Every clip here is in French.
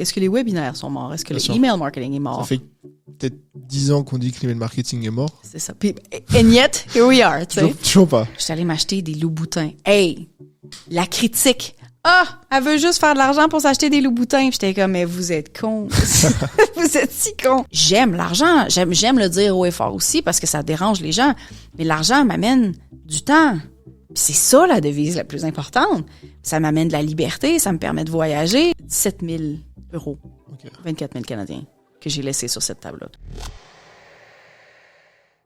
Est-ce que les webinaires sont morts? Est-ce que Bien le sûr. email marketing est mort? Ça fait peut-être 10 ans qu'on dit que l'email marketing est mort. C'est ça. Puis, and yet, here we are, tu sais. Toujours pas. Je suis allée m'acheter des loups-boutins. Hey! La critique! Ah! Elle veut juste faire de l'argent pour s'acheter des loups-boutins. Puis j'étais comme, mais vous êtes cons. Vous êtes si cons. J'aime l'argent. J'aime le dire haut et fort aussi parce que ça dérange les gens. Mais l'argent m'amène du temps. Puis c'est ça la devise la plus importante. Ça m'amène de la liberté, ça me permet de voyager. 17 000 €, Ok. 24 000 Canadiens que j'ai laissé sur cette table-là.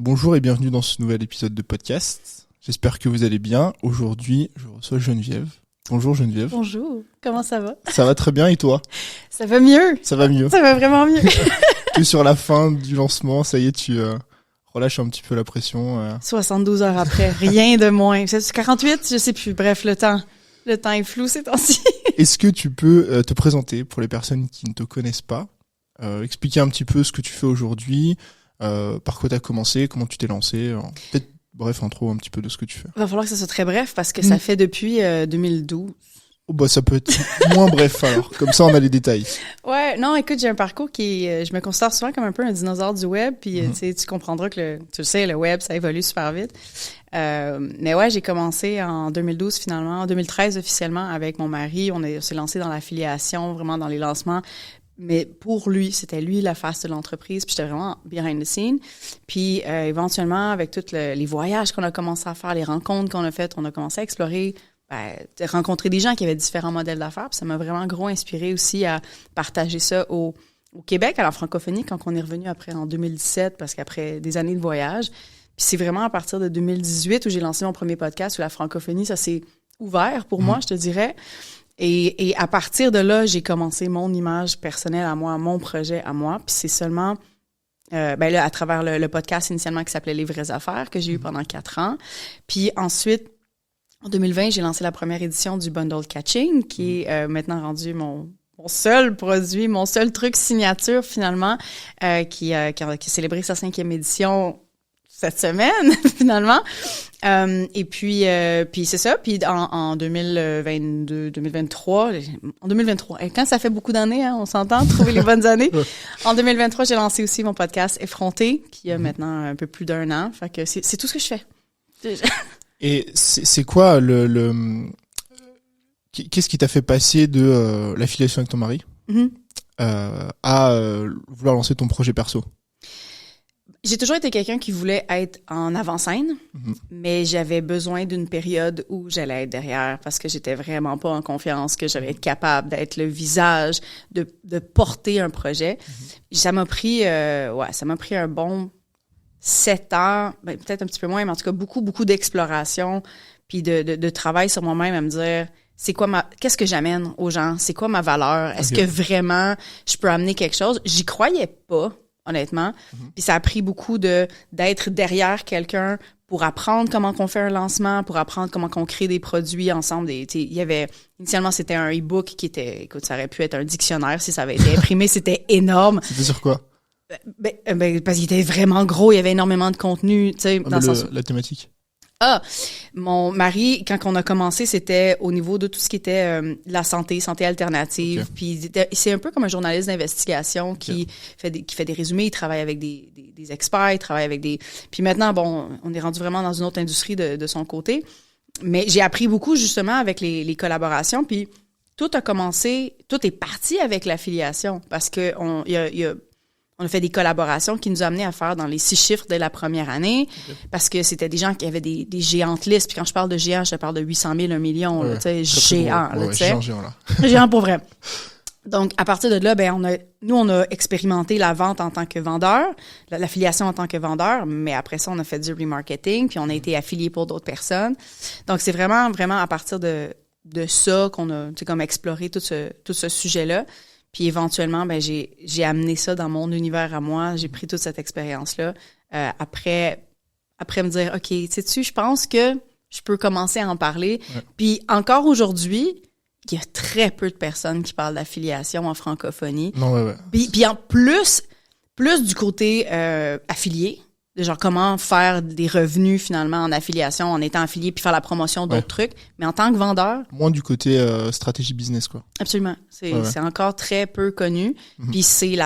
Bonjour et bienvenue dans ce nouvel épisode de podcast. J'espère que vous allez bien. Aujourd'hui, je reçois Geneviève. Bonjour Geneviève. Bonjour, comment ça va? Ça va très bien et toi? Ça va mieux. Ça va mieux. Ça va vraiment mieux. Tu es sur la fin du lancement, ça y est, tu relâches un petit peu la pression. 72 heures après, rien de moins. C'est 48, je sais plus. Bref, le temps est flou ces temps-ci. Est-ce que tu peux te présenter pour les personnes qui ne te connaissent pas, expliquer un petit peu ce que tu fais aujourd'hui, par quoi tu as commencé, comment tu t'es lancé, peut-être bref, intro un petit peu de ce que tu fais. Il va falloir que ça soit très bref parce que ça fait depuis 2012. Oh bah ça peut être moins bref alors, comme ça on a les détails. Ouais, non, écoute, j'ai un parcours qui je me considère souvent comme un peu un dinosaure du web, puis tu sais, tu comprendras que tu le sais, le web, ça évolue super vite. Mais ouais, j'ai commencé en 2012 finalement, en 2013 officiellement avec mon mari, on s'est lancé dans l'affiliation, vraiment dans les lancements. Mais pour lui, c'était lui la face de l'entreprise, puis j'étais vraiment behind the scene. Puis éventuellement, avec tous les voyages qu'on a commencé à faire, les rencontres qu'on a faites, on a commencé à explorer, rencontrer des gens qui avaient différents modèles d'affaires. Puis ça m'a vraiment gros inspiré aussi à partager ça au Québec, à la francophonie, quand on est revenu après en 2017, parce qu'après des années de voyage. Puis c'est vraiment à partir de 2018 où j'ai lancé mon premier podcast, où la francophonie, ça s'est ouvert pour moi, je te dirais. Et à partir de là, j'ai commencé mon image personnelle à moi, mon projet à moi. Puis c'est seulement, là, à travers le podcast initialement qui s'appelait Les vraies affaires, que j'ai eu pendant 4 ans. Puis ensuite, en 2020, j'ai lancé la première édition du Bundle Catching, qui est maintenant rendu mon seul produit, mon seul truc signature finalement, qui a célébré sa 5e édition cette semaine, finalement. Et puis c'est ça. Puis en 2022, 2023, en 2023, et quand ça fait beaucoup d'années, hein, on s'entend, trouver les bonnes années. En 2023, j'ai lancé aussi mon podcast Effronté, qui a maintenant un peu plus d'1 an. Fait que c'est tout ce que je fais. Et c'est quoi qu'est-ce qui t'a fait passer de l'affiliation avec ton mari à vouloir lancer ton projet perso? J'ai toujours été quelqu'un qui voulait être en avant-scène, mais j'avais besoin d'une période où j'allais être derrière parce que j'étais vraiment pas en confiance que j'allais être capable d'être le visage, de porter un projet. Ça m'a pris un bon 7 ans, peut-être un petit peu moins, mais en tout cas beaucoup d'exploration puis de travail sur moi-même à me dire qu'est-ce que j'amène aux gens? C'est quoi ma valeur? Est-ce que vraiment je peux amener quelque chose? J'y croyais pas, honnêtement. Puis ça a pris beaucoup d'être derrière quelqu'un pour apprendre comment qu'on fait un lancement, pour apprendre comment qu'on crée des produits ensemble. Initialement, c'était un e-book qui était, écoute, ça aurait pu être un dictionnaire si ça avait été imprimé, c'était énorme. C'était sur quoi? Parce qu'il était vraiment gros, il y avait énormément de contenu, tu sais, dans le sens... La thématique. Mon mari, quand on a commencé, c'était au niveau de tout ce qui était la santé alternative. Okay. Puis c'est un peu comme un journaliste d'investigation qui fait des résumés. Il travaille avec des experts, il travaille avec des... Puis maintenant, on est rendu vraiment dans une autre industrie de son côté. Mais j'ai appris beaucoup justement avec les collaborations. Puis tout est parti avec l'affiliation parce que on a fait des collaborations qui nous ont amené à faire dans les 6 chiffres dès la première année parce que c'était des gens qui avaient des géantes listes. Puis quand je parle de géants, je parle de 800 000, 1 million, tu sais, géant. Géant, là. Géant pour vrai. Donc, à partir de là, on a expérimenté la vente en tant que vendeur, l'affiliation en tant que vendeur, mais après ça, on a fait du remarketing, puis on a été affilié pour d'autres personnes. Donc, c'est vraiment, vraiment à partir de ça qu'on a, tu sais, comme exploré tout ce sujet-là. Puis éventuellement, j'ai amené ça dans mon univers à moi. J'ai pris toute cette expérience-là. Après me dire, OK, sais-tu, je pense que je peux commencer à en parler. Ouais. Puis encore aujourd'hui, il y a très peu de personnes qui parlent d'affiliation en francophonie. Non, ouais. Puis en plus du côté affilié, de genre comment faire des revenus finalement en affiliation, en étant affilié, puis faire la promotion d'autres trucs. Mais en tant que vendeur... Moins du côté stratégie business, quoi. Absolument. C'est encore très peu connu. Puis c'est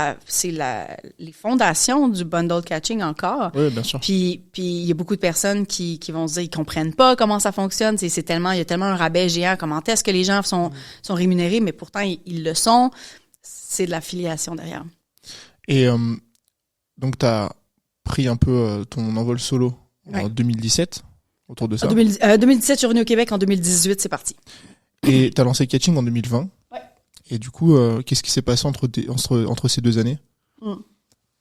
les fondations du bundle catching encore. Oui, bien sûr. Puis il y a beaucoup de personnes qui vont se dire, ils comprennent pas comment ça fonctionne. Il y a tellement un rabais géant. Comment est-ce que les gens sont rémunérés, mais pourtant ils le sont. C'est de l'affiliation derrière. Et donc t'as pris un peu ton envol solo en 2017, autour de ça. En 2017, je suis revenue au Québec. En 2018, c'est parti. Et t'as lancé Catching en 2020. Ouais. Et du coup, qu'est-ce qui s'est passé entre ces 2 années?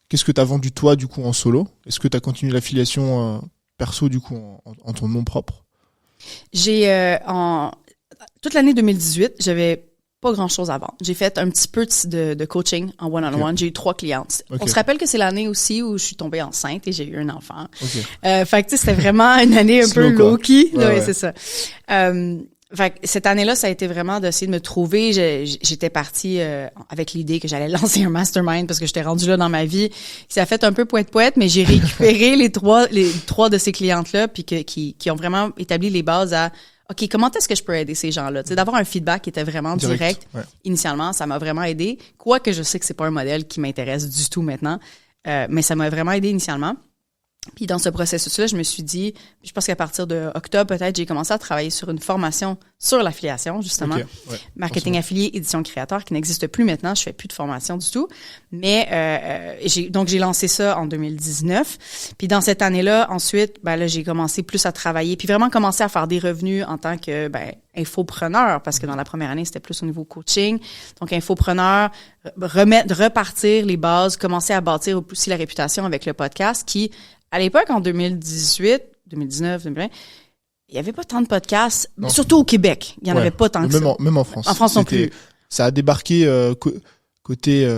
Qu'est-ce que t'as vendu toi, du coup, en solo? Est-ce que t'as continué l'affiliation perso, du coup, en ton nom propre? J'ai, toute l'année 2018, j'avais pas grand-chose à vendre. J'ai fait un petit peu de coaching en one-on-one. J'ai eu 3 clientes. On se rappelle que c'est l'année aussi où je suis tombée enceinte et j'ai eu un enfant. Fait que, tu sais, c'était vraiment une année un peu low-key. Ouais, c'est ça. Fait que cette année-là, ça a été vraiment d'essayer de me trouver. J'étais partie avec l'idée que j'allais lancer un mastermind parce que j'étais rendue là dans ma vie. Ça a fait un peu poète-poète, mais j'ai récupéré les trois de ces clientes-là puis qui ont vraiment établi les bases à OK, comment est-ce que je peux aider ces gens-là? Tu sais, d'avoir un feedback qui était vraiment direct. Initialement, ça m'a vraiment aidé. Quoique je sais que c'est pas un modèle qui m'intéresse du tout maintenant, mais ça m'a vraiment aidé initialement. Puis dans ce processus-là, je me suis dit, je pense qu'à partir de octobre, peut-être, j'ai commencé à travailler sur une formation sur l'affiliation, justement. Marketing affilié, édition créateur, qui n'existe plus maintenant. Je fais plus de formation du tout. Mais j'ai lancé ça en 2019. Puis dans cette année-là, ensuite, là, j'ai commencé plus à travailler, puis vraiment commencé à faire des revenus en tant que infopreneur, parce que dans la première année, c'était plus au niveau coaching. Donc, infopreneur, repartir les bases, commencer à bâtir aussi la réputation avec le podcast qui, à l'époque, en 2018, 2019, 2020, il n'y avait pas tant de podcasts, surtout au Québec. Il n'y en avait pas tant que ça. Même en France. En France non plus. Ça a débarqué côté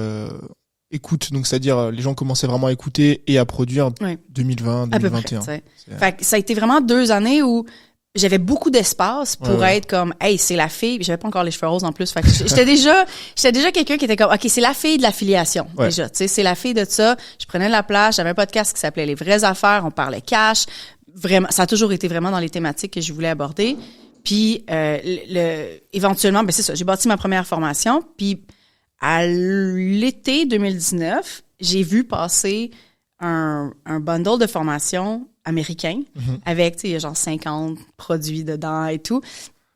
écoute, donc c'est-à-dire les gens commençaient vraiment à écouter et à produire 2020, 2021. Fait que ça a été vraiment 2 années où j'avais beaucoup d'espace pour être comme hey, c'est la fille, j'avais pas encore les cheveux roses en plus, fait que j'étais déjà quelqu'un qui était comme OK, c'est la fille de l'affiliation déjà, tu sais, c'est la fille de ça. Je prenais la place, j'avais un podcast qui s'appelait Les vraies affaires, on parlait cash, vraiment ça a toujours été vraiment dans les thématiques que je voulais aborder. Puis éventuellement c'est ça, j'ai bâti ma première formation, puis à l'été 2019, j'ai vu passer un bundle de formation américain avec, tu sais, il y a genre 50 produits dedans et tout.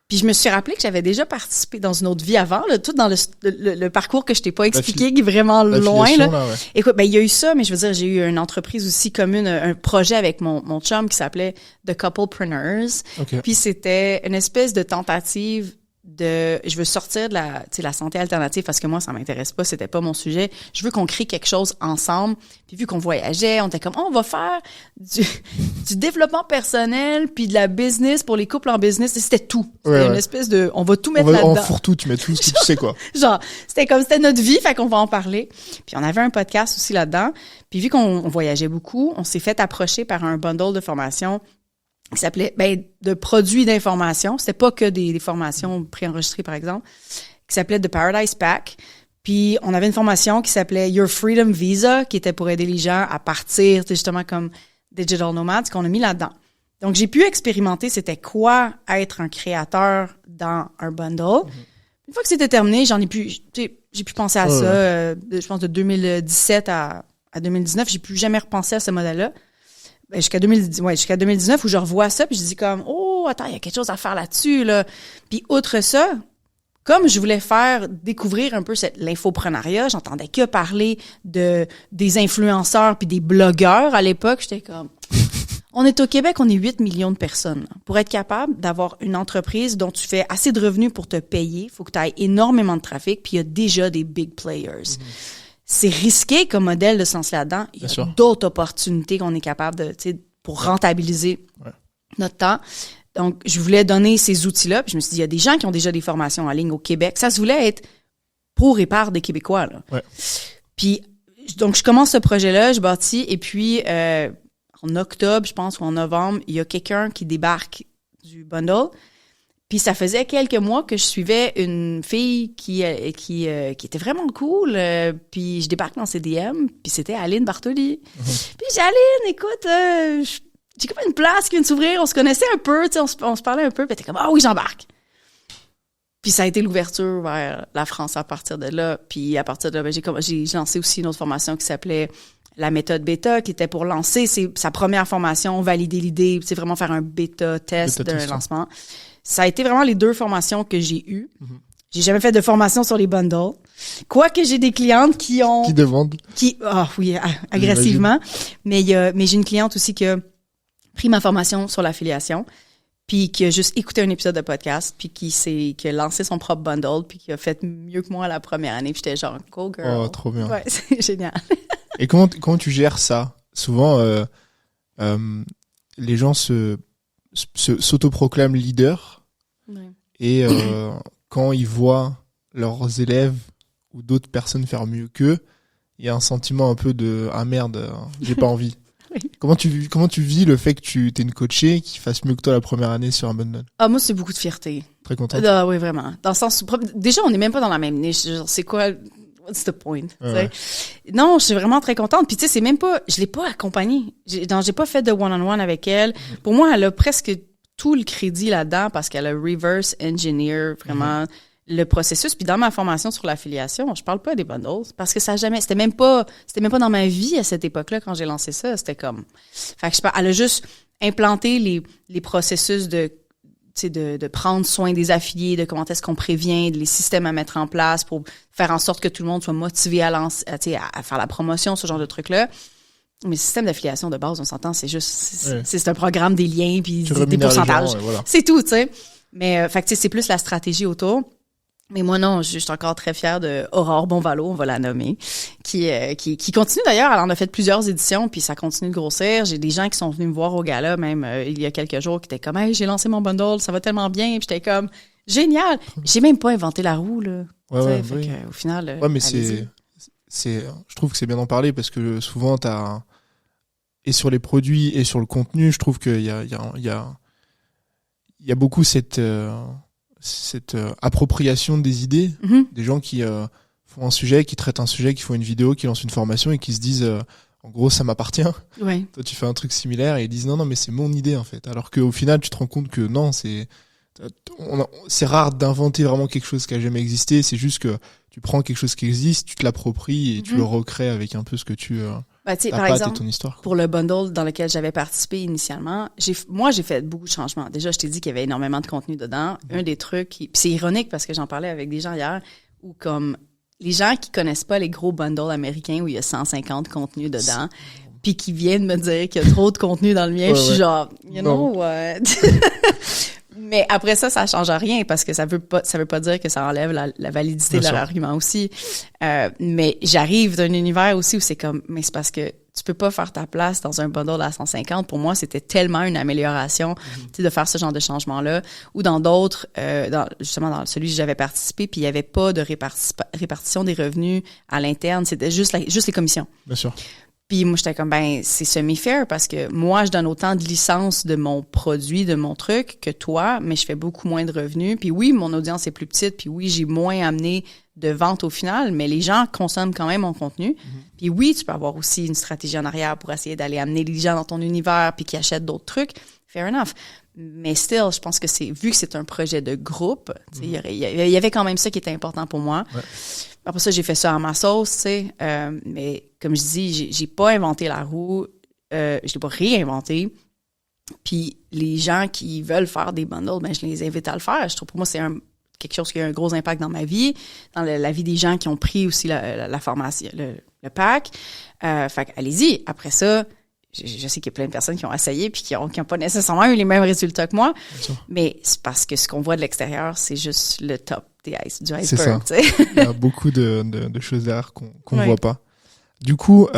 Puis je me suis rappelé que j'avais déjà participé dans une autre vie avant, là, tout dans le parcours que je t'ai pas expliqué, qui est vraiment loin. Là. Écoute, il y a eu ça, mais je veux dire, j'ai eu une entreprise aussi commune, un projet avec mon chum qui s'appelait The Couplepreneurs. Puis c'était une espèce de tentative je veux sortir de la santé alternative parce que moi, ça m'intéresse pas, c'était pas mon sujet. Je veux qu'on crée quelque chose ensemble. Puis vu qu'on voyageait, on était comme, on va faire du développement personnel puis de la business pour les couples en business. C'était tout. C'était une espèce de, on va tout mettre là-dedans. On fourre-tout, tu mets tout ce que tu sais, quoi. Genre, c'était notre vie, fait qu'on va en parler. Puis on avait un podcast aussi là-dedans. Puis vu qu'on voyageait beaucoup, on s'est fait approcher par un bundle de formation qui s'appelait de produits d'information. C'était pas que des formations préenregistrées, par exemple, qui s'appelait The Paradise Pack. Puis on avait une formation qui s'appelait Your Freedom Visa, qui était pour aider les gens à partir, justement, comme Digital Nomads, qu'on a mis là-dedans. Donc, j'ai pu expérimenter c'était quoi être un créateur dans un bundle. Une fois que c'était terminé, j'ai pu penser à ça, je pense de 2017 à 2019. J'ai plus jamais repensé à ce modèle-là. Jusqu'à 2019 où je revois ça puis je dis comme oh attends, il y a quelque chose à faire là-dessus là. Puis outre ça, comme je voulais faire découvrir un peu l'infoprenariat, j'entendais que parler des influenceurs puis des blogueurs à l'époque, j'étais comme on est au Québec, on est 8 millions de personnes. Là. Pour être capable d'avoir une entreprise dont tu fais assez de revenus pour te payer, il faut que tu aies énormément de trafic, puis il y a déjà des big players. C'est risqué comme modèle de se lancer là-dedans. Il y a d'autres opportunités qu'on est capable de, tu sais, pour rentabiliser notre temps. Donc, je voulais donner ces outils-là. Puis je me suis dit, il y a des gens qui ont déjà des formations en ligne au Québec. Ça se voulait être pour et par des Québécois. Là. Puis, donc, je commence ce projet-là, je bâtis. Et puis, en octobre, je pense, ou en novembre, il y a quelqu'un qui débarque du bundle. Puis ça faisait quelques mois que je suivais une fille qui était vraiment cool. Puis je débarque dans ses DM, puis c'était Aline Bartoli. Puis j'ai dit, Aline, écoute, j'ai comme une place qui vient de s'ouvrir. On se connaissait un peu, tu sais, on se parlait un peu. Puis t'es comme, ah oui, j'embarque. Puis ça a été l'ouverture vers la France à partir de là. Puis à partir de là, j'ai lancé aussi une autre formation qui s'appelait la méthode bêta, qui était pour lancer sa première formation, valider l'idée, c'est vraiment faire un bêta test d'un lancement. Ça a été vraiment les 2 formations que j'ai eues. J'ai jamais fait de formation sur les bundles. Quoique j'ai des clientes qui ont... Qui demandent. Oui, agressivement. Mais j'ai une cliente aussi qui a pris ma formation sur l'affiliation, puis qui a juste écouté un épisode de podcast, puis qui a lancé son propre bundle, puis qui a fait mieux que moi la première année. Puis j'étais genre, cool girl. Oh, trop bien. Ouais, c'est génial. Et comment tu gères ça? Souvent, les gens s'autoproclament leaders, et quand ils voient leurs élèves ou d'autres personnes faire mieux qu'eux, il y a un sentiment un peu de ah merde, j'ai pas envie. Oui. Comment tu vis le fait que tu t'es une coachée qui fasse mieux que toi la première année sur un bundle? Ah, moi, c'est beaucoup de fierté. Très contente. Oui, vraiment. Dans le sens, déjà, on n'est même pas dans la même niche. Genre, c'est quoi, what's the point? Ouais. Non, je suis vraiment très contente. Puis, tu sais, c'est même pas, je l'ai pas accompagnée. J'ai pas fait de one-on-one avec elle. Pour moi, elle a presque tout le crédit là-dedans parce qu'elle a reverse engineer vraiment le processus. Puis dans ma formation sur l'affiliation, je parle pas des bundles parce que c'était même pas dans ma vie à cette époque-là quand j'ai lancé ça. C'était comme, fait que elle a juste implanté les processus de prendre soin des affiliés, de comment est-ce qu'on prévient, les systèmes à mettre en place pour faire en sorte que tout le monde soit motivé à faire la promotion, ce genre de trucs-là. Mais le système d'affiliation de base, on s'entend, c'est juste, c'est un programme, des liens, puis des pourcentages. Voilà. C'est tout, tu sais. Mais, fait que, tu sais, c'est plus la stratégie autour. Mais moi, non, je suis encore très fière de Aurore Bonvalot, on va la nommer, qui continue d'ailleurs. Elle en a fait plusieurs éditions, puis ça continue de grossir. J'ai des gens qui sont venus me voir au gala, même il y a quelques jours, qui étaient comme, hey, j'ai lancé mon bundle, ça va tellement bien. Puis j'étais comme, génial. J'ai même pas inventé la roue, là. Fait que, au final, mais je trouve que c'est bien d'en parler parce que souvent et sur les produits et sur le contenu, je trouve qu'il y a beaucoup cette appropriation des idées, des gens qui font un sujet, qui traitent un sujet, qui font une vidéo, qui lancent une formation et qui se disent en gros ça m'appartient. Ouais. Toi tu fais un truc similaire et ils disent non mais c'est mon idée en fait. Alors qu'au final tu te rends compte que non, c'est rare d'inventer vraiment quelque chose qui a jamais existé. C'est juste que tu prends quelque chose qui existe, tu te l'appropries et tu le recrées avec un peu ce que tu par exemple, ton histoire. Pour le bundle dans lequel j'avais participé initialement, j'ai fait beaucoup de changements. Déjà, je t'ai dit qu'il y avait énormément de contenu dedans. Un des trucs, puis c'est ironique parce que j'en parlais avec des gens hier, où comme les gens qui connaissent pas les gros bundles américains où il y a 150 contenus dedans, puis qui viennent me dire qu'il y a trop de contenu dans le mien, je suis genre, you know what? Mais après ça change rien parce que ça veut pas dire que ça enlève la validité de leur argument aussi. Mais j'arrive d'un univers aussi où c'est comme, mais c'est parce que tu peux pas faire ta place dans un bundle à 150. Pour moi, c'était tellement une amélioration, de faire ce genre de changement-là. Ou dans d'autres, justement dans celui que j'avais participé, puis il y avait pas de répartition des revenus à l'interne. C'était juste les commissions. Bien sûr. Puis moi, j'étais comme, c'est semi-fair parce que moi, je donne autant de licences de mon produit, de mon truc que toi, mais je fais beaucoup moins de revenus. Puis oui, mon audience est plus petite, puis oui, j'ai moins amené de vente au final, mais les gens consomment quand même mon contenu. Puis oui, tu peux avoir aussi une stratégie en arrière pour essayer d'aller amener les gens dans ton univers puis qui achètent d'autres trucs. Fair enough. Mais still, je pense que vu que c'est un projet de groupe, il y avait quand même ça qui était important pour moi. Ouais. Après ça, j'ai fait ça à ma sauce, tu sais. Mais comme je dis, j'ai pas inventé la roue. Je l'ai pas réinventé. Puis les gens qui veulent faire des bundles, je les invite à le faire. Je trouve pour moi, c'est quelque chose qui a un gros impact dans ma vie, dans la vie des gens qui ont pris aussi la formation, le pack. Fait allez-y. Après ça, je sais qu'il y a plein de personnes qui ont essayé puis qui ont pas nécessairement eu les mêmes résultats que moi. Mais c'est parce que ce qu'on voit de l'extérieur, c'est juste le top du iceberg. C'est ça. Il y a beaucoup de choses derrière qu'on ne voit pas. Du coup,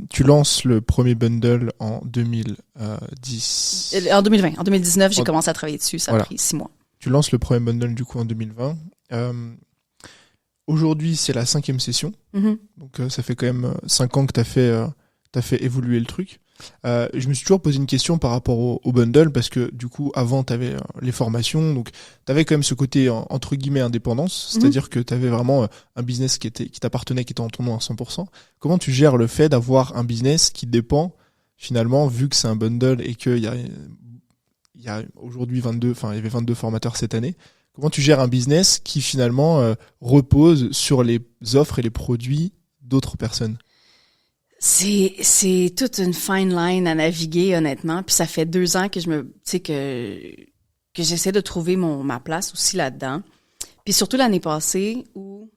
tu lances le premier bundle en 2010. En 2020. En 2019, j'ai commencé à travailler dessus. Ça a pris 6 mois. Tu lances le premier bundle du coup en 2020. Aujourd'hui, c'est la 5e session. Donc, ça fait quand même 5 ans que t'as fait évoluer le truc. Je me suis toujours posé une question par rapport au bundle parce que du coup avant t'avais les formations, donc t'avais quand même ce côté entre guillemets indépendance, c'est-à-dire que t'avais vraiment un business qui t'appartenait, qui était en ton nom à 100%. Comment tu gères le fait d'avoir un business qui dépend finalement, vu que c'est un bundle et qu'il y a aujourd'hui il y avait 22 formateurs cette année. Comment tu gères un business qui finalement repose sur les offres et les produits d'autres personnes? C'est toute une fine line à naviguer, honnêtement. Puis ça fait 2 ans que que j'essaie de trouver ma place aussi là-dedans. Puis surtout l'année passée où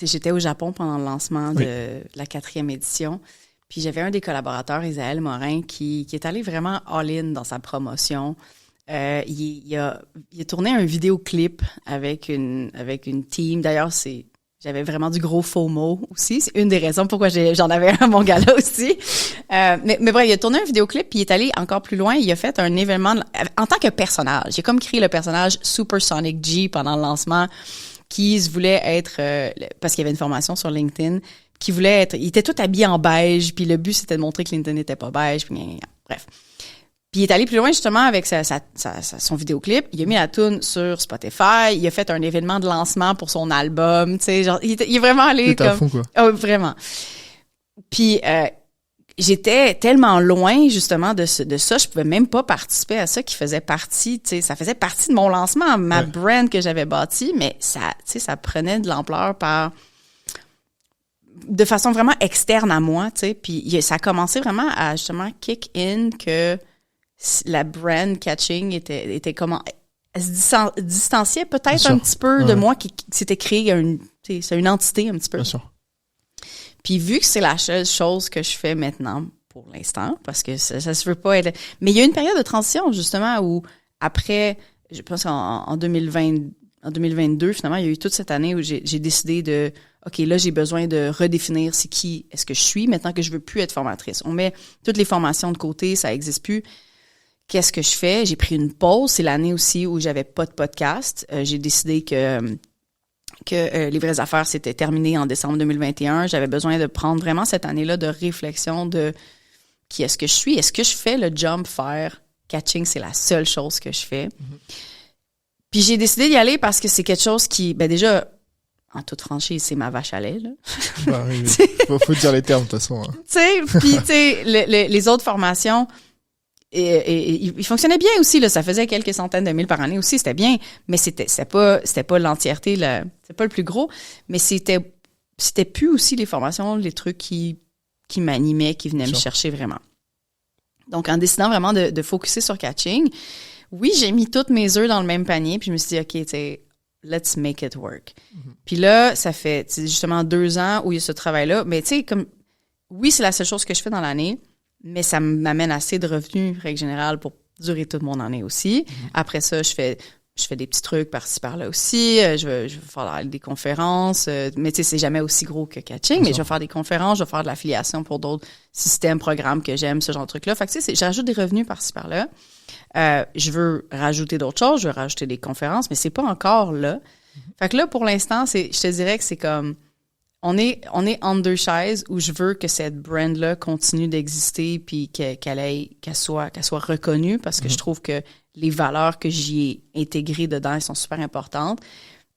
j'étais au Japon pendant le lancement de la 4e édition. Puis j'avais un des collaborateurs, Isaël Morin, qui est allé vraiment all-in dans sa promotion. Il a tourné un vidéoclip avec une team. D'ailleurs, j'avais vraiment du gros FOMO aussi. C'est une des raisons pourquoi j'en avais un à mon gala aussi. Mais bref, il a tourné un vidéoclip puis il est allé encore plus loin. Il a fait un événement en tant que personnage. Il a comme créé le personnage Supersonic G pendant le lancement qui se voulait être, parce qu'il y avait une formation sur LinkedIn, il était tout habillé en beige puis le but c'était de montrer que LinkedIn n'était pas beige. Puis, bref. Puis il est allé plus loin justement avec son vidéoclip. Il a mis la tune sur Spotify. Il a fait un événement de lancement pour son album. Tu sais, genre, il est vraiment allé comme... à fond, quoi. Oh, vraiment. Puis j'étais tellement loin justement de ça, je pouvais même pas participer à ça qui faisait partie, tu sais, ça faisait partie de mon lancement, ma brand que j'avais bâtie, mais ça, tu sais, ça prenait de l'ampleur de façon vraiment externe à moi, tu sais. Puis ça a commencé vraiment à justement kick in que la brand catching était comment elle se distanciait peut-être un petit peu de moi qui s'était créé c'est une entité un petit peu. Bien sûr. Puis vu que c'est la seule chose que je fais maintenant pour l'instant parce que ça se veut pas être, mais il y a une période de transition justement où après, je pense en 2022 finalement, il y a eu toute cette année où j'ai décidé OK, là, j'ai besoin de redéfinir est-ce que je suis maintenant que je veux plus être formatrice. On met toutes les formations de côté, ça existe plus. Qu'est-ce que je fais? J'ai pris une pause. C'est l'année aussi où j'avais pas de podcast. J'ai décidé que Les Vraies Affaires, c'était terminé en décembre 2021. J'avais besoin de prendre vraiment cette année-là de réflexion de qui est-ce que je suis? Est-ce que je fais le jump faire? Catching, c'est la seule chose que je fais. Puis j'ai décidé d'y aller parce que c'est quelque chose qui, déjà, en toute franchise, c'est ma vache à lait, là. Bah, oui. Faut dire les termes, de toute façon. Hein. Tu sais, puis tu sais, les autres formations, et il fonctionnait bien aussi, là. Ça faisait quelques centaines de mille par année aussi, c'était bien. Mais c'était pas l'entièreté, c'était pas le plus gros. Mais c'était plus aussi les formations, les trucs qui m'animaient, qui venaient me chercher vraiment. Donc, en décidant vraiment de focusser sur catching, oui, j'ai mis toutes mes œufs dans le même panier, puis je me suis dit, OK, tu sais, let's make it work. Puis là, ça fait justement 2 ans où il y a ce travail-là. Mais tu sais, oui, c'est la seule chose que je fais dans l'année, mais ça m'amène assez de revenus, règle générale, pour durer toute mon année aussi. Après ça, je fais des petits trucs par-ci, par-là aussi. Je vais faire des conférences. Mais tu sais, c'est jamais aussi gros que catching. Mais je vais faire des conférences, je vais faire de l'affiliation pour d'autres systèmes, programmes que j'aime, ce genre de trucs-là. Fait que tu sais, j'ajoute des revenus par-ci, par-là. Je veux rajouter d'autres choses, je veux rajouter des conférences, mais c'est pas encore là. Fait que là, pour l'instant, je te dirais que c'est comme, on est en 2 chaises où je veux que cette brand-là continue d'exister puis qu'elle soit reconnue parce que je trouve que les valeurs que j'y ai intégrées dedans, elles sont super importantes.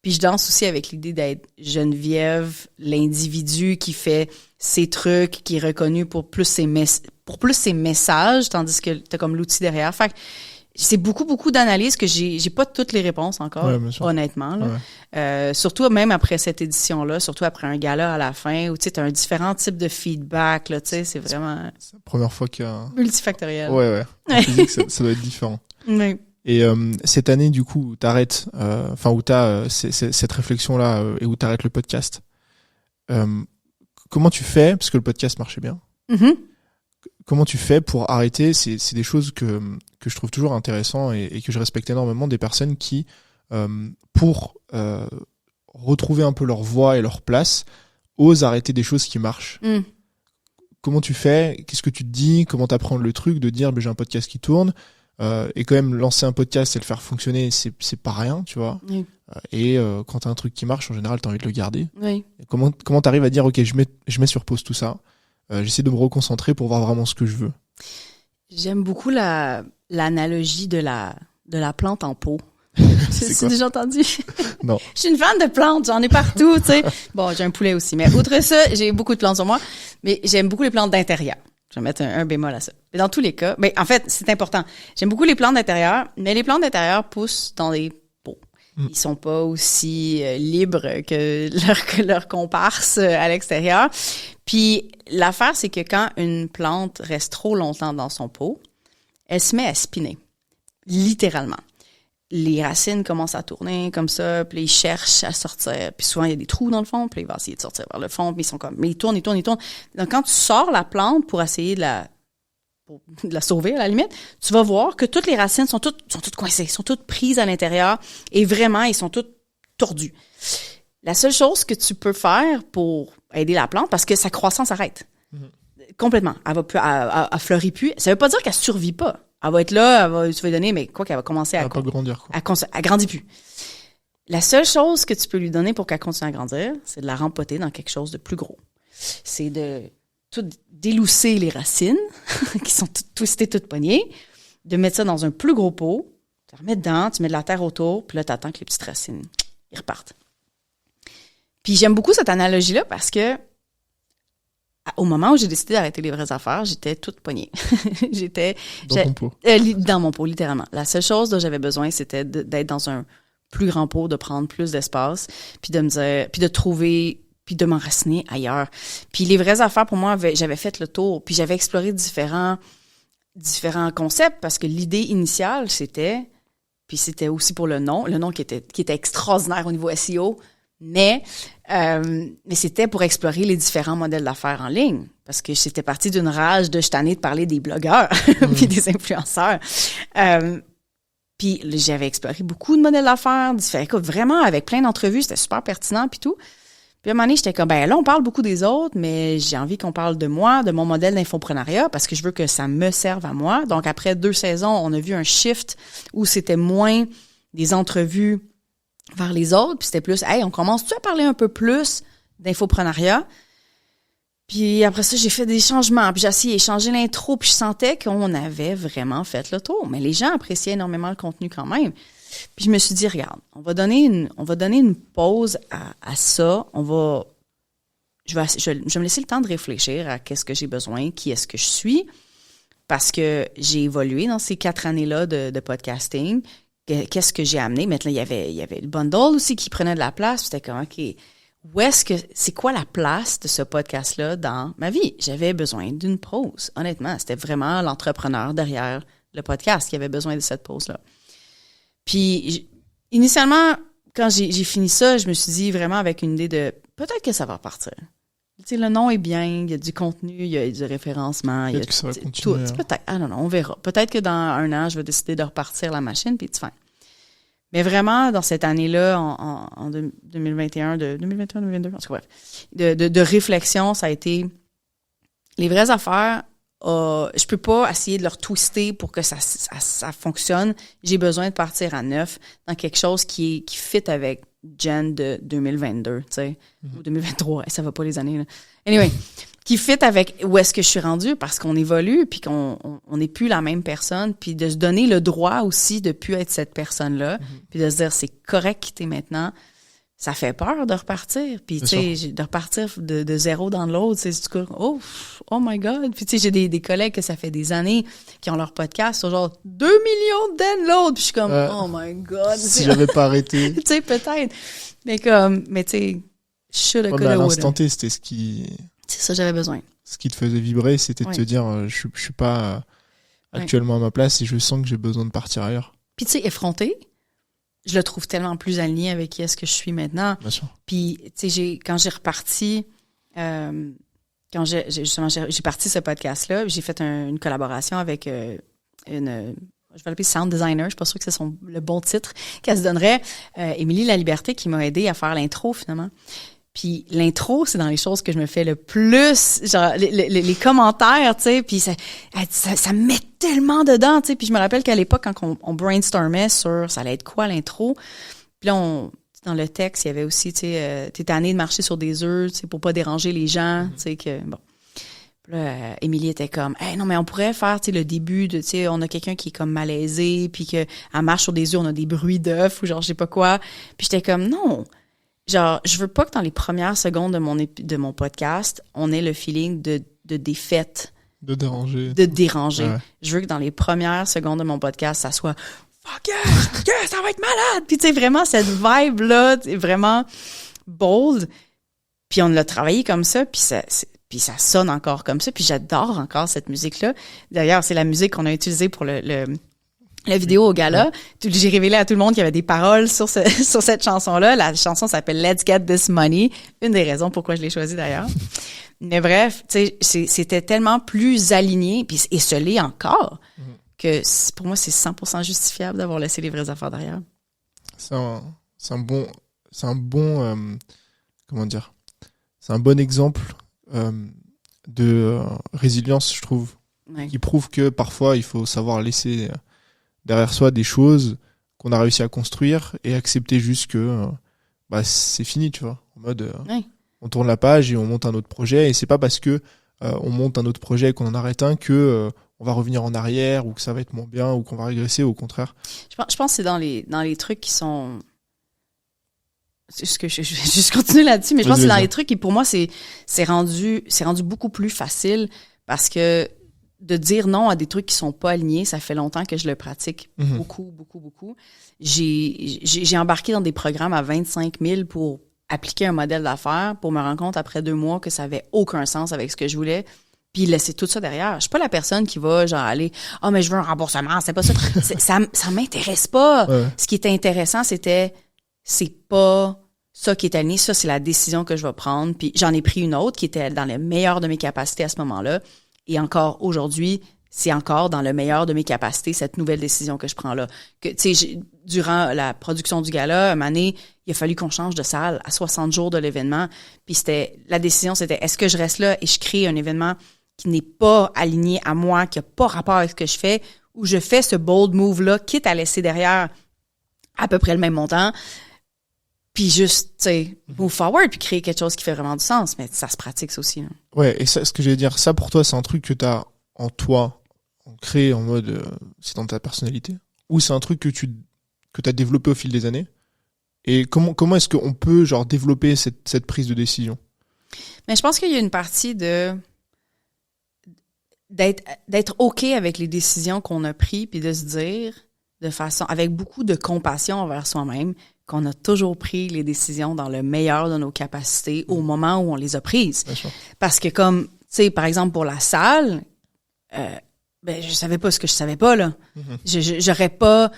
Puis je danse aussi avec l'idée d'être Geneviève, l'individu qui fait ses trucs, qui est reconnu pour plus ses messages, tandis que t'as comme l'outil derrière. Fait que c'est beaucoup d'analyses que j'ai pas toutes les réponses encore, honnêtement. Là. Surtout même après cette édition-là, surtout après un gala à la fin, où tu sais, t'as un différent type de feedback, là, tu sais, c'est vraiment... C'est la première fois qu'il y a... Multifactoriel. Ouais. En physique, ça doit être différent. Oui. Et cette année, du coup, où t'arrêtes, où t'as cette réflexion-là et où t'arrêtes le podcast, comment tu fais, parce que le podcast marchait bien, comment tu fais pour arrêter? C'est des choses que je trouve toujours intéressant et que je respecte énormément, des personnes qui, pour retrouver un peu leur voix et leur place, osent arrêter des choses qui marchent. Comment tu fais? Qu'est-ce que tu te dis? Comment t'apprends le truc de dire j'ai un podcast qui tourne? Et quand même lancer un podcast et le faire fonctionner, c'est pas rien, tu vois. Et quand t'as un truc qui marche, en général, t'as envie de le garder. Comment t'arrives à dire ok, je mets sur pause tout ça, j'essaie de me reconcentrer pour voir vraiment ce que je veux. J'aime beaucoup l'analogie de la plante en pot. C'est déjà entendu? Non. Je suis une fan de plantes, j'en ai partout, tu sais. Bon, j'ai un poulet aussi, mais outre ça, j'ai beaucoup de plantes sur moi, mais j'aime beaucoup les plantes d'intérieur. Je vais mettre un bémol à ça. Mais dans tous les cas, en fait, c'est important. J'aime beaucoup les plantes d'intérieur, mais les plantes d'intérieur poussent dans des pots. Ils sont pas aussi libres que leurs comparses à l'extérieur. Puis l'affaire, c'est que quand une plante reste trop longtemps dans son pot, elle se met à spinner, littéralement. Les racines commencent à tourner comme ça, puis ils cherchent à sortir. Puis souvent, il y a des trous dans le fond, puis ils vont essayer de sortir vers le fond, puis ils tournent. Donc, quand tu sors la plante pour essayer de la sauver, à la limite, tu vas voir que toutes les racines sont toutes coincées, sont toutes prises à l'intérieur, et vraiment, ils sont toutes tordus. La seule chose que tu peux faire pour aider la plante, parce que sa croissance arrête. Complètement. Elle fleurit plus. Ça veut pas dire qu'elle survit pas. Elle va être là, tu vas lui donner, mais quoi qu'elle va commencer à grandir, quoi. Elle grandit plus. La seule chose que tu peux lui donner pour qu'elle continue à grandir, c'est de la rempoter dans quelque chose de plus gros. C'est de tout délousser les racines, qui sont toutes twistées, toutes pognées, de mettre ça dans un plus gros pot, tu remets dedans, tu mets de la terre autour, puis là, tu attends que les petites racines, ils repartent. Puis j'aime beaucoup cette analogie-là parce que au moment où j'ai décidé d'arrêter les vraies affaires, j'étais toute poignée. Dans ton pot. Dans mon pot, littéralement. La seule chose dont j'avais besoin, c'était d'être dans un plus grand pot, de prendre plus d'espace, puis de me dire, puis de trouver, puis de m'enraciner ailleurs. Puis les vraies affaires, pour moi, j'avais fait le tour, puis j'avais exploré différents concepts, parce que l'idée initiale, c'était aussi pour le nom qui était extraordinaire au niveau SEO, mais c'était pour explorer les différents modèles d'affaires en ligne, parce que j'étais partie d'une rage de tannée de parler des blogueurs puis des influenceurs. Puis j'avais exploré beaucoup de modèles d'affaires différents, écoute, vraiment avec plein d'entrevues, c'était super pertinent puis tout. Puis à un moment donné, j'étais comme, là, on parle beaucoup des autres, mais j'ai envie qu'on parle de moi, de mon modèle d'infoprenariat, parce que je veux que ça me serve à moi. Donc après 2 saisons, on a vu un shift où c'était moins des entrevues vers les autres, puis c'était plus, on commence-tu à parler un peu plus d'infoprenariat? Puis après ça, j'ai fait des changements, puis j'ai essayé de changer l'intro, puis je sentais qu'on avait vraiment fait le tour. Mais les gens appréciaient énormément le contenu quand même. Puis je me suis dit, regarde, on va donner une pause à ça. Je vais me laisser le temps de réfléchir à qu'est-ce que j'ai besoin, qui est-ce que je suis, parce que j'ai évolué dans ces 4 années-là de podcasting. Qu'est-ce que j'ai amené? Maintenant, il y avait le bundle aussi qui prenait de la place. C'était comme, OK, c'est quoi la place de ce podcast-là dans ma vie? J'avais besoin d'une pause. Honnêtement, c'était vraiment l'entrepreneur derrière le podcast qui avait besoin de cette pause-là. Puis, initialement, quand j'ai fini ça, je me suis dit vraiment avec une idée de peut-être que ça va repartir. Tu sais, le nom est bien, il y a du contenu, il y a du référencement, il y a que ça va tout. continuer, Peut-être, non, on verra. Peut-être que dans 1 an, je vais décider de repartir la machine, puis c'est fin. Mais vraiment, dans cette année-là, en 2021, 2022, en tout cas, bref, de réflexion, ça a été les vraies affaires. Je peux pas essayer de leur twister pour que ça fonctionne. J'ai besoin de partir à neuf dans quelque chose qui fit avec Jen de 2022, tu sais, ou 2023. Ça va pas les années, là. Anyway, qui fit avec où est-ce que je suis rendue parce qu'on évolue puis qu'on n'est plus la même personne, puis de se donner le droit aussi de plus être cette personne-là, puis de se dire c'est correct quitter maintenant. Ça fait peur de repartir, puis tu sais, de repartir de zéro dans l'autre, c'est du coup, oh my God. Puis tu sais, j'ai des collègues que ça fait des années qui ont leur podcast sur genre 2 millions de downloads, puis je suis comme, oh my God. Si j'avais pas arrêté. Tu sais, peut-être. Mais tu sais, shoulda, à coulda, l'instant woulda. T, c'était ce qui j'avais besoin. Ce qui te faisait vibrer, c'était de te dire, je suis pas actuellement à ma place et je sens que j'ai besoin de partir ailleurs. Puis tu sais, effronté, je le trouve tellement plus aligné avec qui est-ce que je suis maintenant. Bien sûr. Puis, tu sais, quand j'ai reparti, quand j'ai parti ce podcast-là, j'ai fait une collaboration avec je vais l'appeler sound designer, je suis pas sûre que c'est le bon titre qu'elle se donnerait, Émilie Laliberté, qui m'a aidé à faire l'intro, finalement. Puis l'intro, c'est dans les choses que je me fais le plus, genre les commentaires, tu sais, puis ça me met tellement dedans, tu sais. Puis je me rappelle qu'à l'époque, quand on brainstormait sur ça allait être quoi l'intro, puis là, dans le texte, il y avait aussi, tu sais, t'es tanné de marcher sur des œufs, tu sais, pour pas déranger les gens, tu sais, que bon. Émilie était comme, hey, non, mais on pourrait faire, tu sais, le début de, tu sais, on a quelqu'un qui est comme malaisé, puis qu'elle marche sur des œufs, on a des bruits d'œufs, ou genre, je sais pas quoi. Puis j'étais comme, non. Genre, je veux pas que dans les premières secondes de mon podcast, on ait le feeling de défaite. De déranger. Ouais. Je veux que dans les premières secondes de mon podcast, ça soit, fuck yeah, ça va être malade. Puis tu sais, vraiment, cette vibe-là, vraiment bold. Puis on l'a travaillé comme ça, puis ça sonne encore comme ça, puis j'adore encore cette musique-là. D'ailleurs, c'est la musique qu'on a utilisée pour la vidéo au gala. J'ai révélé à tout le monde qu'il y avait des paroles sur cette chanson-là. La chanson s'appelle Let's Get This Money. Une des raisons pourquoi je l'ai choisie d'ailleurs. Mais bref, tu sais, c'était tellement plus aligné, et ce l'est encore, que pour moi, c'est 100% justifiable d'avoir laissé les vraies affaires derrière. C'est un bon, comment dire, c'est un bon exemple de résilience, je trouve, qui prouve que parfois il faut savoir laisser derrière soi des choses qu'on a réussi à construire et accepter juste que c'est fini, tu vois, en mode on tourne la page et on monte un autre projet, et c'est pas parce que on monte un autre projet et qu'on en arrête un que on va revenir en arrière ou que ça va être moins bien ou qu'on va régresser, au contraire. Je pense que c'est dans les trucs qui sont... Je vais juste continuer là-dessus, mais je pense que c'est dans les trucs qui, pour moi, c'est rendu beaucoup plus facile, parce que de dire non à des trucs qui sont pas alignés, ça fait longtemps que je le pratique beaucoup. J'ai embarqué dans des programmes à 25 000 pour appliquer un modèle d'affaires, pour me rendre compte après 2 mois que ça avait aucun sens avec ce que je voulais, puis laisser tout ça derrière. Je suis pas la personne qui va genre aller « Ah, mais je veux un remboursement, c'est pas ça. » Ça m'intéresse pas. Ouais. Ce qui était intéressant, c'est pas ça qui est aligné, ça c'est la décision que je vais prendre. Puis j'en ai pris une autre qui était dans le meilleur de mes capacités à ce moment-là. Et encore aujourd'hui, c'est encore dans le meilleur de mes capacités, cette nouvelle décision que je prends là. Que, tu sais, durant la production du gala, une année, il a fallu qu'on change de salle à 60 jours de l'événement. Puis la décision, c'était, est-ce que je reste là et je crée un événement qui n'est pas aligné à moi, qui n'a pas rapport avec ce que je fais, ou je fais ce bold move-là, quitte à laisser derrière à peu près le même montant, puis juste, tu sais, move forward, puis créer quelque chose qui fait vraiment du sens. Mais ça se pratique, ça aussi. Hein. Ouais, et ça, ce que j'allais dire, ça pour toi, c'est un truc que t'as en toi, créé en mode, c'est dans ta personnalité, ou c'est un truc que t'as développé au fil des années? Et comment est-ce qu'on peut, genre, développer cette prise de décision? Mais je pense qu'il y a une partie d'être OK avec les décisions qu'on a prises, puis de se dire, de façon, avec beaucoup de compassion envers soi-même, qu'on a toujours pris les décisions dans le meilleur de nos capacités au moment où on les a prises. Parce que comme, tu sais, par exemple, pour la salle, je savais pas ce que je savais pas, là. J'aurais pas...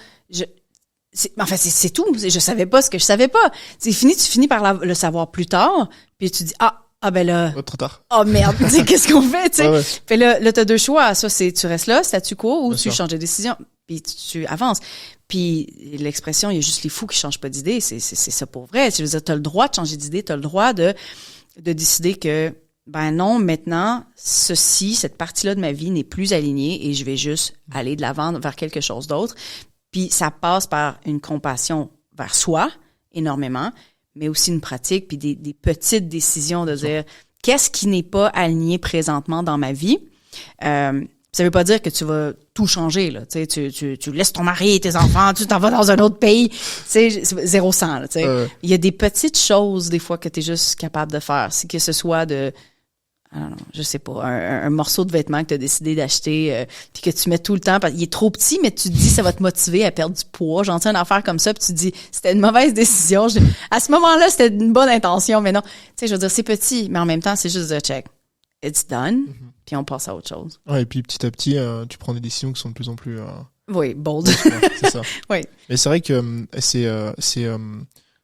c'est tout. Je savais pas ce que je savais pas. Tu finis par le savoir plus tard, puis tu dis, ah ben là... Trop tard. Oh merde, tu sais, qu'est-ce qu'on fait, tu sais? Ouais. Puis là, t'as 2 choix. Ça, c'est tu restes là, statu quo, ou tu changes de décision, puis tu avances. Puis l'expression, il y a juste les fous qui changent pas d'idée. C'est ça pour vrai. Je veux dire, t'as le droit de changer d'idée, t'as le droit de décider que, ben non, maintenant, cette partie-là de ma vie n'est plus alignée et je vais juste aller de l'avant vers quelque chose d'autre. Puis ça passe par une compassion vers soi, énormément, mais aussi une pratique, puis des petites décisions de dire qu'est-ce qui n'est pas aligné présentement dans ma vie. Ça veut pas dire que tu vas tout changer, là. Tu sais, tu laisses ton mari et tes enfants, tu t'en vas dans un autre pays. Tu sais, 0-100, là, tu sais. Il y a des petites choses, des fois, que tu es juste capable de faire. C'est que ce soit je sais pas, un morceau de vêtement que tu as décidé d'acheter, puis que tu mets tout le temps, parce qu'il est trop petit, mais tu te dis ça va te motiver à perdre du poids. J'en tiens une affaire comme ça, puis tu te dis c'était une mauvaise décision. À ce moment-là, c'était une bonne intention, mais non. Tu sais, je veux dire, c'est petit, mais en même temps, c'est juste de check. It's done, puis on passe à autre chose. Ouais, et puis petit à petit, tu prends des décisions qui sont de plus en plus... Oui, bold. C'est ça. Oui. Mais c'est vrai que c'est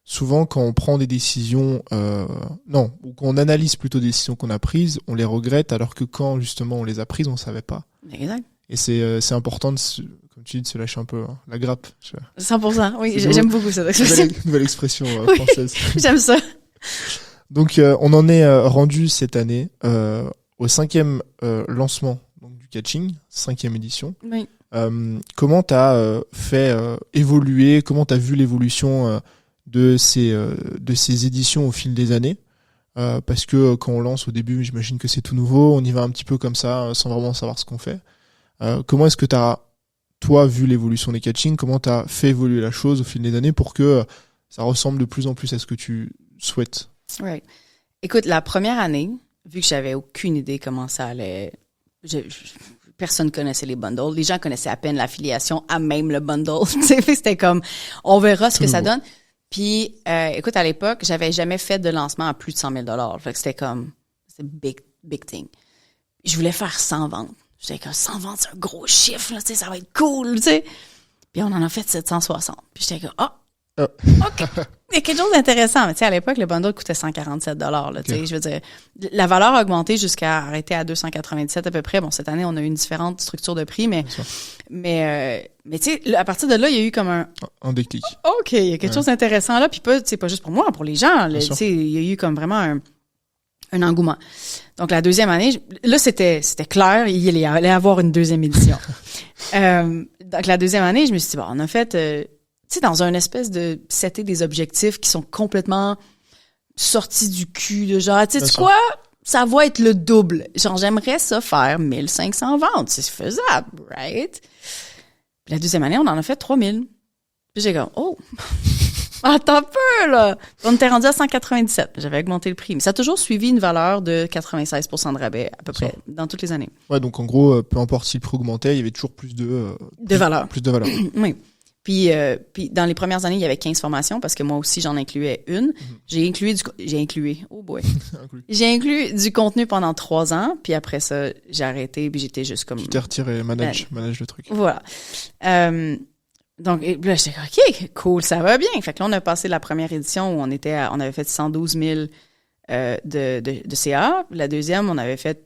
souvent quand on prend des décisions, ou qu'on analyse plutôt des décisions qu'on a prises, on les regrette, alors que quand justement on les a prises, on savait pas. Exact. Et c'est important comme tu dis, de se lâcher un peu la grappe. 100%. Oui, j'aime beaucoup cette expression. Nouvelle expression française. J'aime ça. Donc on en est rendu cette année au 5e lancement donc, du catching, 5e édition. Oui. Comment t'as fait évoluer, comment t'as vu l'évolution de ces éditions au fil des années, parce que quand on lance au début, j'imagine que c'est tout nouveau, on y va un petit peu comme ça, sans vraiment savoir ce qu'on fait. Comment est-ce que t'as, toi, vu l'évolution des catchings, comment t'as fait évoluer la chose au fil des années pour que ça ressemble de plus en plus à ce que tu souhaites? Right. Écoute, la première année, vu que j'avais aucune idée comment ça allait, personne connaissait les bundles. Les gens connaissaient à peine l'affiliation à même le bundle. C'était comme, on verra ce que ça donne. Puis, écoute, à l'époque, j'avais jamais fait de lancement à plus de 100 000 $. Fait que c'était comme, c'est big thing. Je voulais faire 100 ventes. J'étais comme, 100 ventes, c'est un gros chiffre, là, ça va être cool, tu sais. Puis on en a fait 760. Puis j'étais comme, OK. Il y a quelque chose d'intéressant. Mais tu sais, à l'époque, le bundle coûtait 147 $. Là, tu sais, je veux dire, la valeur a augmenté jusqu'à arrêter à 297 à peu près. Bon, cette année, on a eu une différente structure de prix, mais tu sais, à partir de là, il y a eu comme un déclic. OK, il y a quelque chose d'intéressant là. Puis c'est pas juste pour moi, pour les gens. Tu sais, il y a eu comme vraiment un engouement. Donc, la deuxième année, là, c'était clair, il allait avoir une deuxième édition. Donc, la deuxième année, je me suis dit, bon, on a fait, tu sais, dans un espèce de setter des objectifs qui sont complètement sortis du cul, de genre, tu sais quoi? Ça va être le double. Genre, j'aimerais ça faire 1500 ventes. C'est faisable, right? Puis la deuxième année, on en a fait 3000. Puis j'ai comme, oh! Attends un peu, là! On était rendu à 197. J'avais augmenté le prix. Mais ça a toujours suivi une valeur de 96% de rabais, à peu près, dans toutes les années. Ouais, donc en gros, peu importe si le prix augmentait, il y avait toujours plus de valeur. Plus de valeur. Oui. Puis dans les premières années, il y avait 15 formations parce que moi aussi, j'en incluais une. J'ai inclus du contenu pendant 3 ans. Puis après ça, j'ai arrêté. Puis j'étais juste comme... Tu t'es retiré, manage le truc. Voilà. Donc, là, j'étais OK, cool, ça va bien. Fait que là, on a passé la première édition où on avait fait 112 000 de CA. La deuxième, on a fait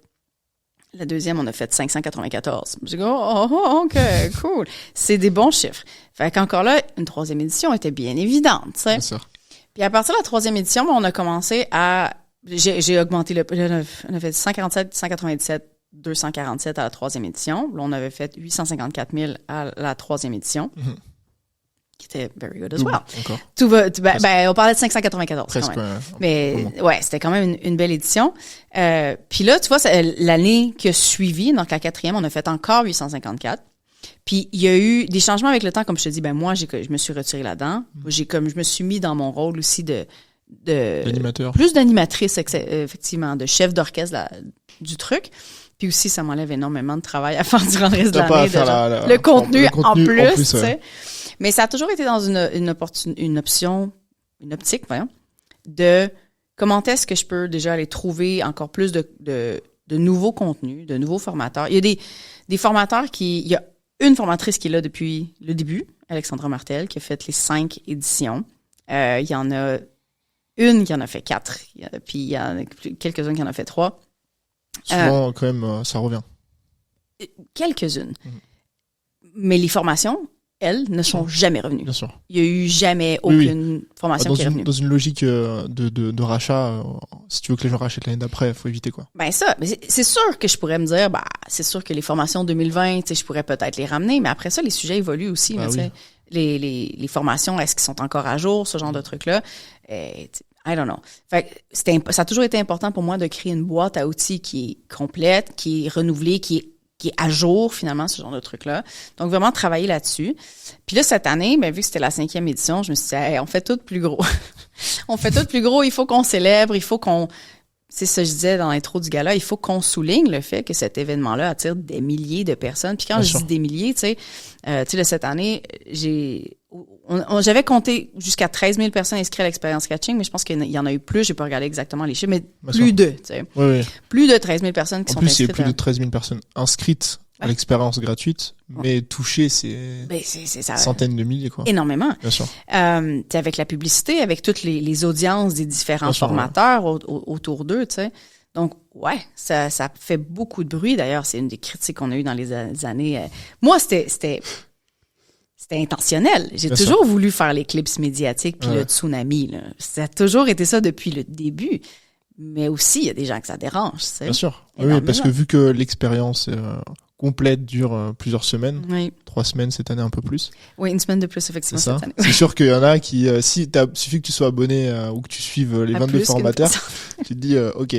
594. J'ai dit, OK, cool. C'est des bons chiffres. Fait qu'encore là, une troisième édition était bien évidente, tu sais. Bien sûr. Puis à partir de la troisième édition, on a commencé j'ai augmenté on a fait 147, 197, 247 à la troisième édition. Là, on avait fait 854 000 à la troisième édition. Qui était very good as well. Encore. On parlait de 594 presque, quand même. Mais ouais, c'était quand même une belle édition. Puis là, tu vois, l'année qui a suivi, donc la quatrième, on a fait encore 854. Puis il y a eu des changements avec le temps, comme je te dis, moi, je me suis retirée là-dedans. Je me suis mis dans mon rôle aussi d'animateur. Plus d'animatrice, effectivement, de chef d'orchestre du truc. Puis aussi, ça m'enlève énormément de travail à faire durant le reste de l'année. Le contenu en plus, tu sais. Mais ça a toujours été dans une optique, de comment est-ce que je peux déjà aller trouver encore plus de nouveaux contenus, de nouveaux formateurs. Il y a des formateurs il y a une formatrice qui est là depuis le début, Alexandra Martel, qui a fait les 5 éditions. Il y en a une qui en a fait 4, puis il y en a quelques-unes qui en a fait 3. Souvent, quand même, ça revient. Quelques-unes. Mais les formations, elles, ne sont jamais revenues. Bien sûr. Il y a eu jamais aucune formation qui est revenue. Dans une logique de rachat, si tu veux que les gens rachètent l'année d'après, il faut éviter quoi. Ben ça, c'est sûr que je pourrais me dire, c'est sûr que les formations 2020, tu sais, je pourrais peut-être les ramener, mais après ça, les sujets évoluent aussi. Tu sais, les formations, est-ce qu'ils sont encore à jour, ce genre de trucs-là? I don't know. Fait que ça a toujours été important pour moi de créer une boîte à outils qui est complète, qui est renouvelée, qui est à jour, finalement, ce genre de truc-là. Donc, vraiment travailler là-dessus. Puis là, cette année, vu que c'était la 5e édition, je me suis dit, hey, on fait tout plus gros. On fait tout plus gros, il faut qu'on célèbre, il faut qu'on... C'est ça que je disais dans l'intro du gala, il faut qu'on souligne le fait que cet événement-là attire des milliers de personnes. Puis quand je dis des milliers, tu sais, cette année, j'avais compté jusqu'à 13 000 personnes inscrites à l'expérience catching, mais je pense qu'il y en a eu plus, j'ai pas regardé exactement les chiffres, mais plus de, tu sais. Oui. Plus de 13 000 personnes qui sont inscrites. En plus, il y a plus de 13 000 personnes inscrites à l'expérience gratuite, mais touchées, c'est centaines de milliers, quoi. Énormément. Bien sûr. Avec la publicité, avec toutes les audiences des différents formateurs autour d'eux, tu sais. Donc, ça fait beaucoup de bruit. D'ailleurs, c'est une des critiques qu'on a eues dans les années. Moi, c'était intentionnel. J'ai toujours voulu faire l'éclipse médiatique puis le tsunami, là. Ça a toujours été ça depuis le début. Mais aussi, il y a des gens que ça dérange, tu sais. Bien sûr. Oui, parce que vu que l'expérience complète dure plusieurs semaines. Oui. 3 semaines cette année, un peu plus. Oui, une semaine de plus, effectivement, C'est ça. cette année. C'est sûr qu'il y en a qui, suffit que tu sois abonné ou que tu suives les 22 formateurs, tu te dis, OK.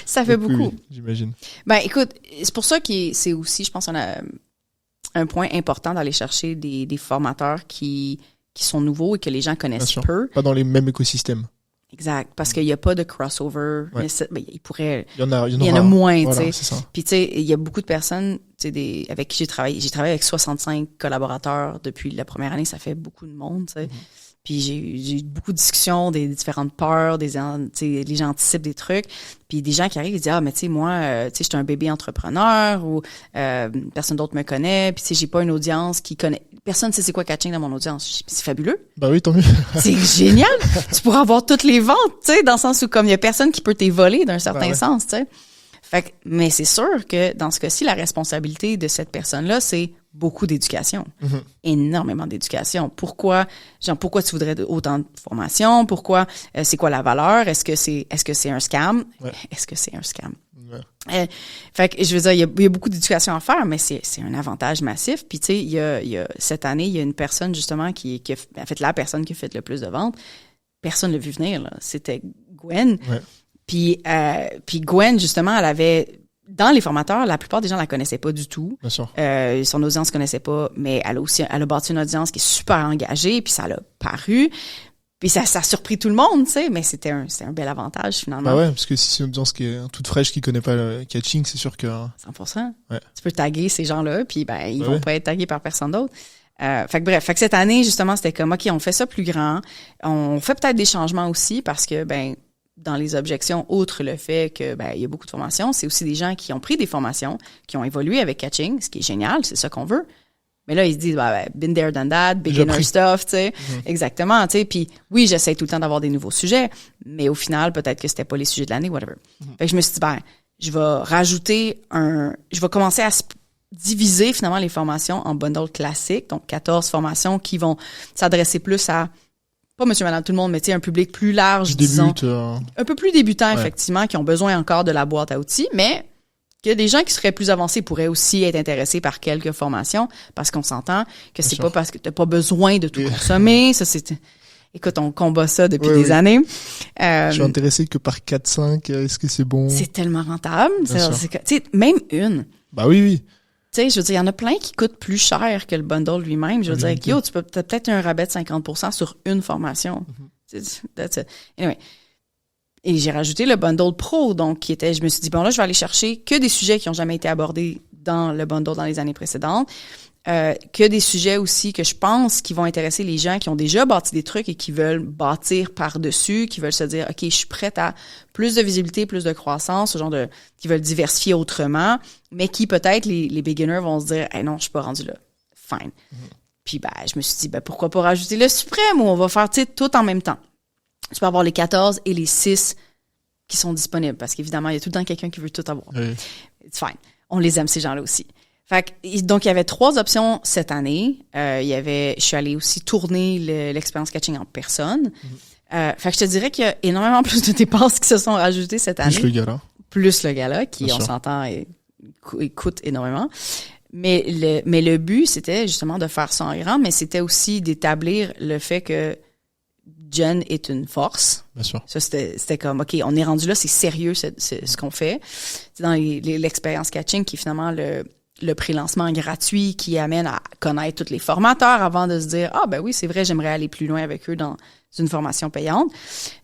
Ça fait beaucoup. Oui, j'imagine. Ben, écoute, c'est pour ça que c'est aussi, je pense, un point important d'aller chercher des formateurs qui sont nouveaux et que les gens connaissent peu. Pas dans les mêmes écosystèmes. Exact, parce qu'il n'y a pas de crossover. Ouais. Mais il pourrait. Il y en a moins, voilà, tu sais. Puis tu sais, il y a beaucoup de personnes, tu sais, avec qui j'ai travaillé. J'ai travaillé avec 65 collaborateurs depuis la première année. Ça fait beaucoup de monde, tu sais. Puis j'ai eu beaucoup de discussions, des différentes peurs, les gens anticipent des trucs. Puis des gens qui arrivent, ils disent, mais tu sais, moi, tu sais, je suis un bébé entrepreneur ou personne d'autre me connaît. Puis tu sais, j'ai pas une audience qui connaît. Personne ne sait c'est quoi catching dans mon audience. C'est fabuleux. Ben oui, tant mieux. C'est génial. Tu pourras avoir toutes les ventes, tu sais, dans le sens où comme il y a personne qui peut t'évoler d'un certain sens, tu sais. Fait que, mais c'est sûr que dans ce cas-ci, la responsabilité de cette personne-là, c'est beaucoup d'éducation. Énormément d'éducation. Pourquoi tu voudrais autant de formation? Pourquoi, c'est quoi la valeur? Est-ce que c'est un scam? Ouais. Est-ce que c'est un scam? Ouais. Fait que, je veux dire, il y a beaucoup d'éducation à faire, mais c'est un avantage massif. Puis, tu sais, il y a, cette année, il y a une personne, justement, qui a fait la personne qui a fait le plus de ventes. Personne l'a vu venir, là. C'était Gwen. Ouais. Puis Gwen, justement, elle avait, dans les formateurs, la plupart des gens la connaissaient pas du tout. Bien sûr. Son audience connaissait pas, mais elle a bâti une audience qui est super engagée, puis ça l'a paru. Puis ça a surpris tout le monde, tu sais, mais c'était un bel avantage, finalement. Bah ouais, parce que si c'est une audience qui est toute fraîche, qui connaît pas le catching, c'est sûr que... 100%. Ouais. Tu peux taguer ces gens-là, puis ben ils vont pas être tagués par personne d'autre. Fait que cette année, justement, c'était comme, OK, on fait ça plus grand. On fait peut-être des changements aussi, parce que, ben, dans les objections, outre le fait que ben il y a beaucoup de formations, c'est aussi des gens qui ont pris des formations, qui ont évolué avec catching, ce qui est génial, c'est ça qu'on veut. Mais là, ils se disent, been there, done that, beginner stuff, tu sais. Exactement, tu sais. Puis oui, j'essaie tout le temps d'avoir des nouveaux sujets, mais au final, peut-être que c'était pas les sujets de l'année, whatever. Fait que je me suis dit, je vais commencer à diviser finalement les formations en bundle classique, donc 14 formations qui vont s'adresser plus à pas monsieur, madame, tout le monde, mais tu sais, un public plus large, disons. Un peu plus débutant, effectivement, qui ont besoin encore de la boîte à outils, mais que des gens qui seraient plus avancés pourraient aussi être intéressés par quelques formations, parce qu'on s'entend que c'est pas parce que t'as pas besoin de tout consommer. Ça, écoute, on combat ça depuis des années. Je suis intéressé que par 4-5, est-ce que c'est bon? C'est tellement rentable. Tu sais, même une. Bah oui. Tu sais, je veux dire, il y en a plein qui coûtent plus cher que le bundle lui-même. Je veux dire, tu peux peut-être un rabais de 50% sur une formation. That's it. Anyway. Et j'ai rajouté le bundle pro, donc je me suis dit, bon là, je vais aller chercher que des sujets qui n'ont jamais été abordés dans le bundle dans les années précédentes, que des sujets aussi que je pense qui vont intéresser les gens qui ont déjà bâti des trucs et qui veulent bâtir par-dessus, qui veulent se dire, OK, je suis prête à plus de visibilité, plus de croissance, ce genre qui veulent diversifier autrement, mais qui peut-être, les beginners vont se dire, hey, non, je suis pas rendu là. Fine. Puis, je me suis dit, pourquoi pas rajouter le suprême, où on va faire, tout en même temps. Tu peux avoir les 14 et les 6 qui sont disponibles, parce qu'évidemment, il y a tout le temps quelqu'un qui veut tout avoir. Oui. It's fine. On les aime, ces gens-là aussi. Donc, il y avait 3 options cette année. Je suis allée aussi tourner l'expérience catching en personne. Fait que je te dirais qu'il y a énormément plus de dépenses qui se sont rajoutées cette année. Plus le gala, qui, on s'entend, il coûte énormément. Mais le but, c'était justement de faire ça en grand, mais c'était aussi d'établir le fait que Jen est une force. Bien sûr. Ça, c'était comme, OK, on est rendu là, c'est sérieux ce qu'on fait. C'est dans l'expérience catching qui est finalement le pré-lancement gratuit qui amène à connaître tous les formateurs avant de se dire, ben oui, c'est vrai, j'aimerais aller plus loin avec eux dans une formation payante.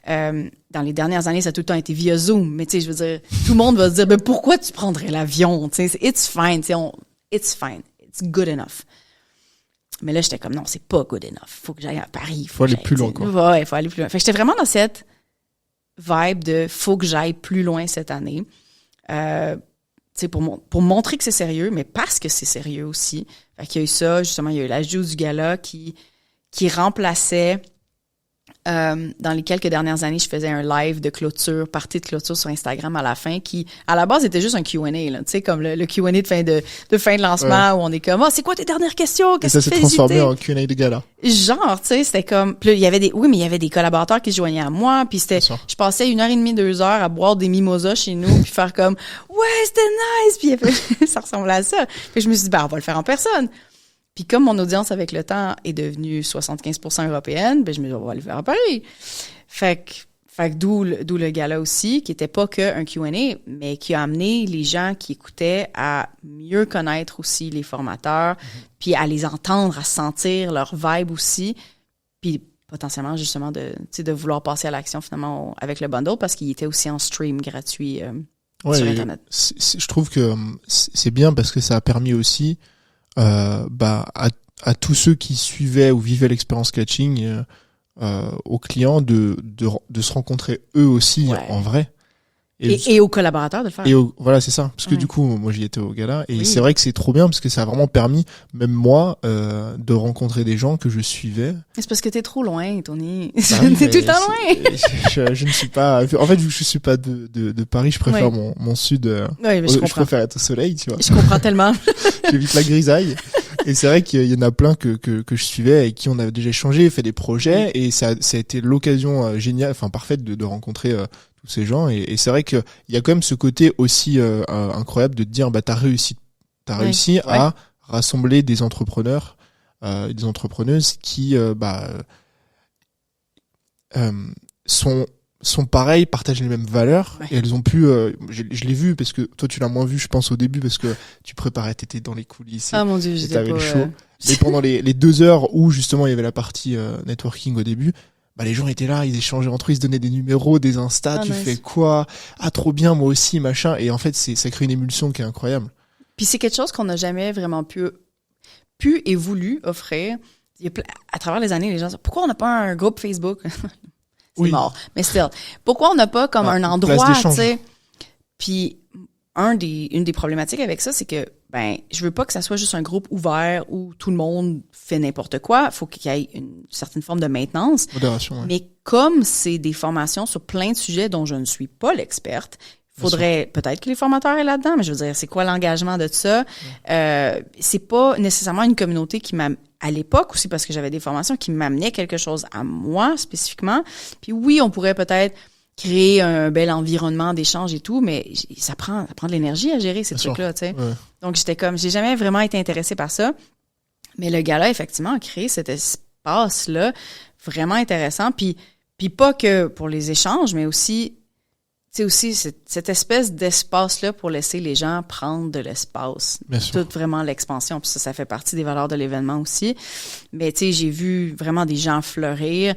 Dans les dernières années, ça a tout le temps été via Zoom. Mais tu sais, je veux dire, tout le monde va se dire, pourquoi tu prendrais l'avion? Tu sais, it's fine. It's fine. It's good enough. Mais là, j'étais comme, non, c'est pas good enough. Faut que j'aille à Paris. Faut aller plus loin, quoi. Ouais, faut aller plus loin. Fait que j'étais vraiment dans cette vibe de faut que j'aille plus loin cette année. Tu sais, pour montrer que c'est sérieux, mais parce que c'est sérieux aussi. Fait qu'il y a eu ça, justement, il y a eu l'ajout du gala qui remplaçait Dans les quelques dernières années, je faisais un live de clôture, partie de clôture sur Instagram à la fin, qui, à la base, était juste un Q&A, là. Tu sais, comme le Q&A de fin de lancement, où on est comme, c'est quoi tes dernières questions? Qu'est-ce que tu fais hésiter? Ça s'est transformé en Q&A de gala. Genre, tu sais, c'était comme, puis là, il y avait des collaborateurs qui se joignaient à moi, puis je passais 1h30, 2 heures à boire des mimosas chez nous, puis faire comme, ouais, c'était nice, puis ça ressemblait à ça. Puis je me suis dit, on va le faire en personne. Puis comme mon audience avec le temps est devenue 75% européenne, je me dis, on va le faire à Paris. Fait que d'où le gala aussi, qui était pas qu'un Q&A, mais qui a amené les gens qui écoutaient à mieux connaître aussi les formateurs, puis à les entendre, à sentir leur vibe aussi, puis potentiellement justement de vouloir passer à l'action finalement avec le bundle, parce qu'il était aussi en stream gratuit sur Internet. Je trouve que c'est bien parce que ça a permis aussi à tous ceux qui suivaient ou vivaient l'expérience catching, aux clients de se rencontrer eux aussi en vrai. Et aux collaborateurs de le faire. Voilà, c'est ça. Parce que du coup, moi, j'y étais au gala. Et c'est vrai que c'est trop bien parce que ça a vraiment permis, même moi, de rencontrer des gens que je suivais. C'est parce que t'es trop loin, Tony. T'es tout le temps loin. Je ne suis pas, en fait, vu que je suis pas de Paris, je préfère mon sud. Je préfère être au soleil, tu vois. Je comprends tellement. J'évite la grisaille. Et c'est vrai qu'il y en a plein que je suivais et qui on avait déjà échangé, fait des projets. Et ça a été l'occasion géniale, enfin, parfaite de rencontrer, tous ces gens et c'est vrai que il y a quand même ce côté aussi incroyable de te dire t'as réussi à rassembler des entrepreneurs des entrepreneuses qui sont pareils, partagent les mêmes valeurs et elles ont pu je l'ai vu parce que toi tu l'as moins vu je pense au début parce que tu préparais, t'étais dans les coulisses mon Dieu, et t'avais le show mais pendant les 2 heures où justement il y avait la partie networking au début, les gens étaient là, ils échangeaient entre eux, ils se donnaient des numéros, des Insta, tu fais quoi? Trop bien, moi aussi, machin. Et en fait, ça crée une émulsion qui est incroyable. Puis c'est quelque chose qu'on n'a jamais vraiment pu et voulu offrir. À travers les années, les gens disent, pourquoi on n'a pas un groupe Facebook? C'est mort. Mais still. Pourquoi on n'a pas comme un endroit, tu sais? Puis, une des problématiques avec ça, c'est que, je veux pas que ça soit juste un groupe ouvert où tout le monde fait n'importe quoi. Faut qu'il y ait une certaine forme de maintenance. Modération, Mais comme c'est des formations sur plein de sujets dont je ne suis pas l'experte, faudrait peut-être que les formateurs aient là-dedans, mais je veux dire, c'est quoi l'engagement de ça? C'est pas nécessairement une communauté qui m'a, à l'époque aussi, parce que j'avais des formations qui m'amenaient quelque chose à moi spécifiquement. Puis oui, on pourrait peut-être créer un bel environnement d'échange et tout, mais ça prend de l'énergie à gérer ces trucs-là, tu sais. Ouais. Donc, j'ai jamais vraiment été intéressée par ça. Mais le gala, effectivement, a créé cet espace-là vraiment intéressant. Puis pas que pour les échanges, mais aussi, tu sais, aussi cette espèce d'espace-là pour laisser les gens prendre de l'espace. Toute vraiment l'expansion. Puis ça fait partie des valeurs de l'événement aussi. Mais tu sais, j'ai vu vraiment des gens fleurir.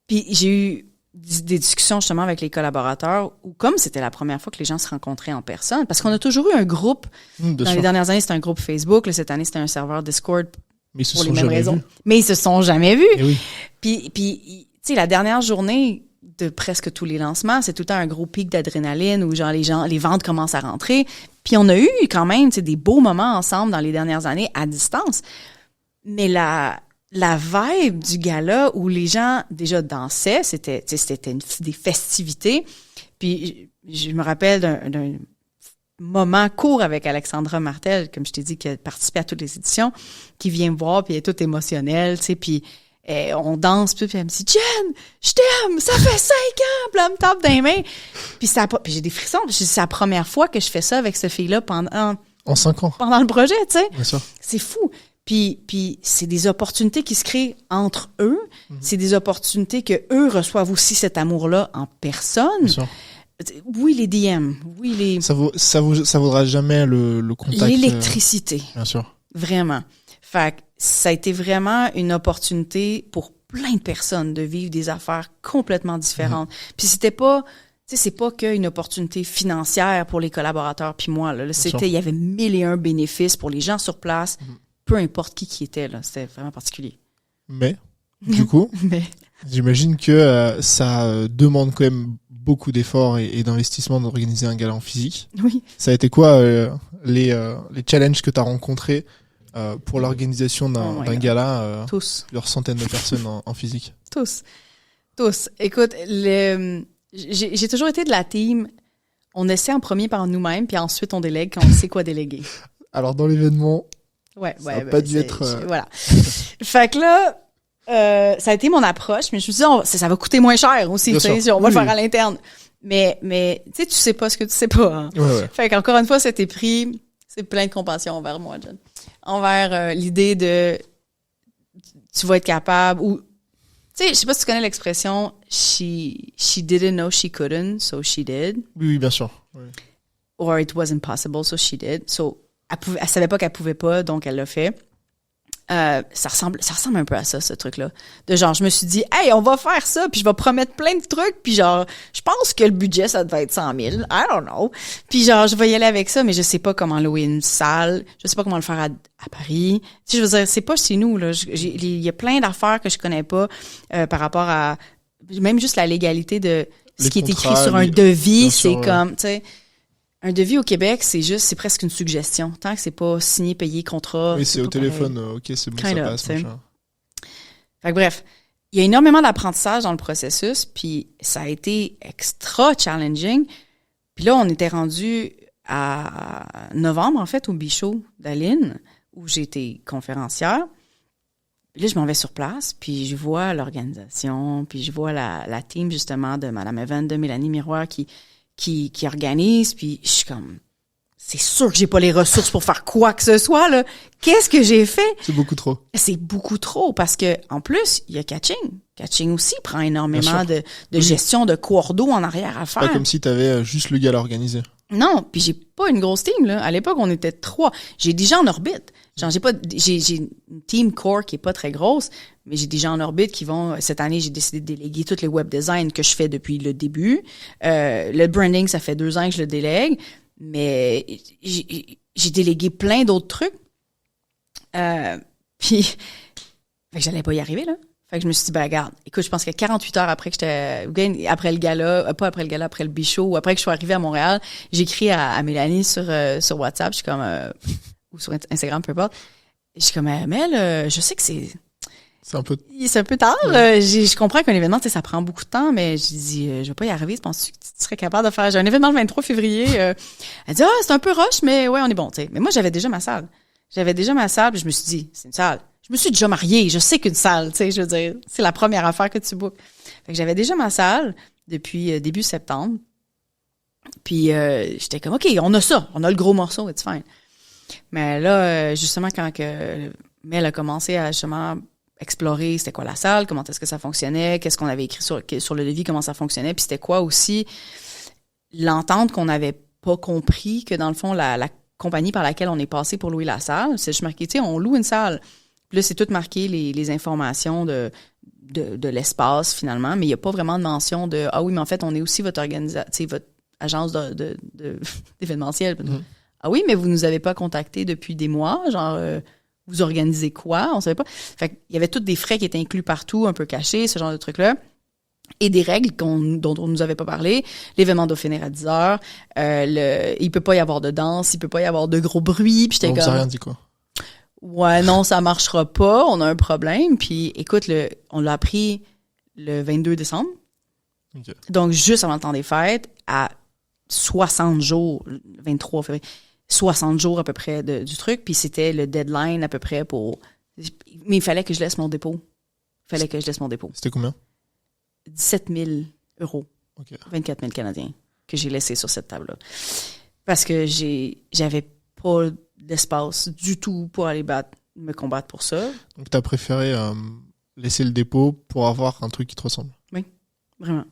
Puis j'ai eu des discussions justement avec les collaborateurs où comme c'était la première fois que les gens se rencontraient en personne, parce qu'on a toujours eu un groupe, dans les dernières années c'était un groupe Facebook, là, cette année c'était un serveur Discord pour les mêmes raisons. Mais ils se sont jamais vus. Oui. Puis tu sais, la dernière journée de presque tous les lancements, c'est tout le temps un gros pic d'adrénaline où genre les ventes commencent à rentrer. Puis on a eu quand même des beaux moments ensemble dans les dernières années à distance. Mais la vibe du gala où les gens déjà dansaient, c'était des festivités. Puis je me rappelle d'un moment court avec Alexandra Martel, comme je t'ai dit, qui a participé à toutes les éditions, qui vient me voir, puis elle est toute émotionnelle, tu sais, puis on danse, puis elle me dit « Jen, je t'aime, ça fait 5 ans! » Puis elle me tape dans les mains. Puis j'ai des frissons. C'est la première fois que je fais ça avec cette fille-là en 5 ans. Pendant le projet, tu sais. Bien sûr. C'est fou. Puis c'est des opportunités qui se créent entre eux. Mm-hmm. C'est des opportunités que eux reçoivent aussi cet amour-là en personne. Bien sûr. Oui, les DM. Oui, les... Ça vaudra jamais le contact. L'électricité. Bien sûr. Vraiment. Fait que ça a été vraiment une opportunité pour plein de personnes de vivre des affaires complètement différentes. Mm-hmm. Puis c'était pas... Tu sais, c'est pas qu'une opportunité financière pour les collaborateurs puis moi. Là, il y avait 1001 bénéfices pour les gens sur place. Mm-hmm. Peu importe qui était, là. C'était vraiment particulier. Mais, du coup, j'imagine que ça demande quand même beaucoup d'efforts et d'investissement d'organiser un gala en physique. Oui. Ça a été quoi les challenges que tu as rencontrés pour l'organisation d'un gala? Tous. Plusieurs centaines de personnes en physique. Tous. Tous. Écoute, j'ai toujours été de la team. On essaie en premier par nous-mêmes, puis ensuite on délègue quand on sait quoi déléguer. Alors, dans l'événement, ça n'a pas dû être... Voilà. Fait que là, ça a été mon approche, mais je me suis dit, ça va coûter moins cher aussi, tu sais, si on va le faire à l'interne. Mais tu sais pas ce que tu sais pas. Hein. Ouais. Fait qu'encore une fois, c'était pris, c'est plein de compassion envers moi, John. Envers l'idée de tu vas être capable, ou tu sais, je sais pas si tu connais l'expression she didn't know she couldn't, so she did. Oui, bien sûr. Oui. Or it wasn't possible, so she did. So elle savait pas qu'elle pouvait pas, donc elle l'a fait. Ça ressemble un peu à ça, ce truc-là. De genre, je me suis dit, hey, on va faire ça, puis je vais promettre plein de trucs, puis genre, je pense que le budget, ça devait être 100 000. I don't know. Puis genre, je vais y aller avec ça, mais je sais pas comment louer une salle. Je sais pas comment le faire à Paris. Tu sais, je veux dire, c'est pas chez nous, là. Il y a plein d'affaires que je connais pas, par rapport à, même juste la légalité de ce qui est écrit sur un devis, c'est comme, tu sais, un devis au Québec, c'est presque une suggestion. Tant que c'est pas signé, payé, contrat. Oui, c'est au téléphone. OK, c'est bon, ça passe. Fait que bref, il y a énormément d'apprentissage dans le processus, puis ça a été extra challenging. Puis là, on était rendu à novembre, en fait, au Bichot d'Aline, où j'étais conférencière. Puis là, je m'en vais sur place, puis je vois l'organisation, puis je vois la team, justement, de Mme Evan, de Mélanie Miroir, qui organise, puis je suis comme, c'est sûr que j'ai pas les ressources pour faire quoi que ce soit, là. Qu'est-ce que j'ai fait? C'est beaucoup trop. C'est beaucoup trop, parce que, en plus, il y a Catching. Catching aussi prend énormément de gestion de cours d'eau en arrière à faire. Pas comme si t'avais juste le gars à organiser. Non, puis j'ai pas une grosse team, là. À l'époque, on était 3. J'ai des gens en orbite. Genre, j'ai une team core qui est pas très grosse, mais j'ai des gens en orbite qui vont, cette année, j'ai décidé de déléguer tout le web design que je fais depuis le début. Le branding, ça fait 2 ans que je le délègue, mais j'ai délégué plein d'autres trucs. Puis, fait que j'allais pas y arriver, là. Fait que je me suis dit, ben, regarde, écoute, je pense que 48 heures après que après le gala, pas après le gala, après le Bichot, ou après que je sois arrivée à Montréal, j'écris à Mélanie sur WhatsApp, je suis comme, ou sur Instagram, peu importe. Je suis comme, Mel, je sais que c'est un peu tard. Ouais. Je comprends qu'un événement, tu sais, ça prend beaucoup de temps, mais je dis, je vais pas y arriver. Penses-tu que tu serais capable de faire? J'ai un événement le 23 février. Elle dit, c'est un peu rush, mais ouais, on est bon, tu sais. Mais moi, j'avais déjà ma salle. Puis je me suis dit, c'est une salle. Je me suis déjà mariée. Je sais qu'une salle, tu sais, je veux dire, c'est la première affaire que tu bookes. Fait que j'avais déjà ma salle depuis début septembre. Puis j'étais comme, OK, on a ça. On a le gros morceau, it's fine. Mais là, justement, quand Mel a commencé à justement explorer c'était quoi la salle, comment est-ce que ça fonctionnait, qu'est-ce qu'on avait écrit sur le devis, comment ça fonctionnait, puis c'était quoi aussi l'entente qu'on n'avait pas compris, que dans le fond, la compagnie par laquelle on est passé pour louer la salle, c'est juste marqué, tu sais, on loue une salle. Puis là, c'est tout marqué, les informations de l'espace, finalement, mais il n'y a pas vraiment de mention de « Ah oui, mais en fait, on est aussi votre votre agence d'événementiel. » Ah oui, mais vous nous avez pas contacté depuis des mois, genre, vous organisez quoi? On savait pas. Fait qu'il y avait tous des frais qui étaient inclus partout, un peu cachés, ce genre de trucs-là. Et des règles dont on nous avait pas parlé. L'événement doit finir à 10 heures. Il peut pas y avoir de danse, il peut pas y avoir de gros bruit. Puis j'étais comme... On vous a rien dit, quoi? Ouais, non, ça marchera pas. On a un problème. Puis écoute, on l'a appris le 22 décembre. Okay. Donc, juste avant le temps des fêtes, à 60 jours, le 23 février, 60 jours à peu près du truc, puis c'était le deadline à peu près pour... Mais il fallait que je laisse mon dépôt. C'était combien? 17 000 euros. Okay. 24 000 Canadiens que j'ai laissé sur cette table-là. Parce que j'avais pas d'espace du tout pour aller me combattre pour ça. Donc t'as préféré laisser le dépôt pour avoir un truc qui te ressemble? Oui, vraiment.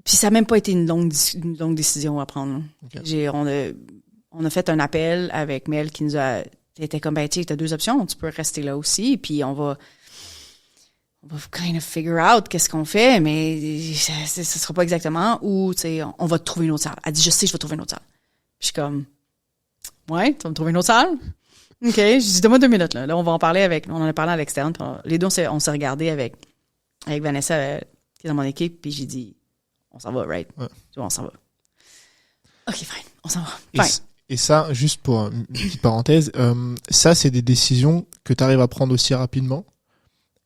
Puis ça n'a même pas été une longue décision à prendre. Okay. On a fait un appel avec Mel qui nous a... Était comme, ben, tu as 2 options. Tu peux rester là aussi, puis on va kind of figure out qu'est-ce qu'on fait, mais ça sera pas exactement. Ou, tu sais, on va te trouver une autre salle. Elle dit, je sais, je vais trouver une autre salle. Puis je suis comme, ouais, tu vas me trouver une autre salle? OK. Je dis, donne-moi 2 minutes, là. Là, on va en parler on en a parlé à l'externe. Les deux, on s'est regardés avec Vanessa, qui est dans mon équipe, puis j'ai dit, on s'en va, right? Ouais. On s'en va. OK, fine. On s'en va. Fine. Et ça, juste pour une petite parenthèse, ça, c'est des décisions que tu arrives à prendre aussi rapidement.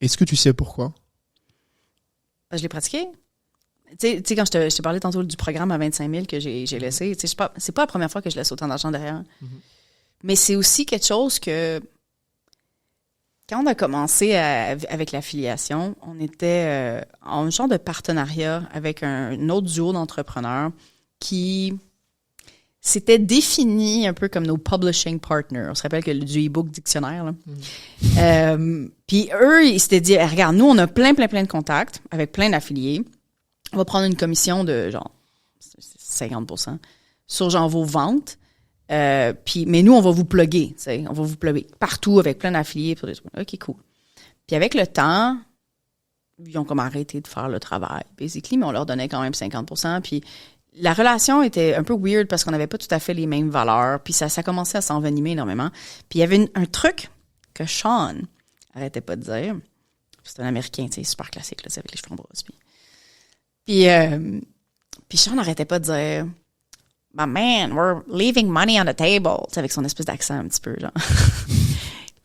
Est-ce que tu sais pourquoi? je l'ai pratiqué. Tu sais, quand je t'ai parlé tantôt du programme à 25 000 que j'ai laissé, tu sais, c'est pas la première fois que je laisse autant d'argent derrière. Mais c'est aussi quelque chose que, quand on a commencé avec l'affiliation, on était en genre de partenariat avec un autre duo d'entrepreneurs qui s'était défini un peu comme nos publishing partners. On se rappelle que du e-book dictionnaire, là. Puis eux, ils s'étaient dit, regarde, nous, on a plein de contacts avec plein d'affiliés. On va prendre une commission de genre 50% sur genre vos ventes. Mais nous, on va vous plugger, tu sais. On va vous plugger partout avec plein d'affiliés. OK, cool. Puis avec le temps, ils ont comme arrêté de faire le travail, basically, mais on leur donnait quand même 50%. Puis la relation était un peu weird parce qu'on n'avait pas tout à fait les mêmes valeurs. Puis ça commençait à s'envenimer énormément. Puis il y avait un truc que Sean arrêtait pas de dire. C'est un Américain, tu sais, super classique, là, avec les cheveux en brosse. Puis Sean n'arrêtait pas de dire « But man, we're leaving money on the table. » Tu sais, avec son espèce d'accent un petit peu, genre.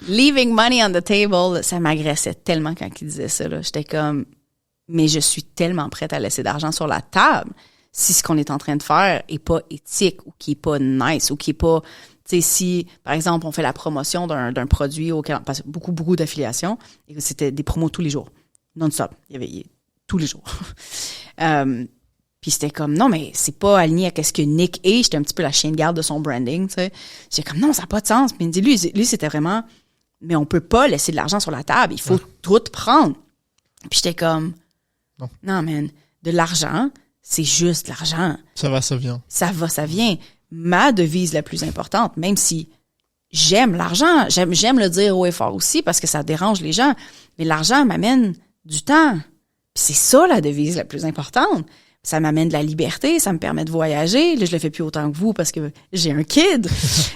Leaving money on the table, ça m'agressait tellement quand il disait ça, là. J'étais comme « Mais je suis tellement prête à laisser d'argent sur la table si ce qu'on est en train de faire est pas éthique ou qui est pas nice ou qui est pas... » Tu sais, si, par exemple, on fait la promotion d'un produit auquel on passe beaucoup d'affiliations, et que c'était des promos tous les jours, non-stop. Il y avait tous les jours. Puis c'était comme, non, mais c'est pas aligné à ce que Nick est. J'étais un petit peu la chienne de garde de son branding, tu sais. J'étais comme, non, ça n'a pas de sens. Puis il me dit, lui, c'était vraiment, mais on peut pas laisser de l'argent sur la table. Il faut tout prendre. Puis j'étais comme, non, man, de l'argent, c'est juste de l'argent. Ça va, ça vient. Ça va, ça vient. Ma devise la plus importante, même si j'aime l'argent, j'aime le dire haut et fort aussi parce que ça dérange les gens, mais l'argent m'amène du temps. Puis c'est ça la devise la plus importante. Ça m'amène de la liberté, ça me permet de voyager. Là, je le fais plus autant que vous parce que j'ai un kid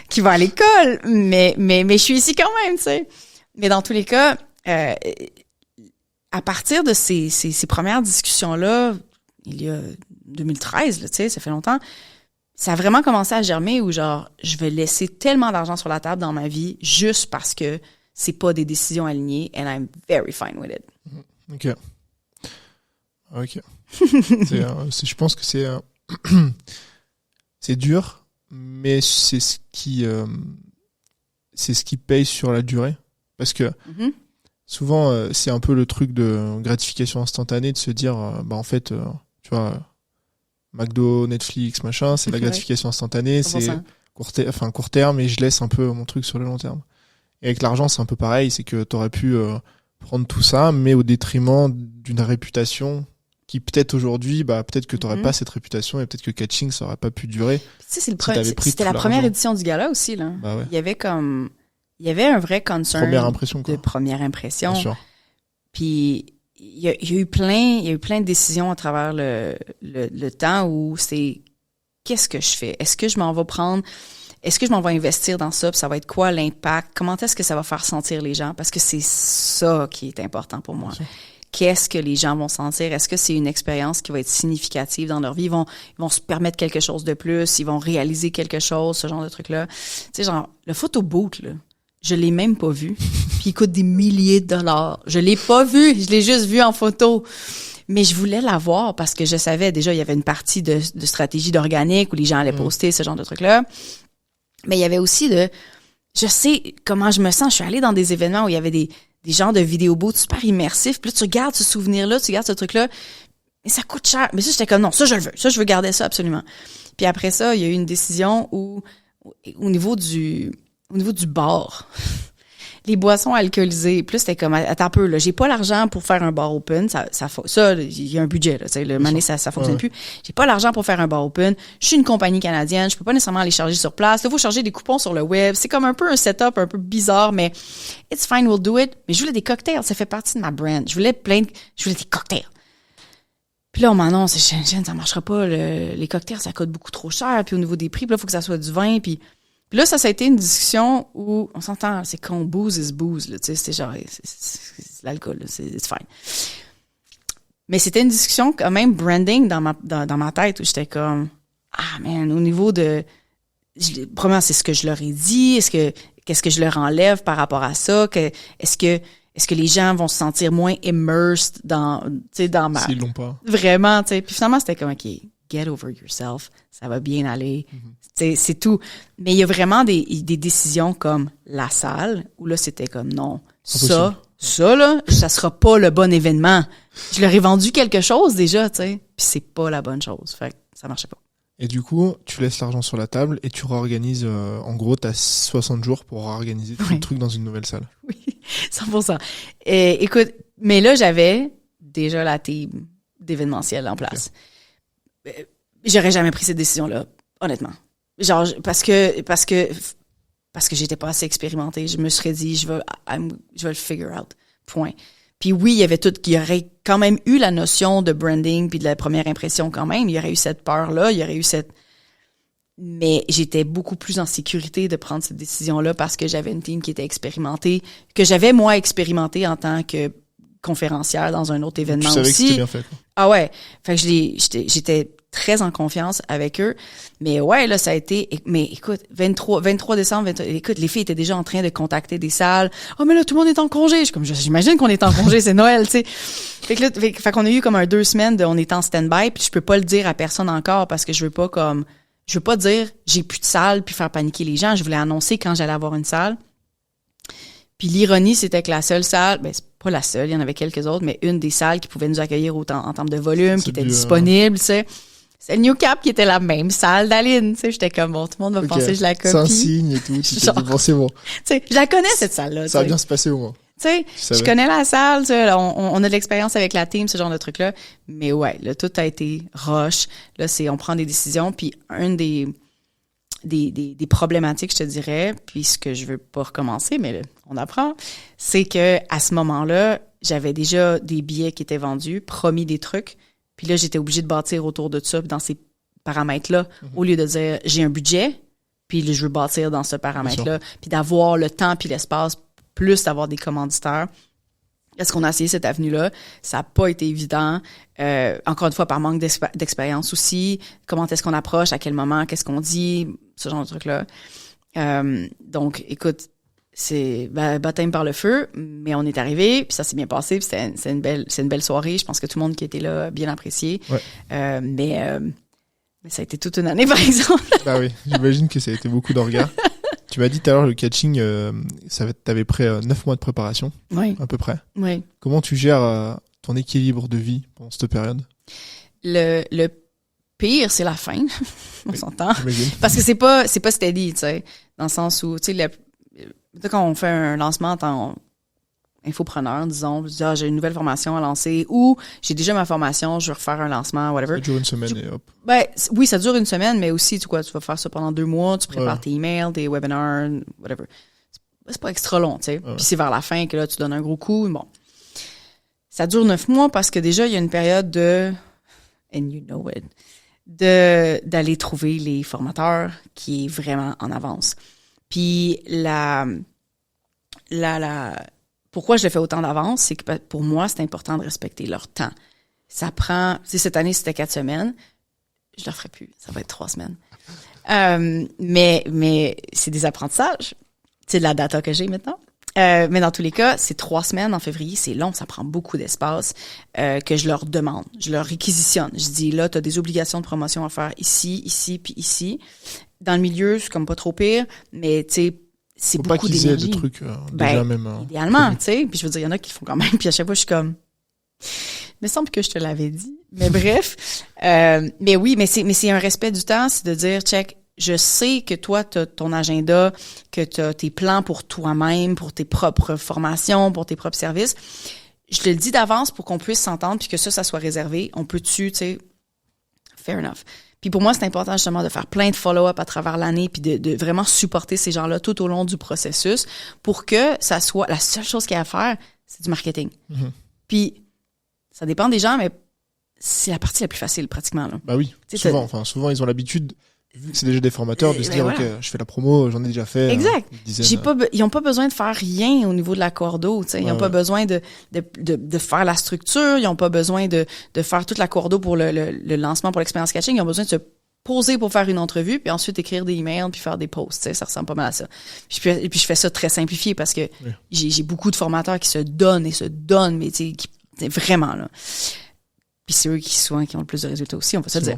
qui va à l'école, mais je suis ici quand même, tu sais. Mais dans tous les cas, à partir de ces premières discussions-là, il y a 2013, là, tu sais, ça fait longtemps, ça a vraiment commencé à germer où genre, je vais laisser tellement d'argent sur la table dans ma vie juste parce que c'est pas des décisions alignées and I'm very fine with it. OK. Je pense que c'est dur, mais c'est ce qui paye sur la durée. Parce que souvent, c'est un peu le truc de gratification instantanée de se dire, en fait, tu vois, McDo, Netflix, machin, c'est la gratification instantanée, c'est court terme, et je laisse un peu mon truc sur le long terme. Et avec l'argent, c'est un peu pareil, c'est que t'aurais pu prendre tout ça, mais au détriment d'une réputation qui peut-être aujourd'hui, peut-être que t'aurais pas cette réputation et peut-être que Catching, ça aurait pas pu durer. Tu sais, c'était la première édition du gala aussi, là. Bah ouais. Il y avait un vrai concern première impression, quoi. de première impression. Bien sûr. Puis il y a eu plein de décisions à travers le temps où c'est qu'est-ce que je fais? Est-ce que je m'en vais investir dans ça? Puis ça va être quoi l'impact? Comment est-ce que ça va faire sentir les gens? Parce que c'est ça qui est important pour moi. Qu'est-ce que les gens vont sentir? Est-ce que c'est une expérience qui va être significative dans leur vie? Ils vont se permettre quelque chose de plus, ils vont réaliser quelque chose, ce genre de truc-là. Tu sais, genre, le photo boot, là, je l'ai même pas vu. Puis il coûte des milliers de dollars. Je l'ai pas vu, je l'ai juste vu en photo. Mais je voulais la voir parce que je savais déjà, il y avait une partie de stratégie d'organique où les gens allaient poster ce genre de trucs-là. Mais il y avait aussi je sais comment je me sens. Je suis allée dans des événements où il y avait des genres de vidéo booths super immersifs. Puis là, tu regardes ce souvenir-là, tu regardes ce truc-là. Mais ça coûte cher. Mais ça, j'étais comme, non, ça, je le veux. Ça, je veux garder ça, absolument. Puis après ça, il y a eu une décision où, au niveau du bar, les boissons alcoolisées, plus c'était comme, attends un peu, là, j'ai pas l'argent pour faire un bar open. Ça, il y a un budget, là. Tu sais, le money, ça fonctionne plus. J'ai pas l'argent pour faire un bar open. Je suis une compagnie canadienne. Je peux pas nécessairement les charger sur place. Là, faut charger des coupons sur le web. C'est comme un peu un setup un peu bizarre, mais it's fine, we'll do it. Mais je voulais des cocktails. Ça fait partie de ma brand. Je voulais des cocktails. Puis là, on m'annonce, Jen, ça marchera pas. Les cocktails, ça coûte beaucoup trop cher. Puis au niveau des prix, puis là, faut que ça soit du vin. Puis là, ça a été une discussion où on s'entend, c'est qu'on booze is booze, là, tu sais, c'était genre, c'est l'alcool, là, c'est fine. Mais c'était une discussion quand même branding dans ma tête où j'étais comme, man, au niveau de, premièrement, c'est ce que je leur ai dit, qu'est-ce que je leur enlève par rapport à ça, est-ce que Est-ce que les gens vont se sentir moins immersed dans ma... S'ils l'ont pas. Vraiment, tu sais. Puis finalement, c'était comme, OK, get over yourself. Ça va bien aller. C'est tout. Mais il y a vraiment des décisions comme la salle, où là, c'était comme, non, ça là, ça sera pas le bon événement. Je leur ai vendu quelque chose déjà, tu sais. Puis c'est pas la bonne chose. Fait que ça marchait pas. Et du coup, tu laisses l'argent sur la table et tu réorganises, en gros, t'as 60 jours pour réorganiser tout le truc dans une nouvelle salle. Oui, 100%. Et, écoute, mais là, j'avais déjà la team d'événementiel en place. Okay. J'aurais jamais pris cette décision-là, honnêtement. Genre, parce que j'étais pas assez expérimentée. Je me serais dit, je vais le figure out. Point. Puis oui, il y avait il y aurait quand même eu la notion de branding puis de la première impression quand même. Il y aurait eu cette peur-là, il y aurait eu mais j'étais beaucoup plus en sécurité de prendre cette décision-là parce que j'avais une team qui était expérimentée, que j'avais moi expérimenté en tant que conférencière dans un autre événement aussi. Tu savais que c'était bien fait, quoi. Ah ouais. Fait que j'étais très en confiance avec eux. Mais ouais, là, ça a été... Mais écoute, 23 décembre, écoute, les filles étaient déjà en train de contacter des salles. « Oh, mais là, tout le monde est en congé. » Je suis comme, j'imagine qu'on est en congé, c'est Noël, tu sais. Fait que là, fait qu'on a eu comme 2 semaines on est en stand-by, puis je peux pas le dire à personne encore parce que je veux pas dire j'ai plus de salle puis faire paniquer les gens. Je voulais annoncer quand j'allais avoir une salle. Puis l'ironie, c'était que la seule salle, ben c'est pas la seule, il y en avait quelques autres, mais une des salles qui pouvait nous accueillir autant en termes de volume, qui était disponible, tu sais. C'est le New Cap qui était la même salle d'Aline, tu sais. J'étais comme, bon, tout le monde va penser que je la copie. C'est un signe et tout. Tu t'es dit, bon, c'est bon. Tu sais, je la connais, cette salle-là. Ça va bien se passer au moins. Tu sais, je connais la salle, tu sais, on a de l'expérience avec la team, ce genre de truc-là. Mais ouais, là, tout a été rush. Là, on prend des décisions, puis une des problématiques, je te dirais, puis ce que je veux pas recommencer, mais là, on apprend, c'est que à ce moment-là, j'avais déjà des billets qui étaient vendus, promis des trucs, puis là, j'étais obligée de bâtir autour de ça, dans ces paramètres-là, au lieu de dire, j'ai un budget, puis je veux bâtir dans ce paramètre-là, puis d'avoir le temps puis l'espace, plus d'avoir des commanditaires. Est-ce qu'on a essayé cette avenue-là? Ça n'a pas été évident. Encore une fois, par manque d'expérience aussi. Comment est-ce qu'on approche? À quel moment? Qu'est-ce qu'on dit? Ce genre de truc-là. Donc, écoute, c'est baptême par le feu, mais on est arrivé, puis ça s'est bien passé, puis c'est une belle soirée. Je pense que tout le monde qui était là a bien apprécié. Ouais. Mais ça a été toute une année, par exemple. Bah oui, j'imagine que ça a été beaucoup d'orgas. Tu m'as dit tout à l'heure, le catching, t'avais pris 9 mois de préparation, oui, à peu près. Oui. Comment tu gères ton équilibre de vie pendant cette période? Le pire, c'est la fin, on s'entend. J'imagine. Parce que c'est pas steady, tu sais, dans le sens où, tu sais, quand on fait un lancement en tant infopreneur, disons, j'ai une nouvelle formation à lancer ou j'ai déjà ma formation, je veux refaire un lancement, whatever. Ça dure une semaine et hop. Ben, oui, ça dure une semaine, mais aussi, tu vas faire ça pendant 2 mois, tu prépares tes emails, tes webinars, whatever. C'est pas extra long, tu sais. Puis c'est vers la fin que là, tu donnes un gros coup. Bon. Ça dure 9 mois parce que déjà, il y a une période and you know it, d'aller trouver les formateurs qui est vraiment en avance. Puis pourquoi je le fais autant d'avance, c'est que pour moi, c'est important de respecter leur temps. Ça prend, cette année, c'était 4 semaines. Je le ferai plus. Ça va être 3 semaines. Mais c'est des apprentissages. C'est de la data que j'ai maintenant. Mais dans tous les cas, c'est 3 semaines en février. C'est long. Ça prend beaucoup d'espace, que je leur demande. Je leur réquisitionne. Je dis, là, tu as des obligations de promotion à faire ici, puis ici. Dans le milieu, c'est comme pas trop pire, mais tu sais, c'est faut beaucoup d'énergie. Faut pas qu'ils aient des trucs déjà même... idéalement, tu sais. Puis je veux dire, il y en a qui le font quand même. Puis à chaque fois, je suis comme... Il me semble que je te l'avais dit. Mais bref. Mais oui, mais c'est un respect du temps. C'est de dire, check, je sais que toi, tu as ton agenda, que tu as tes plans pour toi-même, pour tes propres formations, pour tes propres services. Je te le dis d'avance pour qu'on puisse s'entendre puis que ça soit réservé. On peut-tu, tu sais... Fair enough. Puis pour moi, c'est important justement de faire plein de follow-up à travers l'année puis de vraiment supporter ces gens-là tout au long du processus pour que ça soit... La seule chose qu'il y a à faire, c'est du marketing. Mm-hmm. Puis ça dépend des gens, mais c'est la partie la plus facile pratiquement. Là. Bah oui, souvent ils ont l'habitude, vu que c'est déjà des formateurs, de se dire, voilà. OK, je fais la promo, j'en ai déjà fait. Exact. Ils n'ont pas besoin de faire rien au niveau de la cordeau. Ils n'ont pas besoin de faire la structure. Ils n'ont pas besoin de faire toute la cordeau pour le lancement, pour l'expérience catching. Ils ont besoin de se poser pour faire une entrevue, puis ensuite écrire des emails, puis faire des posts. Ça ressemble pas mal à ça. Et puis je fais ça très simplifié parce que j'ai beaucoup de formateurs qui se donnent, mais tu sais, vraiment, là. Puis c'est eux qui ont le plus de résultats aussi, on va se le dire.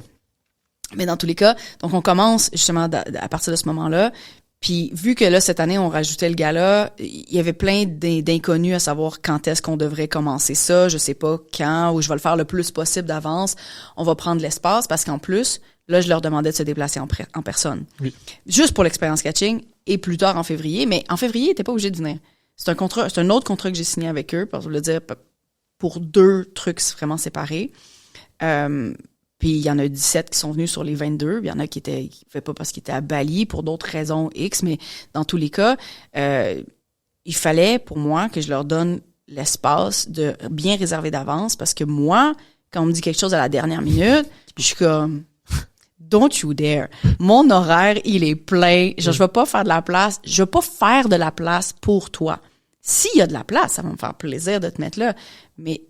Mais dans tous les cas, donc on commence justement à partir de ce moment-là. Puis vu que là, cette année, on rajoutait le gala, il y avait plein d'inconnus à savoir quand est-ce qu'on devrait commencer ça. Je sais pas quand, ou je vais le faire le plus possible d'avance. On va prendre l'espace parce qu'en plus, là, je leur demandais de se déplacer en personne. Oui. Juste pour l'expérience catching et plus tard en février. Mais en février, ils n'étaient pas obligés de venir. C'est un autre contrat que j'ai signé avec eux, pour le dire, pour 2 trucs vraiment séparés. Puis il y en a 17 qui sont venus sur les 22. Il y en a qui pouvaient pas parce qu'ils étaient à Bali pour d'autres raisons X, mais dans tous les cas, il fallait pour moi que je leur donne l'espace de bien réserver d'avance parce que moi, quand on me dit quelque chose à la dernière minute, je suis comme don't you dare. Mon horaire, il est plein. Je vais pas faire de la place. Je vais pas faire de la place pour toi. S'il y a de la place, ça va me faire plaisir de te mettre là, mais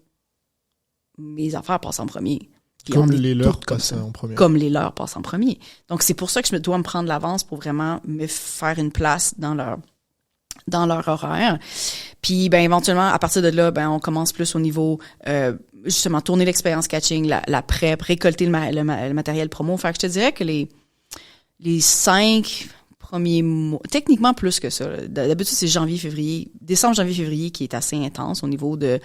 mes affaires passent en premier. Puis comme les leurs passent en premier. Comme les leurs passent en premier. Donc, c'est pour ça que je dois me prendre l'avance pour vraiment me faire une place dans leur horaire. Puis, ben éventuellement, à partir de là, ben on commence plus au niveau, justement, tourner l'expérience catching, la prep, récolter le matériel promo. Fait que je te dirais que les 5 premiers mois, techniquement plus que ça. D'habitude, c'est décembre, janvier, février qui est assez intense au niveau de,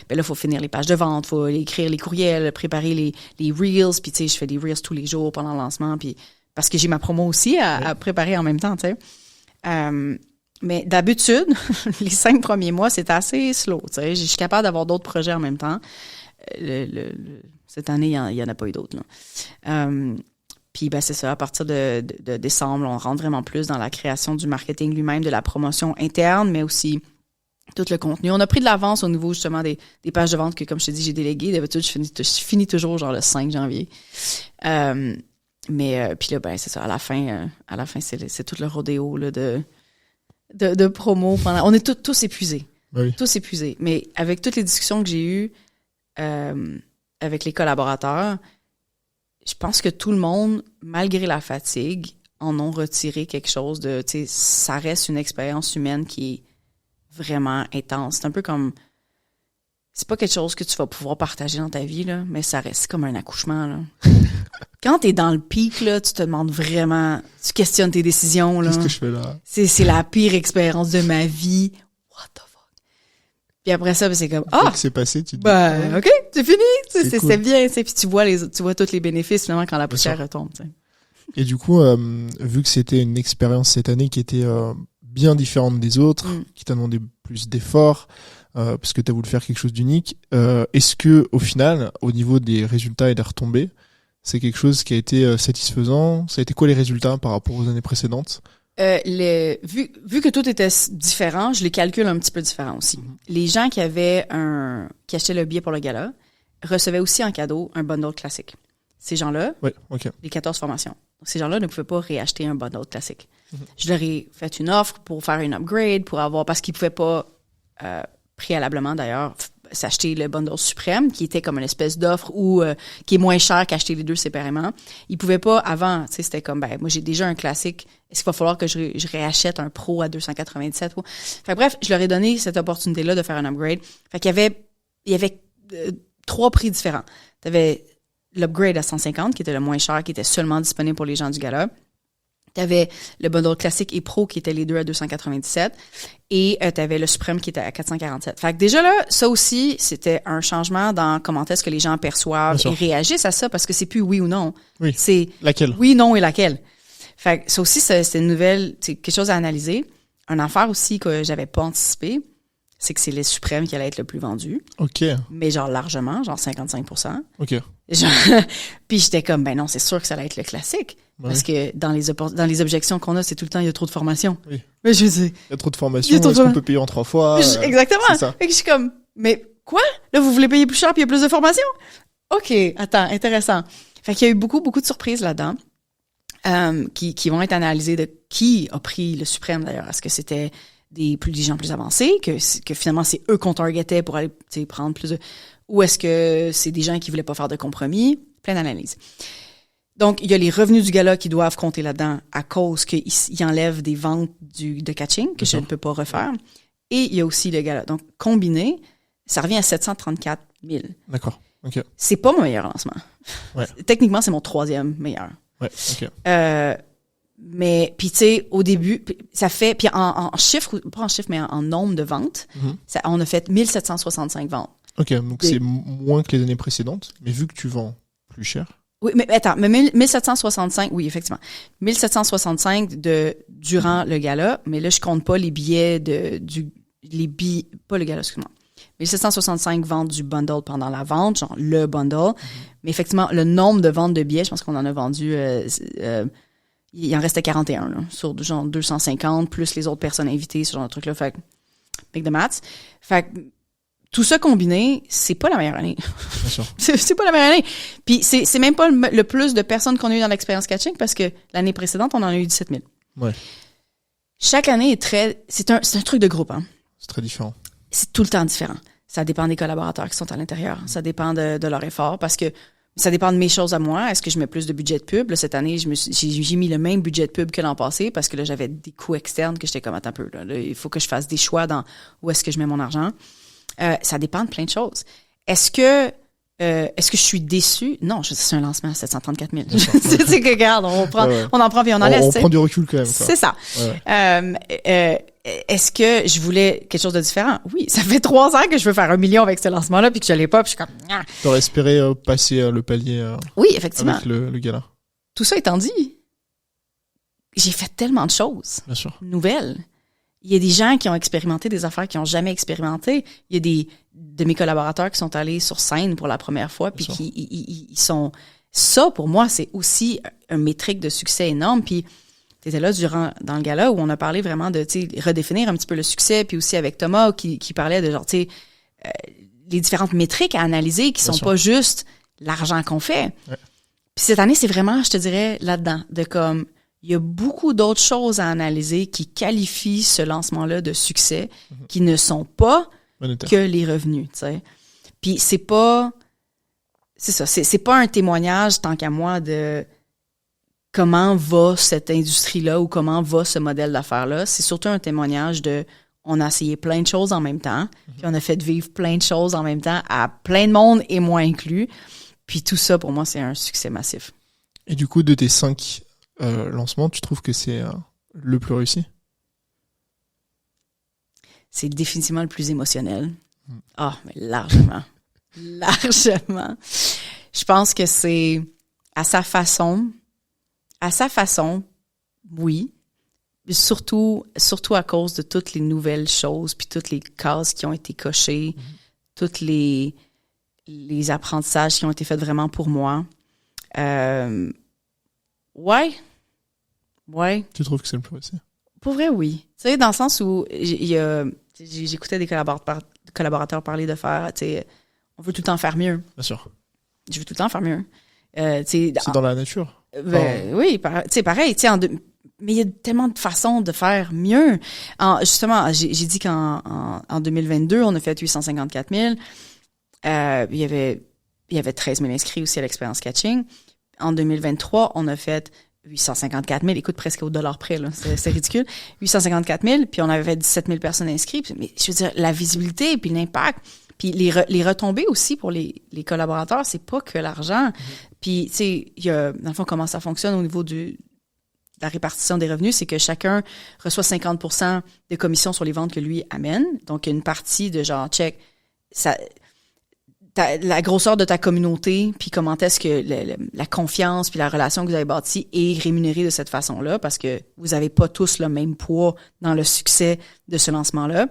ben là, faut finir les pages de vente, faut écrire les courriels, préparer les reels, puis tu sais, je fais des reels tous les jours pendant le lancement, puis parce que j'ai ma promo aussi à préparer en même temps, tu sais. Mais d'habitude, les 5 premiers mois, c'est assez slow, tu sais. Je suis capable d'avoir d'autres projets en même temps. Cette année, il y en a pas eu d'autres, là. Puis ben c'est ça, à partir de décembre, on rentre vraiment plus dans la création du marketing lui-même, de la promotion interne, mais aussi tout le contenu. On a pris de l'avance au niveau justement des pages de vente que, comme je te dis, j'ai déléguées. D'habitude, je finis toujours genre le 5 janvier. Mais puis là, ben c'est ça, à la fin c'est tout le rodéo là, de promo. On est tous épuisés. Oui. Tous épuisés. Mais avec toutes les discussions que j'ai eues avec les collaborateurs, je pense que tout le monde, malgré la fatigue, en ont retiré quelque chose de, tu sais, ça reste une expérience humaine qui est vraiment intense. C'est un peu comme, c'est pas quelque chose que tu vas pouvoir partager dans ta vie, là, mais ça reste comme un accouchement, là. Quand t'es dans le pic, là, tu te demandes vraiment, tu questionnes tes décisions, là. Qu'est-ce que je fais là? C'est la pire expérience de ma vie. What the fuck? Puis après ça, ben, c'est comme, Qu'est-ce qui s'est passé? Tu te dis, ben, OK, c'est fini. C'est cool. C'est bien, tu sais. Puis tu vois tous les bénéfices, finalement, quand la poussière retombe, tu sais. Et du coup, vu que c'était une expérience cette année qui était bien différente des autres, qui t'a demandé plus d'efforts, parce que t'as voulu faire quelque chose d'unique, est-ce que, au final, au niveau des résultats et des retombées, c'est quelque chose qui a été satisfaisant? Ça a été quoi les résultats par rapport aux années précédentes? Vu que tout était différent, je les calcule un petit peu différent aussi. Les gens qui achetaient le billet pour le gala recevaient aussi en cadeau un bundle classique. Ces gens-là, les 14 formations. Donc, ces gens-là ne pouvaient pas réacheter un bundle classique. Je leur ai fait une offre pour faire une upgrade, parce qu'ils pouvaient pas, préalablement d'ailleurs, s'acheter le bundle suprême, qui était comme une espèce d'offre qui est moins cher qu'acheter les deux séparément. Ils pouvaient pas avant, tu sais, c'était comme, ben, moi, j'ai déjà un classique. Est-ce qu'il va falloir que je réachète un pro à 297? Fait bref, je leur ai donné cette opportunité-là de faire un upgrade. Fait qu'il y avait 3 prix différents. T'avais l'upgrade à 150, qui était le moins cher, qui était seulement disponible pour les gens du gala. T'avais le bundle classique et pro qui étaient les deux à 297 et t'avais le suprême qui était à 447. Fait que déjà là, ça aussi, c'était un changement dans comment est-ce que les gens perçoivent et réagissent à ça parce que c'est plus oui ou non. Oui. C'est laquelle? Oui, non et laquelle. Fait que ça aussi, c'est une nouvelle, c'est quelque chose à analyser. Une affaire aussi que j'avais pas anticipé, c'est que c'est les suprêmes qui allaient être le plus vendu. OK. Mais genre largement, genre 55%. OK. Puis j'étais comme, ben non, c'est sûr que ça allait être le classique. Parce que dans les objections qu'on a, c'est tout le temps, il y a trop de formation. Oui. Mais je sais. Il y a trop de formation, est-ce qu'on peut payer en 3 fois? Exactement. C'est ça. Fait que je suis comme, mais quoi? Là, vous voulez payer plus cher puis il y a plus de formation? OK, attends, intéressant. Fait qu'il y a eu beaucoup, beaucoup de surprises là-dedans. Qui vont être analysées de qui a pris le suprême d'ailleurs. Est-ce que c'était des gens plus avancés, que finalement c'est eux qu'on targetait pour aller prendre plus de... Ou est-ce que c'est des gens qui voulaient pas faire de compromis? Plein d'analyses. Donc, il y a les revenus du gala qui doivent compter là-dedans à cause qu'ils enlèvent des ventes de catching que je ne peux pas refaire. Et il y a aussi le gala. Donc, combiné, ça revient à 734 000. D'accord. OK. C'est pas mon meilleur lancement. Ouais. Techniquement, c'est mon 3e meilleur. Ouais, OK. Mais, puis tu sais, au début, ça fait... Puis en chiffres, pas en chiffres, mais en nombre de ventes, on a fait 1765 ventes. OK, donc c'est moins que les années précédentes, mais vu que tu vends plus cher... Oui, mais attends, mais 1765, oui, effectivement. 1765 durant le gala, mais là, je compte pas les billets pas le gala, excuse-moi. 1765 ventes du bundle pendant la vente, genre le bundle. Mais effectivement, le nombre de ventes de billets, je pense qu'on en a vendu, il en restait 41, là, sur genre 250, plus les autres personnes invitées, ce genre de truc-là. Fait que, make the maths. Fait que, tout ça combiné, c'est pas la meilleure année. Bien sûr. c'est pas la meilleure année. Puis c'est même pas le plus de personnes qu'on a eu dans l'expérience catching parce que l'année précédente, on en a eu 17 000. Ouais. Chaque année c'est un truc de groupe, hein. C'est très différent. C'est tout le temps différent. Ça dépend des collaborateurs qui sont à l'intérieur. Ça dépend de leur effort parce que ça dépend de mes choses à moi. Est-ce que je mets plus de budget de pub? Là, cette année, j'ai mis le même budget de pub que l'an passé parce que là, j'avais des coûts externes que j'étais comme, attends un peu, là, il faut que je fasse des choix dans où est-ce que je mets mon argent. Ça dépend de plein de choses. Est-ce que je suis déçue? Non, c'est un lancement à 734 000. C'est que, regarde, on en prend puis on en laisse. On prend du recul quand même. Quoi. C'est ça. Ouais. Est-ce que je voulais quelque chose de différent? Oui, ça fait 3 ans que je veux faire 1 million avec ce lancement-là puis que je l'ai pas puis je suis comme... Ah. T'aurais espéré passer le palier oui, effectivement. avec le gala. Tout ça étant dit, j'ai fait tellement de choses Bien sûr. nouvelles. Il y a des gens qui ont expérimenté des affaires qu'ils n'ont jamais expérimenté. Il y a des de mes collaborateurs qui sont allés sur scène pour la première fois, puis qui ils sont... Ça, pour moi, c'est aussi un métrique de succès énorme. Puis, tu étais là dans le gala où on a parlé vraiment de, tu sais, redéfinir un petit peu le succès, puis aussi avec Thomas qui parlait de genre, tu sais, les différentes métriques à analyser qui sont pas juste l'argent qu'on fait. Ouais. Puis cette année, c'est vraiment, je te dirais, là-dedans, de comme... Il y a beaucoup d'autres choses à analyser qui qualifient ce lancement-là de succès, qui ne sont pas que les revenus, tu sais. Puis c'est pas un témoignage tant qu'à moi de comment va cette industrie-là ou comment va ce modèle d'affaires-là. C'est surtout un témoignage de on a essayé plein de choses en même temps, puis on a fait vivre plein de choses en même temps à plein de monde et moi inclus. Puis tout ça, pour moi, c'est un succès massif. Et du coup, de tes 5 lancement, tu trouves que c'est le plus réussi? C'est définitivement le plus émotionnel. Ah, mais largement. Largement. Je pense que c'est à sa façon, oui. Surtout à cause de toutes les nouvelles choses, puis toutes les cases qui ont été cochées, toutes les apprentissages qui ont été faits vraiment pour moi. Ouais. Tu trouves que c'est le plus réussi? Pour vrai, oui. Tu sais, dans le sens où j'écoutais des collaborateurs parler de faire, tu sais, on veut tout le temps faire mieux. Bien sûr. Je veux tout le temps faire mieux. C'est dans la nature. Oui, tu sais, pareil. Tu sais, mais il y a tellement de façons de faire mieux. Justement, j'ai dit qu'en 2022, on a fait 854 000. Il y avait 13 000 inscrits aussi à l'expérience catching. En 2023, on a fait 854 000, écoute, presque au dollar près, là, c'est ridicule. 854 000, puis on avait 17 000 personnes inscrites. Mais je veux dire, la visibilité, puis l'impact, puis les retombées aussi pour les collaborateurs, c'est pas que l'argent. Puis, tu sais, dans le fond, comment ça fonctionne au niveau de la répartition des revenus, c'est que chacun reçoit 50% de commission sur les ventes que lui amène. Donc, il y a une partie de genre, check, la grosseur de ta communauté, puis comment est-ce que la confiance puis la relation que vous avez bâtie est rémunérée de cette façon-là, parce que vous n'avez pas tous le même poids dans le succès de ce lancement-là,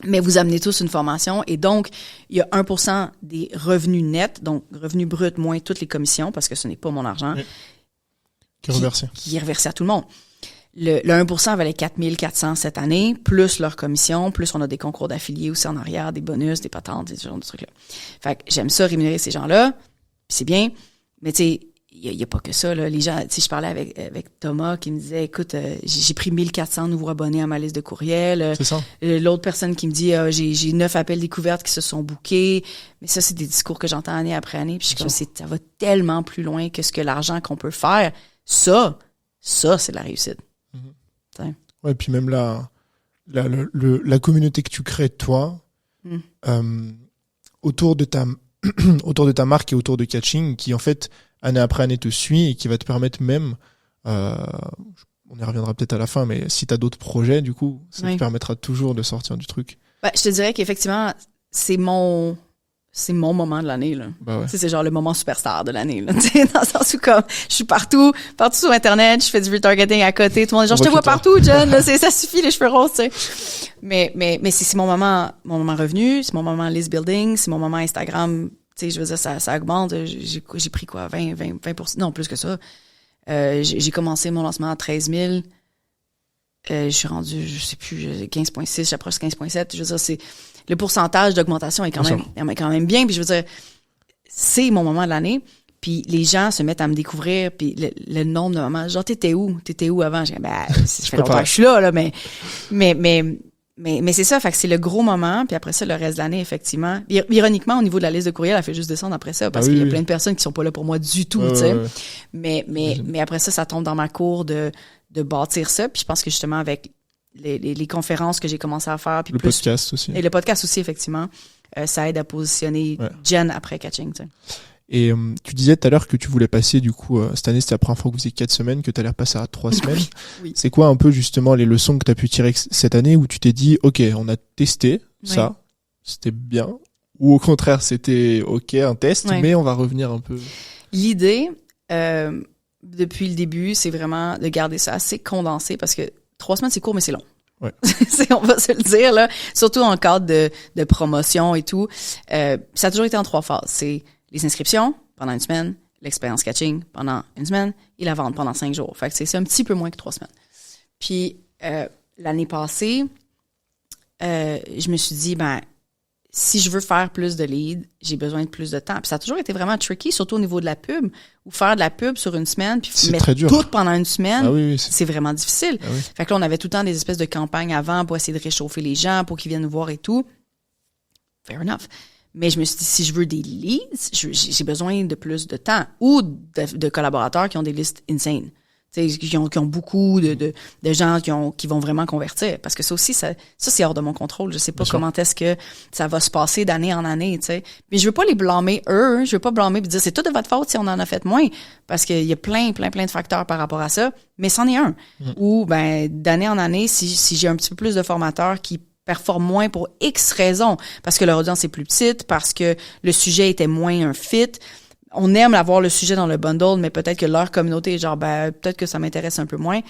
mais vous amenez tous une formation, et donc, il y a 1% des revenus nets, donc revenus bruts moins toutes les commissions, parce que ce n'est pas mon argent, qui est reversé à tout le monde. Le 1% valait 4 400 cette année, plus leur commission, plus on a des concours d'affiliés aussi en arrière, des bonus, des patentes, ce genre de trucs-là. Fait que j'aime ça, rémunérer ces gens-là, puis c'est bien, mais tu sais, il y a pas que ça, là. Les gens, tu sais, je parlais avec Thomas qui me disait, écoute, j'ai pris 1400 nouveaux abonnés à ma liste de courriels. C'est ça. L'autre personne qui me dit, j'ai 9 appels découvertes qui se sont bookés. Mais ça, c'est des discours que j'entends année après année. Puis je suis comme, ça va tellement plus loin que ce que l'argent qu'on peut faire. Ça, c'est la réussite. Mm-hmm. Ouais, puis même la communauté que tu crées de toi, autour de ta marque et autour de Catching, qui en fait année après année te suit et qui va te permettre même, on y reviendra peut-être à la fin, mais si tu as d'autres projets, du coup, ça te permettra toujours de sortir du truc. Je te dirais qu'effectivement, c'est mon moment de l'année, là. Ouais. C'est genre le moment superstar de l'année, là. Dans le sens où, comme, je suis partout sur Internet, je fais du retargeting à côté, tout le monde est genre, je te vois partout, Jen, là, ça suffit, les cheveux roses, tu sais. Mais c'est mon moment revenu, c'est mon moment list building, c'est mon moment Instagram. Tu sais, je veux dire, ça augmente. J'ai pris quoi, 20%, non, plus que ça. J'ai commencé mon lancement à 13 000. Je suis rendu, je sais plus, 15,6, j'approche 15,7. Je veux dire, le pourcentage d'augmentation est quand même bien. Puis je veux dire, c'est mon moment de l'année. Puis les gens se mettent à me découvrir. Puis le nombre de moments, genre, t'étais où avant? J'ai dit, ça fait longtemps que je suis là, mais c'est ça, fait que c'est le gros moment, puis après ça, le reste de l'année, effectivement. Ironiquement, au niveau de la liste de courriels, elle fait juste descendre après ça, parce qu'il y a plein de personnes qui sont pas là pour moi du tout, tu sais. Mais après ça tombe dans ma cour de bâtir ça, puis je pense que justement, avec les conférences que j'ai commencé à faire, puis podcast aussi. Et le podcast aussi, effectivement, ça aide à positionner Jen après Catching, tu sais. Et tu disais tout à l'heure que tu voulais passer, du coup, cette année, c'était la première fois que vous faisiez 4 semaines, que tu allais repasser à 3 semaines. Oui. C'est quoi un peu justement les leçons que tu as pu tirer cette année où tu t'es dit, OK, on a testé ça, c'était bien, ou au contraire, c'était OK, un test, mais on va revenir un peu. L'idée, depuis le début, c'est vraiment de garder ça assez condensé parce que 3 semaines, c'est court, mais c'est long. Ouais. On va se le dire, là. Surtout en cadre de promotion et tout. Ça a toujours été en 3 phases. C'est les inscriptions pendant 1 semaine, l'expérience Catching pendant 1 semaine et la vente pendant 5 jours. Fait que c'est un petit peu moins que 3 semaines. Puis, l'année passée, je me suis dit, si je veux faire plus de leads, j'ai besoin de plus de temps. Puis ça a toujours été vraiment tricky, surtout au niveau de la pub, ou faire de la pub sur 1 semaine, puis mettre tout pendant 1 semaine, c'est vraiment difficile. Fait que là, on avait tout le temps des espèces de campagnes avant pour essayer de réchauffer les gens, pour qu'ils viennent nous voir et tout. Fair enough. Mais je me suis dit, si je veux des leads, j'ai besoin de plus de temps ou de collaborateurs qui ont des listes insane. Qui ont beaucoup de gens qui vont vraiment convertir. Parce que ça aussi, ça c'est hors de mon contrôle. Je sais pas comment est-ce que ça va se passer d'année en année, tu sais. Mais je veux pas les blâmer eux. Je veux pas blâmer et dire c'est tout de votre faute si on en a fait moins. Parce qu'il y a plein de facteurs par rapport à ça. Mais c'en est un. Ou, d'année en année, si j'ai un petit peu plus de formateurs qui performent moins pour X raisons, parce que leur audience est plus petite, parce que le sujet était moins un fit. On aime avoir le sujet dans le bundle, mais peut-être que leur communauté est genre, peut-être que ça m'intéresse un peu moins.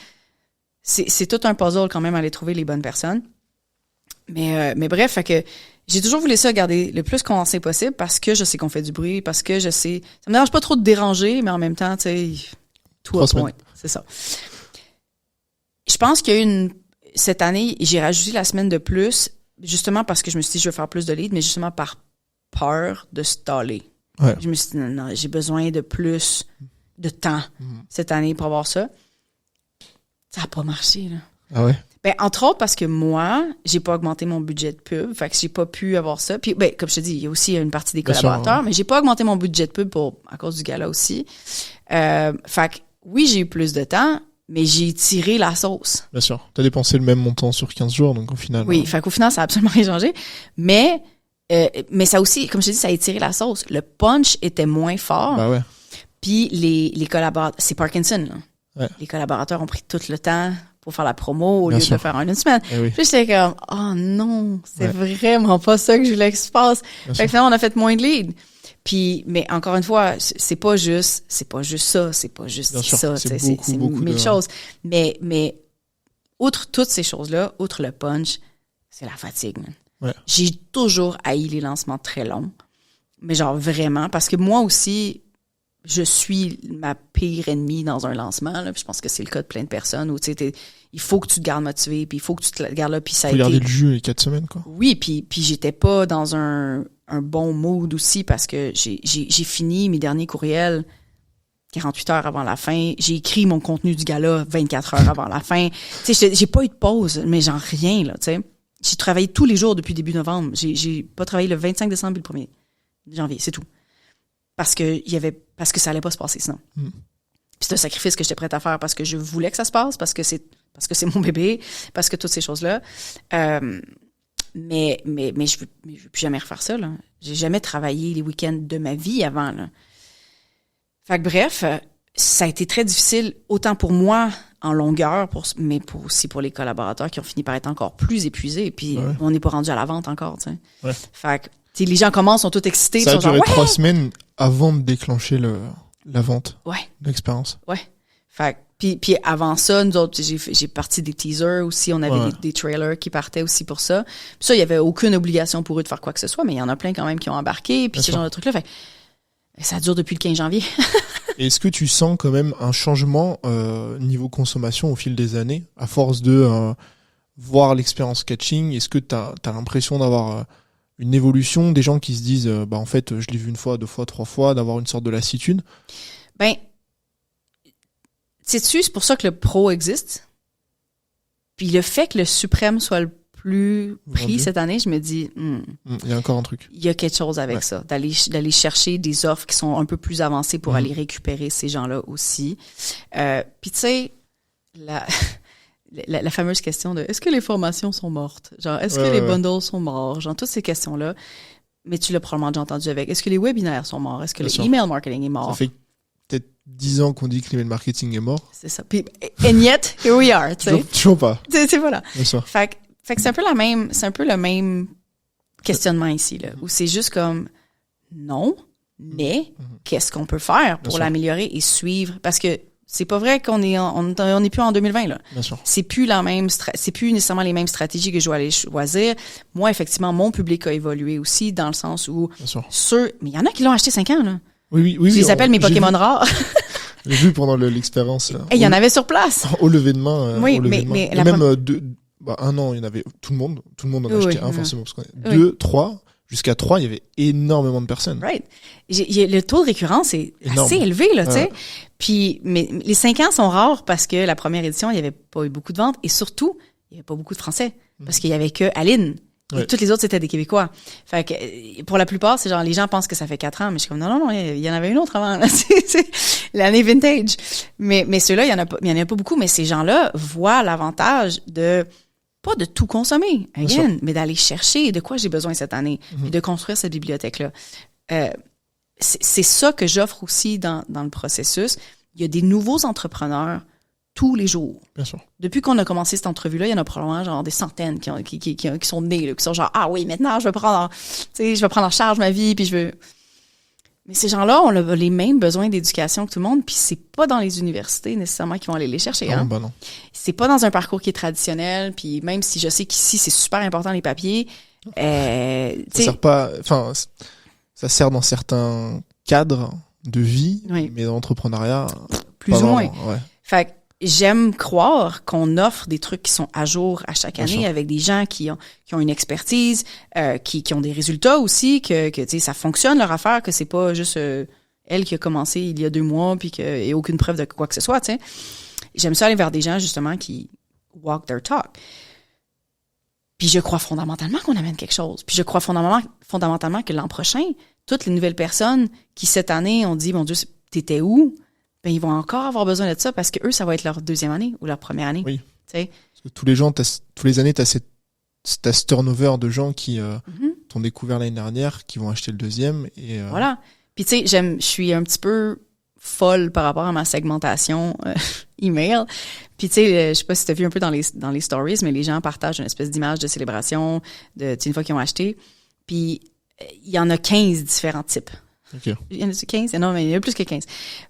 C'est tout un puzzle quand même à aller trouver les bonnes personnes. Mais bref, fait que j'ai toujours voulu ça garder le plus condensé possible parce que je sais qu'on fait du bruit, parce que je sais, ça me dérange pas trop de déranger, mais en même temps, tu sais, tout à point. C'est ça. Je pense qu'il y a cette année, j'ai rajouté la semaine de plus, justement parce que je me suis dit, je veux faire plus de leads, mais justement par peur de staller. Ouais. Je me suis dit, non, j'ai besoin de plus de temps cette année pour avoir ça. Ça n'a pas marché, là. Ah ouais? Entre autres parce que moi, j'ai pas augmenté mon budget de pub, fait que j'ai pas pu avoir ça. Puis, comme je te dis, il y a aussi une partie des collaborateurs, mais j'ai pas augmenté mon budget de pub à cause du gala aussi. Fait que, oui, j'ai eu plus de temps, mais j'ai tiré la sauce. Bien sûr. T'as dépensé le même montant sur 15 jours, donc au final. Oui, fait qu'au final, ça a absolument rien changé. Mais ça aussi, comme je te dis, ça a étiré la sauce. Le punch était moins fort. Bah ouais. Puis les collaborateurs, c'est Parkinson, là. Ouais. Les collaborateurs ont pris tout le temps pour faire la promo au lieu de le faire en 1 semaine. Oui. Puis j'étais comme, oh non, c'est vraiment pas ça que je voulais que se passe. Fait que finalement, on a fait moins de leads. Puis, mais encore une fois, c'est pas juste ça, c'est pas juste ça, c'est mille choses. Mais, outre toutes ces choses-là, outre le punch, c'est la fatigue, man. Ouais. J'ai toujours haï les lancements très longs. Mais genre vraiment, parce que moi aussi, je suis ma pire ennemie dans un lancement, là. Puis je pense que c'est le cas de plein de personnes où, tu sais, il faut que tu te gardes motivé, puis il faut que tu te gardes là, puis ça a été... Faut garder le jus les 4 semaines, quoi. Oui, puis j'étais pas dans un bon mood aussi parce que j'ai fini mes derniers courriels 48 heures avant la fin. J'ai écrit mon contenu du gala 24 heures avant la fin. Tu sais, j'ai pas eu de pause, mais genre rien, là, tu sais. J'ai travaillé tous les jours depuis début novembre. J'ai pas travaillé le 25 décembre et le 1er janvier, c'est tout. Parce que ça allait pas se passer sinon. Puis c'est un sacrifice que j'étais prête à faire parce que je voulais que ça se passe, parce que c'est mon bébé, parce que toutes ces choses-là. Mais je veux plus jamais refaire ça, là. J'ai jamais travaillé les week-ends de ma vie avant, là. Fait que bref, ça a été très difficile, autant pour moi en longueur, mais aussi pour les collaborateurs qui ont fini par être encore plus épuisés. Puis on n'est pas rendu à la vente encore, tu sais. Ouais. Fait que les gens commencent, sont tous excités. Ça a duré 3 semaines avant de déclencher la vente. Ouais. L'expérience. Ouais. Fait que, puis avant ça, nous autres, j'ai parti des teasers aussi. On avait des trailers qui partaient aussi pour ça. Puis ça, il y avait aucune obligation pour eux de faire quoi que ce soit, mais il y en a plein quand même qui ont embarqué. Puis ce genre de trucs-là. Fait que ça dure depuis le 15 janvier. Est-ce que tu sens quand même un changement niveau consommation au fil des années, à force de voir l'expérience catching? Est-ce que tu as l'impression d'avoir une évolution, des gens qui se disent en fait je l'ai vu 1 fois, 2 fois, 3 fois, d'avoir une sorte de lassitude? Ben, sais-tu, c'est pour ça que le Pro existe. Puis le fait que le Suprême soit le plus pris cette année, je me dis, il y a encore un truc. Il y a quelque chose avec ça, d'aller chercher des offres qui sont un peu plus avancées pour aller récupérer ces gens-là aussi. Puis tu sais, la fameuse question de est-ce que les formations sont mortes? Genre, est-ce que les bundles sont morts? Genre, toutes ces questions-là. Mais tu l'as probablement déjà entendu avec. Est-ce que les webinaires sont morts? Est-ce que le email marketing est mort? Ça fait peut-être 10 ans qu'on dit que l'email marketing est mort. C'est ça. Puis, and yet, here we are, tu sais. Toujours pas. C'est voilà. Fait que c'est un peu le même questionnement ici, là, où c'est juste comme, non, mais qu'est-ce qu'on peut faire pour l'améliorer et suivre? Parce que c'est pas vrai qu'on est plus en 2020, là. Bien sûr. C'est plus nécessairement les mêmes stratégies que je dois aller choisir. Moi, effectivement, mon public a évolué aussi dans le sens où mais il y en a qui l'ont acheté 5 ans, là. Oui. Je les appelle mes Pokémon rares. J'ai vu pendant l'expérience. Et il y en avait sur place. Au lever de main. Oui, mais même 1 an, il y en avait tout le monde en achetait un forcément parce qu'on 2, 3, jusqu'à 3, il y avait énormément de personnes. Right. Le taux de récurrence est assez élevé, là, tu sais. Puis, mais les 5 ans sont rares parce que la première édition, il y avait pas eu beaucoup de ventes et surtout, il y avait pas beaucoup de Français parce qu'il y avait que Aline. Et toutes les autres, c'était des Québécois. Fait que, pour la plupart, c'est genre, les gens pensent que ça fait 4 ans, mais je suis comme, non, il y en avait une autre avant, là. C'est l'année vintage. Mais ceux-là, il y en a pas beaucoup, mais ces gens-là voient l'avantage pas de tout consommer, mais d'aller chercher de quoi j'ai besoin cette année et de construire cette bibliothèque-là. C'est ça que j'offre aussi dans le processus. Il y a des nouveaux entrepreneurs tous les jours. Bien sûr. Depuis qu'on a commencé cette entrevue-là, il y en a probablement genre des centaines qui sont nés, là, qui sont genre, ah oui, maintenant, je vais prendre en charge ma vie, puis je veux... Mais ces gens-là ont les mêmes besoins d'éducation que tout le monde, puis c'est pas dans les universités nécessairement qu'ils vont aller les chercher. Non, non. C'est pas dans un parcours qui est traditionnel, puis même si je sais qu'ici, c'est super important les papiers, ça sert pas... Enfin, ça sert dans certains cadres de vie, mais dans l'entrepreneuriat... Plus ou moins. Ouais. Fait que j'aime croire qu'on offre des trucs qui sont à jour à chaque année avec des gens qui ont une expertise, qui ont des résultats aussi, que tu sais, ça fonctionne leur affaire, que c'est pas juste elle qui a commencé il y a 2 mois puis qu'il n'y a aucune preuve de quoi que ce soit, tu sais. J'aime ça aller vers des gens justement qui walk their talk. Puis je crois fondamentalement qu'on amène quelque chose. Puis je crois fondamentalement que l'an prochain, toutes les nouvelles personnes qui cette année ont dit, mon Dieu, t'étais où? Ben, ils vont encore avoir besoin de ça parce que eux, ça va être leur 2e année ou leur 1re année. Oui. T'sais? Parce que tous les années, t'as ce turnover de gens qui t'ont découvert l'année dernière, qui vont acheter le 2e. Et, Voilà. Puis tu sais, je suis un petit peu folle par rapport à ma segmentation email. Puis tu sais, je sais pas si t'as vu un peu dans les stories, mais les gens partagent une espèce d'image de célébration une fois qu'ils ont acheté. Puis il y en a 15 différents types. Okay. Il y en a 15? Non, mais il y en a plus que 15.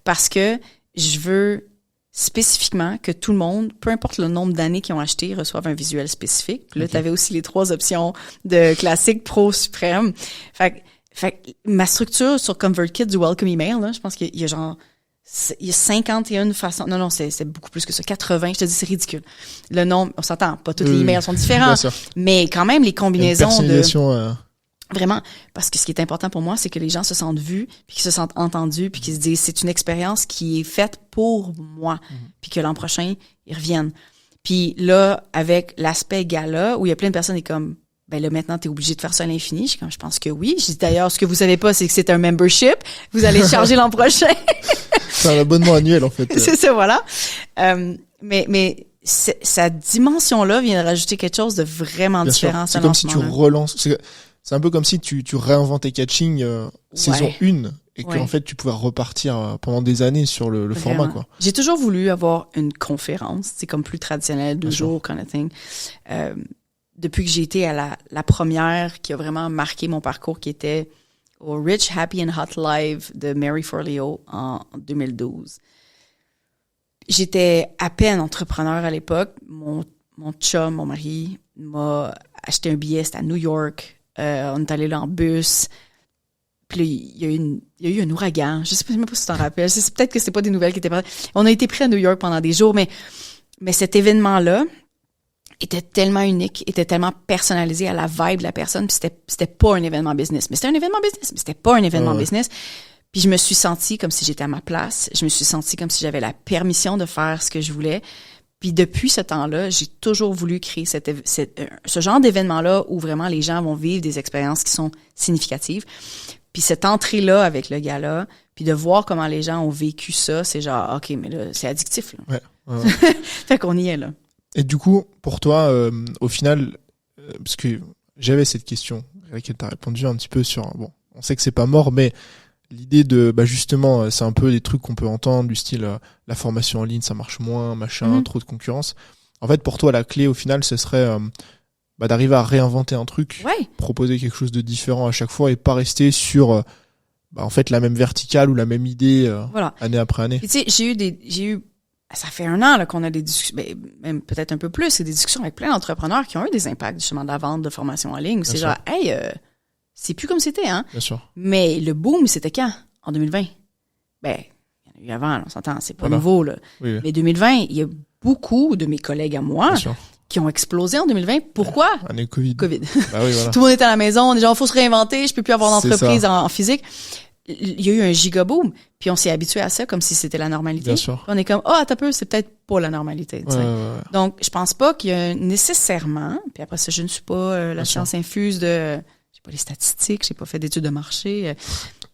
Parce que je veux spécifiquement que tout le monde, peu importe le nombre d'années qu'ils ont acheté, reçoive un visuel spécifique. Puis là, tu avais aussi les 3 options de classique, pro, suprême. Fait que ma structure sur ConvertKit du Welcome Email, là, je pense qu'il y a genre... Il y a 51 façons... Non, c'est beaucoup plus que ça. 80, je te dis, c'est ridicule. Le nombre, on s'entend, pas tous les emails sont différents. Mais quand même, les combinaisons personnalisation, Vraiment, parce que ce qui est important pour moi, c'est que les gens se sentent vus, puis qu'ils se sentent entendus, puis qu'ils se disent c'est une expérience qui est faite pour moi, puis que l'an prochain, ils reviennent. Puis là, avec l'aspect gala, où il y a plein de personnes qui sont comme ben là, maintenant, t'es obligé de faire ça à l'infini. Je pense que oui. Je dis d'ailleurs, ce que vous savez pas, c'est que c'est un membership. Vous allez charger l'an prochain. C'est un abonnement annuel, en fait. C'est ça, voilà. Mais cette dimension-là vient de rajouter quelque chose de vraiment Bien différent. sûr. C'est comme si tu relances. C'est un peu comme si tu réinventais Catching saison 1 et qu'en fait, tu pouvais repartir pendant des années sur le format, quoi. J'ai toujours voulu avoir une conférence, c'est comme plus traditionnel, 2 jours, kind of thing. Depuis que j'ai été à la première qui a vraiment marqué mon parcours, qui était au Rich, Happy and Hot Live de Mary Forleo en 2012. J'étais à peine entrepreneur à l'époque. Mon chum, mon mari, m'a acheté un billet, c'était à New York. On est allé là en bus. Puis là, il y a eu un ouragan. Je sais même pas si tu t'en rappelles. Peut-être que c'était pas des nouvelles qui étaient passées. On a été pris à New York pendant des jours, mais cet événement-là était tellement unique, était tellement personnalisé à la vibe de la personne, puis c'était pas un événement business. Mais c'était un événement business, mais c'était pas un événement business. Puis je me suis sentie comme si j'étais à ma place. Je me suis sentie comme si j'avais la permission de faire ce que je voulais. Puis depuis ce temps-là, j'ai toujours voulu créer ce genre d'événement-là où vraiment les gens vont vivre des expériences qui sont significatives. Puis cette entrée-là avec le gala, puis de voir comment les gens ont vécu ça, c'est genre, OK, mais là, c'est addictif. Là. Ouais. Fait qu'on y est, là. Et du coup, pour toi, au final, parce que j'avais cette question à laquelle tu as répondu un petit peu sur, bon, on sait que c'est pas mort, mais l'idée de, justement, c'est un peu des trucs qu'on peut entendre, du style, la formation en ligne, ça marche moins, machin, trop de concurrence. En fait, pour toi, la clé, au final, ce serait d'arriver à réinventer un truc, proposer quelque chose de différent à chaque fois et pas rester sur, en fait, la même verticale ou la même idée année après année. Tu sais, j'ai eu ça fait 1 an là, qu'on a des discussions, même peut-être un peu plus, c'est des discussions avec plein d'entrepreneurs qui ont eu des impacts justement de la vente de formation en ligne. C'est genre, hey, c'est plus comme c'était, hein? Bien sûr. Mais le boom, c'était quand? En 2020. Il y en a eu avant, là, on s'entend, c'est pas nouveau, là. Oui. Mais 2020, il y a beaucoup de mes collègues à moi qui ont explosé en 2020. Pourquoi? Année Covid. Covid. Oui, voilà. Tout le monde était à la maison, on est genre, faut se réinventer, je peux plus avoir d'entreprise en physique. Il y a eu un gigaboom, puis on s'est habitué à ça comme si c'était la normalité. Bien sûr. On est comme, attends un peu, c'est peut-être pas la normalité. Donc, je pense pas qu'il y a nécessairement, puis après ça, je ne suis pas la science infuse de, j'ai pas les statistiques, j'ai pas fait d'études de marché,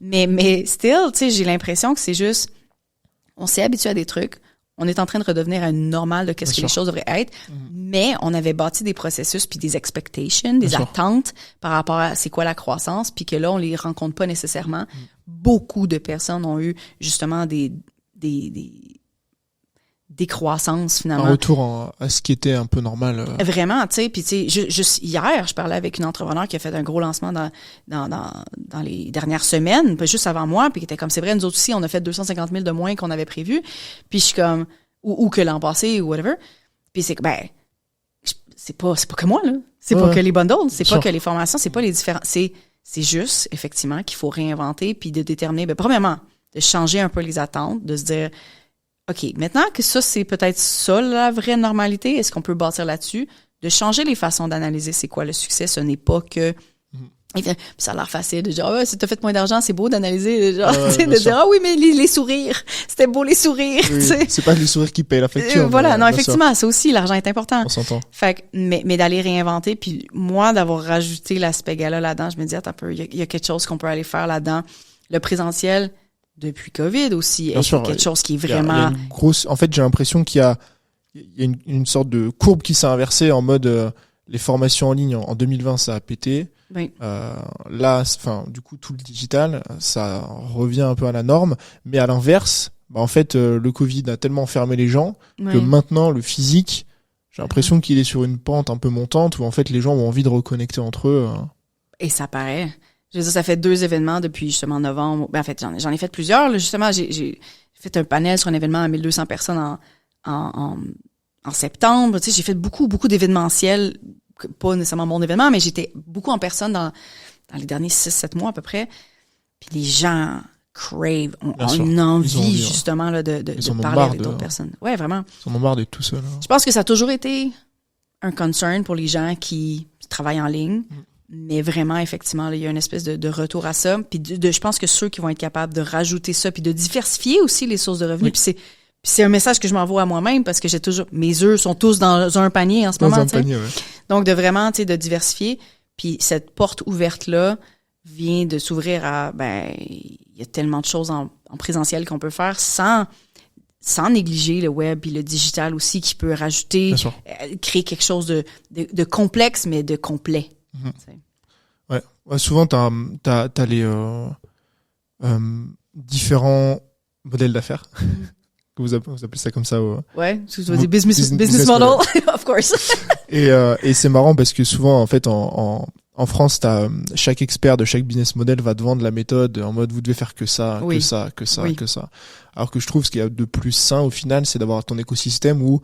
mais still, tu sais, j'ai l'impression que c'est juste, on s'est habitué à des trucs, on est en train de redevenir à une normale de qu'est-ce que les choses devraient être, mais on avait bâti des processus puis des expectations, des attentes par rapport à c'est quoi la croissance, puis que là, on les rencontre pas nécessairement. Beaucoup de personnes ont eu justement des décroissances finalement. Un retour à ce qui était un peu normal. Vraiment, tu sais, puis tu sais, juste hier, je parlais avec une entrepreneur qui a fait un gros lancement dans les dernières semaines, pas juste avant moi, puis qui était comme, c'est vrai, nous autres aussi, on a fait 250 000 de moins qu'on avait prévu, puis je suis comme, ou que l'an passé, ou whatever, puis c'est que, c'est pas que moi, là, c'est pas que les bundles, c'est pas que les formations, c'est pas les différents, c'est juste, effectivement, qu'il faut réinventer, puis de déterminer, premièrement, de changer un peu les attentes, de se dire, OK, maintenant que ça, c'est peut-être ça, la vraie normalité, est-ce qu'on peut bâtir là-dessus? De changer les façons d'analyser c'est quoi le succès, ce n'est pas que... Ça a l'air facile de dire, si t'as fait moins d'argent, c'est beau d'analyser, genre, de dire, oui, mais les sourires, c'était beau les sourires, oui, c'est pas les sourires qui payent la facture. Voilà, non, effectivement, ça aussi, l'argent est important. On s'entend. Fait que, mais d'aller réinventer, puis moi, d'avoir rajouté l'aspect gala là-dedans, je me dis, attends un peu, il y a quelque chose qu'on peut aller faire là-dedans. Le présentiel, depuis COVID aussi, est quelque chose qui est vraiment... Il y a une grosse... En fait, j'ai l'impression qu'il y a une sorte de courbe qui s'est inversée en mode les formations en ligne en 2020, ça a pété. Oui. Là, du coup, tout le digital, ça revient un peu à la norme. Mais à l'inverse, en fait, le Covid a tellement enfermé les gens que maintenant, le physique, j'ai l'impression qu'il est sur une pente un peu montante où en fait, les gens ont envie de reconnecter entre eux. Et ça paraît. Je veux dire, ça fait 2 événements depuis justement novembre. En fait, j'en ai fait plusieurs. Là, justement, j'ai fait un panel sur un événement à 1200 personnes en septembre. Tu sais, j'ai fait beaucoup d'événementiels. Pas nécessairement mon événement, mais j'étais beaucoup en personne dans les derniers 6-7 mois à peu près. Puis les gens crave, ont une envie justement là, de parler avec d'autres personnes. Ouais, vraiment. Ils en ont marre d'être tout seuls. Je pense que ça a toujours été un concern pour les gens qui travaillent en ligne. Mais vraiment, effectivement, là, il y a une espèce de retour à ça. Puis je pense que ceux qui vont être capables de rajouter ça, puis de diversifier aussi les sources de revenus. Oui. Puis c'est un message que je m'envoie à moi-même parce que j'ai toujours... Mes œufs sont tous dans un panier en ce moment. Dans un panier, ouais. Donc, de vraiment, de diversifier. Puis cette porte ouverte-là vient de s'ouvrir à... il y a tellement de choses en présentiel qu'on peut faire sans négliger le web et le digital aussi qui peut rajouter, créer quelque chose de complexe, mais de complet. Ouais. Souvent, t'as les différents modèles d'affaires. Vous appelez ça comme ça. Ouais, des business model, of course. Et c'est marrant parce que souvent, en fait, en France, chaque expert de chaque business model va te vendre la méthode en mode vous devez faire que ça, que ça, que ça, que ça. Alors que je trouve ce qu'il y a de plus sain au final, c'est d'avoir ton écosystème où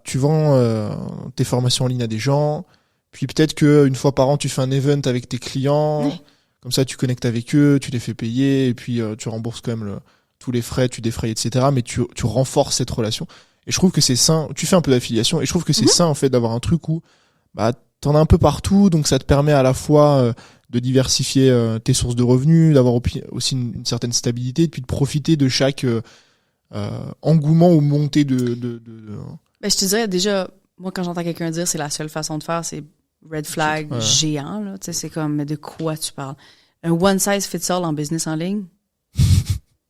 tu vends tes formations en ligne à des gens, puis peut-être que une fois par an tu fais un event avec tes clients, comme ça tu connectes avec eux, tu les fais payer et puis tu rembourses quand même tous les frais, tu défrayes, etc. Mais tu renforces cette relation. Et je trouve que c'est sain. Tu fais un peu d'affiliation et je trouve que c'est sain en fait d'avoir un truc où t'en as un peu partout, donc ça te permet à la fois de diversifier tes sources de revenus, d'avoir aussi une certaine stabilité, et puis de profiter de chaque engouement ou montée de... Je te dirais déjà, moi quand j'entends quelqu'un dire c'est la seule façon de faire, c'est red flag géant. Là. C'est comme, mais de quoi tu parles? Un one size fits all en business en ligne?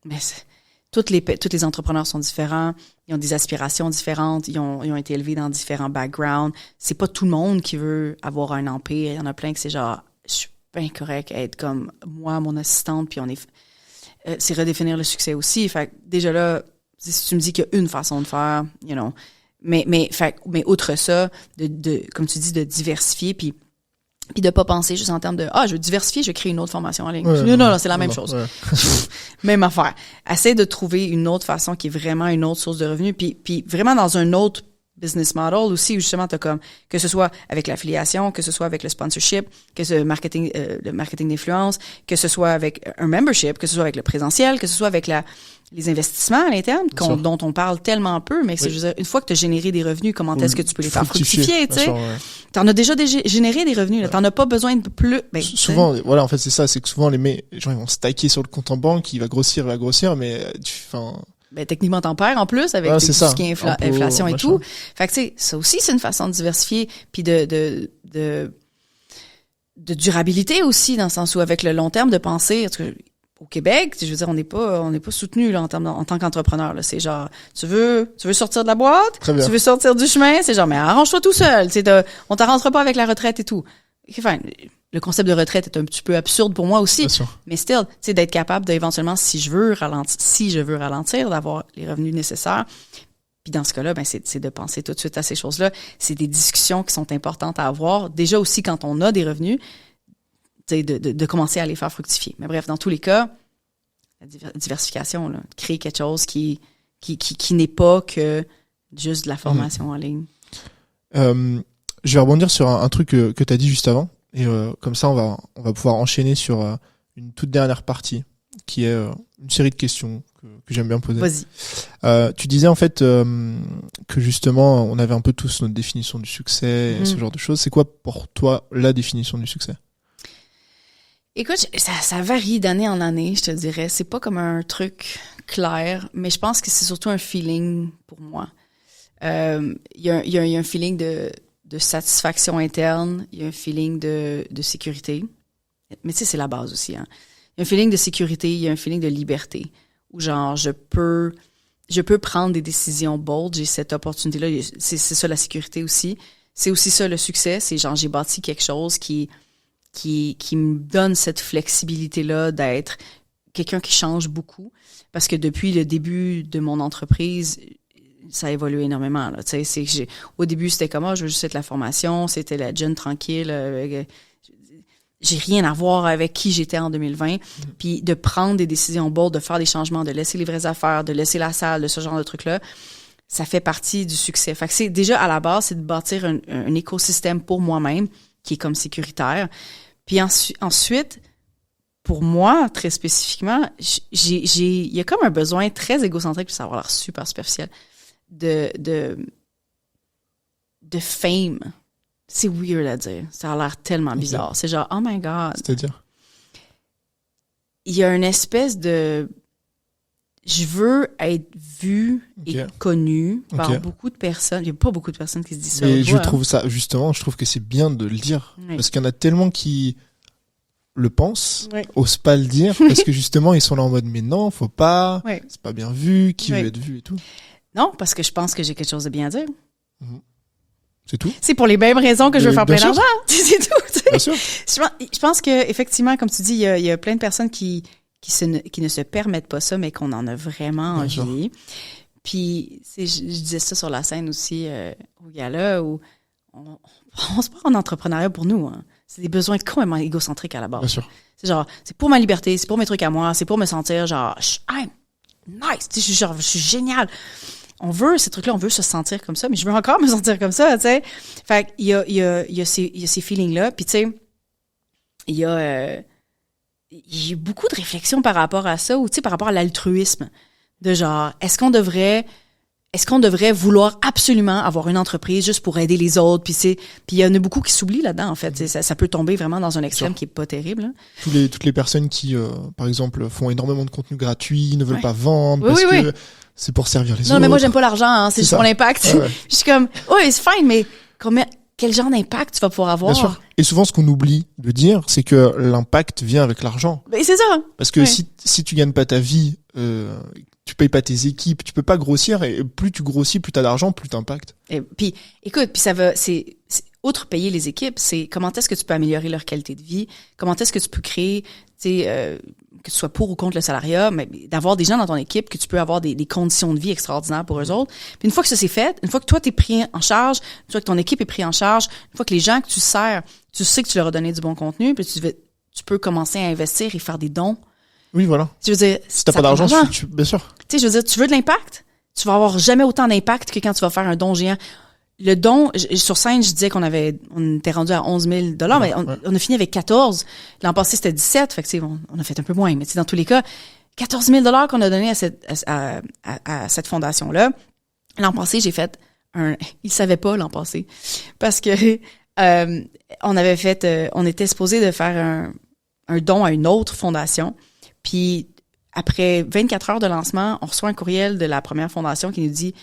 Mais tous les entrepreneurs sont différents, ils ont des aspirations différentes, ils ont été élevés dans différents backgrounds. C'est pas tout le monde qui veut avoir un empire. Il y en a plein que c'est genre, je suis bien correct à être comme moi, mon assistante, puis c'est redéfinir le succès aussi. Fait que déjà là, si tu me dis qu'il y a une façon de faire, mais outre ça, comme tu dis, de diversifier, puis de pas penser juste en termes de je veux diversifier, je vais créer une autre formation en ligne. Non, c'est la même chose. Ouais. Même affaire. Essaie de trouver une autre façon qui est vraiment une autre source de revenus, puis vraiment dans un autre business model aussi où justement t'as comme que ce soit avec l'affiliation, que ce soit avec le sponsorship, que ce marketing le marketing d'influence, que ce soit avec un membership, que ce soit avec le présentiel, que ce soit avec les investissements à l'interne dont on parle tellement peu, mais c'est juste une fois que tu as généré des revenus, comment est-ce que tu peux les faire fructifier, tu sais? T'en as déjà généré des revenus, là. T'en as pas besoin de plus. Souvent, voilà, en fait, c'est ça, c'est que souvent les gens ils vont stacker sur le compte en banque, il va grossir, mais techniquement, t'en perds en plus avec tout ce qui est inflation et tout. Fait que, tu sais, ça aussi, c'est une façon de diversifier, puis de durabilité aussi, dans le sens où, avec le long terme, de penser, au Québec, je veux dire, on n'est pas soutenu, là, en tant qu'entrepreneur, là. C'est genre, tu veux sortir de la boîte? Tu veux sortir du chemin? C'est genre, mais arrange-toi tout seul. On t'arrangera pas avec la retraite et tout. Enfin, le concept de retraite est un petit peu absurde pour moi aussi. Mais still, tu sais, d'être capable d'éventuellement, si je veux ralentir, d'avoir les revenus nécessaires. Puis dans ce cas-là, c'est de penser tout de suite à ces choses-là. C'est des discussions qui sont importantes à avoir. Déjà aussi, quand on a des revenus, tu sais, de commencer à les faire fructifier. Mais bref, dans tous les cas, la diversification, là, créer quelque chose qui n'est pas que juste de la formation en ligne. Je vais rebondir sur un truc que tu as dit juste avant. Et comme ça, on va pouvoir enchaîner sur une toute dernière partie, qui est une série de questions que j'aime bien poser. Vas-y. Tu disais en fait que justement, on avait un peu tous notre définition du succès, et ce genre de choses. C'est quoi pour toi la définition du succès? Écoute, ça varie d'année en année, je te dirais. C'est pas comme un truc clair, mais je pense que c'est surtout un feeling pour moi. Il y a un feeling de satisfaction interne, il y a un feeling de sécurité. Mais tu sais, c'est la base aussi, hein. Il y a un feeling de sécurité, il y a un feeling de liberté. Où genre, je peux prendre des décisions bold, j'ai cette opportunité-là. C'est ça la sécurité aussi. C'est aussi ça le succès, c'est genre, j'ai bâti quelque chose qui me donne cette flexibilité-là d'être quelqu'un qui change beaucoup. Parce que depuis le début de mon entreprise, ça a évolué énormément, là. Tu sais, au début, c'était comme, je veux juste être la formation, c'était la jeune tranquille. J'ai rien à voir avec qui j'étais en 2020. Puis de prendre des décisions bold, de faire des changements, de laisser les vraies affaires, de laisser la salle, de ce genre de trucs-là, ça fait partie du succès. Fait que c'est déjà, à la base, c'est de bâtir un écosystème pour moi-même qui est comme sécuritaire. Puis ensuite, pour moi, très spécifiquement, il y a comme un besoin très égocentrique, puis ça va avoir l'air super superficiel, de fame. c'est weird à dire. Ça a l'air tellement bizarre. Okay. C'est genre, oh my God. C'est-à-dire? Il y a une espèce de... Je veux être vue et connue par beaucoup de personnes. Il n'y a pas beaucoup de personnes qui se disent ça. Mais je trouve ça, justement, je trouve que c'est bien de le dire. Oui. Parce qu'il y en a tellement qui le pensent, osent pas le dire, parce que justement, ils sont là en mode, mais non, faut pas, c'est pas bien vu, qui veut être vu et tout. Non, parce que je pense que j'ai quelque chose de bien à dire. C'est tout? C'est pour les mêmes raisons que je veux faire plein d'argent. C'est tout. Bien sûr. Je pense que effectivement, comme tu dis, il y a plein de personnes qui ne se permettent pas ça, mais qu'on en a vraiment envie. Puis, je disais ça sur la scène aussi au gala, où on se part en entrepreneuriat pour nous. Hein. C'est des besoins complètement égocentriques à la base. Bien sûr. C'est genre, c'est pour ma liberté, c'est pour mes trucs à moi, c'est pour me sentir genre, I'm nice, je suis génial. On veut ces trucs-là, on veut se sentir comme ça, mais je veux encore me sentir comme ça, tu sais. Fait qu'il y a ces feelings-là, puis tu sais, il y a beaucoup de réflexions par rapport à ça, ou tu sais, par rapport à l'altruisme, de genre, est-ce qu'on devrait vouloir absolument avoir une entreprise juste pour aider les autres, puis il y en a beaucoup qui s'oublient là-dedans, en fait. Ça peut tomber vraiment dans un extrême qui est pas terrible. Hein. Toutes les personnes qui, par exemple, font énormément de contenu gratuit, ne veulent pas vendre, parce que c'est pour servir les autres. Non, mais moi, j'aime pas l'argent, hein, c'est juste pour l'impact. Ouais. Je suis comme, c'est fine, mais quel genre d'impact tu vas pouvoir avoir? Bien sûr. Et souvent, ce qu'on oublie de dire, c'est que l'impact vient avec l'argent. Ben, c'est ça. Parce que si tu gagnes pas ta vie, tu payes pas tes équipes, tu peux pas grossir, et plus tu grossis, plus t'as d'argent, plus t'impactes. Et puis, écoute, ça va, c'est outre payer les équipes, c'est comment est-ce que tu peux améliorer leur qualité de vie, comment est-ce que tu peux créer, que ce soit pour ou contre le salariat, mais d'avoir des gens dans ton équipe, que tu peux avoir des conditions de vie extraordinaires pour eux autres. Puis une fois que ça c'est fait, une fois que toi t'es pris en charge, une fois que ton équipe est pris en charge, une fois que les gens que tu sers, tu sais que tu leur as donné du bon contenu, puis tu peux commencer à investir et faire des dons. Oui, voilà. Je veux dire, si t'as pas d'argent, bien sûr. Tu sais, je veux dire, tu veux de l'impact, tu vas avoir jamais autant d'impact que quand tu vas faire un don géant. Le don, sur scène, je disais on était rendu à 11 000 $, mais on a fini avec 14. L'an passé, c'était 17, fait que on a fait un peu moins, mais dans tous les cas, 14 000 $ qu'on a donné à cette fondation-là. L'an passé, j'ai fait ils savaient pas l'an passé, parce que on était supposé de faire un don à une autre fondation, puis après 24 heures de lancement, on reçoit un courriel de la première fondation qui nous dit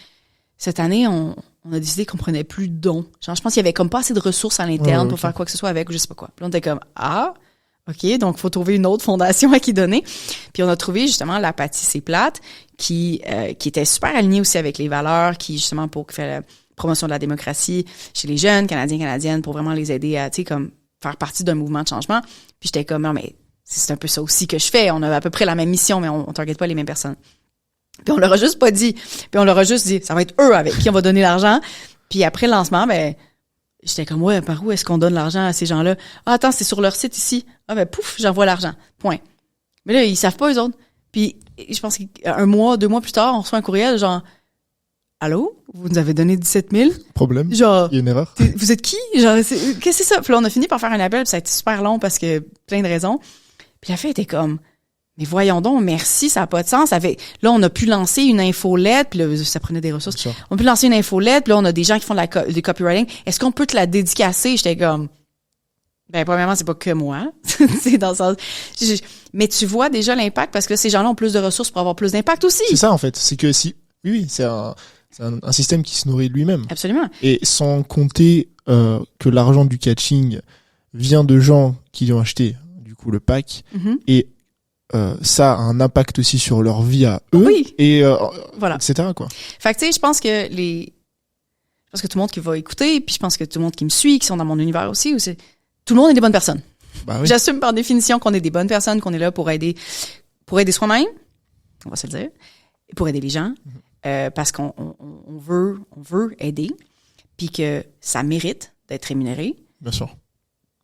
cette année, on a décidé qu'on prenait plus de dons. Genre, je pense qu'il y avait comme pas assez de ressources à l'interne pour faire quoi que ce soit avec, ou je sais pas quoi. Puis on était comme, OK, donc faut trouver une autre fondation à qui donner. Puis on a trouvé justement l'Apathie c'est plate, qui était super alignée aussi avec les valeurs, qui justement pour faire la promotion de la démocratie chez les jeunes, Canadiennes, pour vraiment les aider à, tu sais, comme faire partie d'un mouvement de changement. Puis j'étais comme, non, mais c'est un peu ça aussi que je fais. On a à peu près la même mission, mais on target pas les mêmes personnes. Puis on leur a juste pas dit. Puis on leur a juste dit, ça va être eux avec qui on va donner l'argent. Puis après le lancement, j'étais comme, par où est-ce qu'on donne l'argent à ces gens-là? Ah, attends, c'est sur leur site ici. Ah, pouf, j'envoie l'argent. Point. Mais là, ils savent pas, eux autres. Puis je pense qu'un mois, 2 mois plus tard, on reçoit un courriel, genre, allô? Vous nous avez donné 17 000? Problème. Genre. Il y a une erreur. Vous êtes qui? Genre, qu'est-ce que c'est ça? Puis là, on a fini par faire un appel, puis ça a été super long parce que plein de raisons. Puis la fille était comme, mais voyons donc, merci, ça n'a pas de sens. Là, on a pu lancer une infolette, puis là, ça prenait des ressources. On a pu lancer une infolette, puis là, on a des gens qui font du copywriting. Est-ce qu'on peut te la dédicacer? J'étais comme, premièrement, c'est pas que moi. C'est dans le sens, mais tu vois déjà l'impact parce que ces gens-là ont plus de ressources pour avoir plus d'impact aussi. C'est ça, en fait. C'est que oui, c'est un système qui se nourrit de lui-même. Absolument. Et sans compter que l'argent du catching vient de gens qui ont acheté, du coup, le pack. Mm-hmm. Et ça a un impact aussi sur leur vie à eux. Oui. Et voilà. etc., quoi. Fait que, tu sais, je pense que tout le monde qui va écouter, puis je pense que tout le monde qui me suit, qui sont dans mon univers aussi, tout le monde est des bonnes personnes. Bah oui. J'assume par définition qu'on est des bonnes personnes, qu'on est là pour aider soi-même, on va se le dire, et pour aider les gens, parce qu'on veut aider, puis que ça mérite d'être rémunéré. Bien sûr.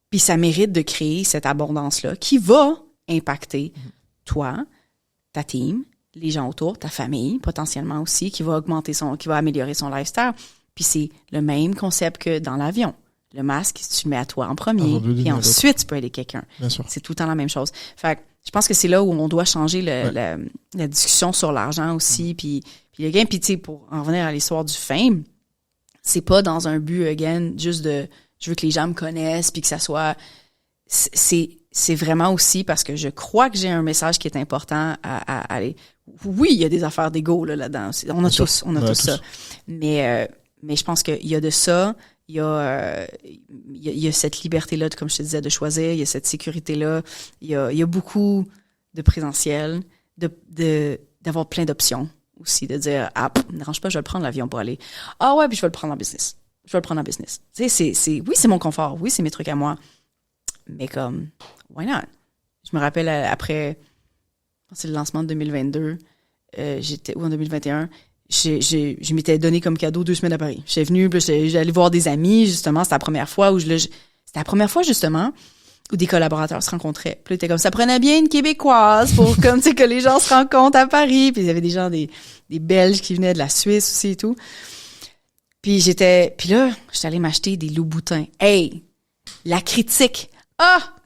Puis ça mérite de créer cette abondance-là qui va impacter toi, ta team, les gens autour, ta famille, potentiellement aussi, qui va améliorer son lifestyle. Puis c'est le même concept que dans l'avion. Le masque, tu le mets à toi en premier, puis ensuite tu peux aider quelqu'un. Bien sûr. C'est tout le temps la même chose. Fait que je pense que c'est là où on doit changer la discussion sur l'argent aussi, puis le gain. Puis tu sais, pour en revenir à l'histoire du fame, c'est pas dans un but, again, juste de Je veux que les gens me connaissent, puis que ça soit... C'est vraiment aussi parce que je crois que j'ai un message qui est important à aller... Oui, il y a des affaires d'ego là-dedans. On a tous ça. Mais je pense qu'il y a de ça, il y a cette liberté-là, comme je te disais, de choisir, il y a cette sécurité-là, il y a beaucoup de présentiel, d'avoir plein d'options aussi, de dire, ne dérange pas, je vais le prendre l'avion pour aller. Ah ouais, puis je vais le prendre en business. Tu sais, oui, c'est mon confort, oui, c'est mes trucs à moi, mais comme, why not? Je me rappelle après, c'est le lancement de 2022, ou en 2021, je m'étais donné comme cadeau 2 semaines à Paris. J'étais venue, j'allais voir des amis, justement, c'était la première fois justement, où des collaborateurs se rencontraient. Puis là, c'était comme, ça prenait bien une Québécoise pour, comme, tu sais, que les gens se rencontrent à Paris. Puis il y avait des gens, des Belges qui venaient de la Suisse aussi et tout. Puis là, j'étais allée m'acheter des Louboutins. Hey! La critique!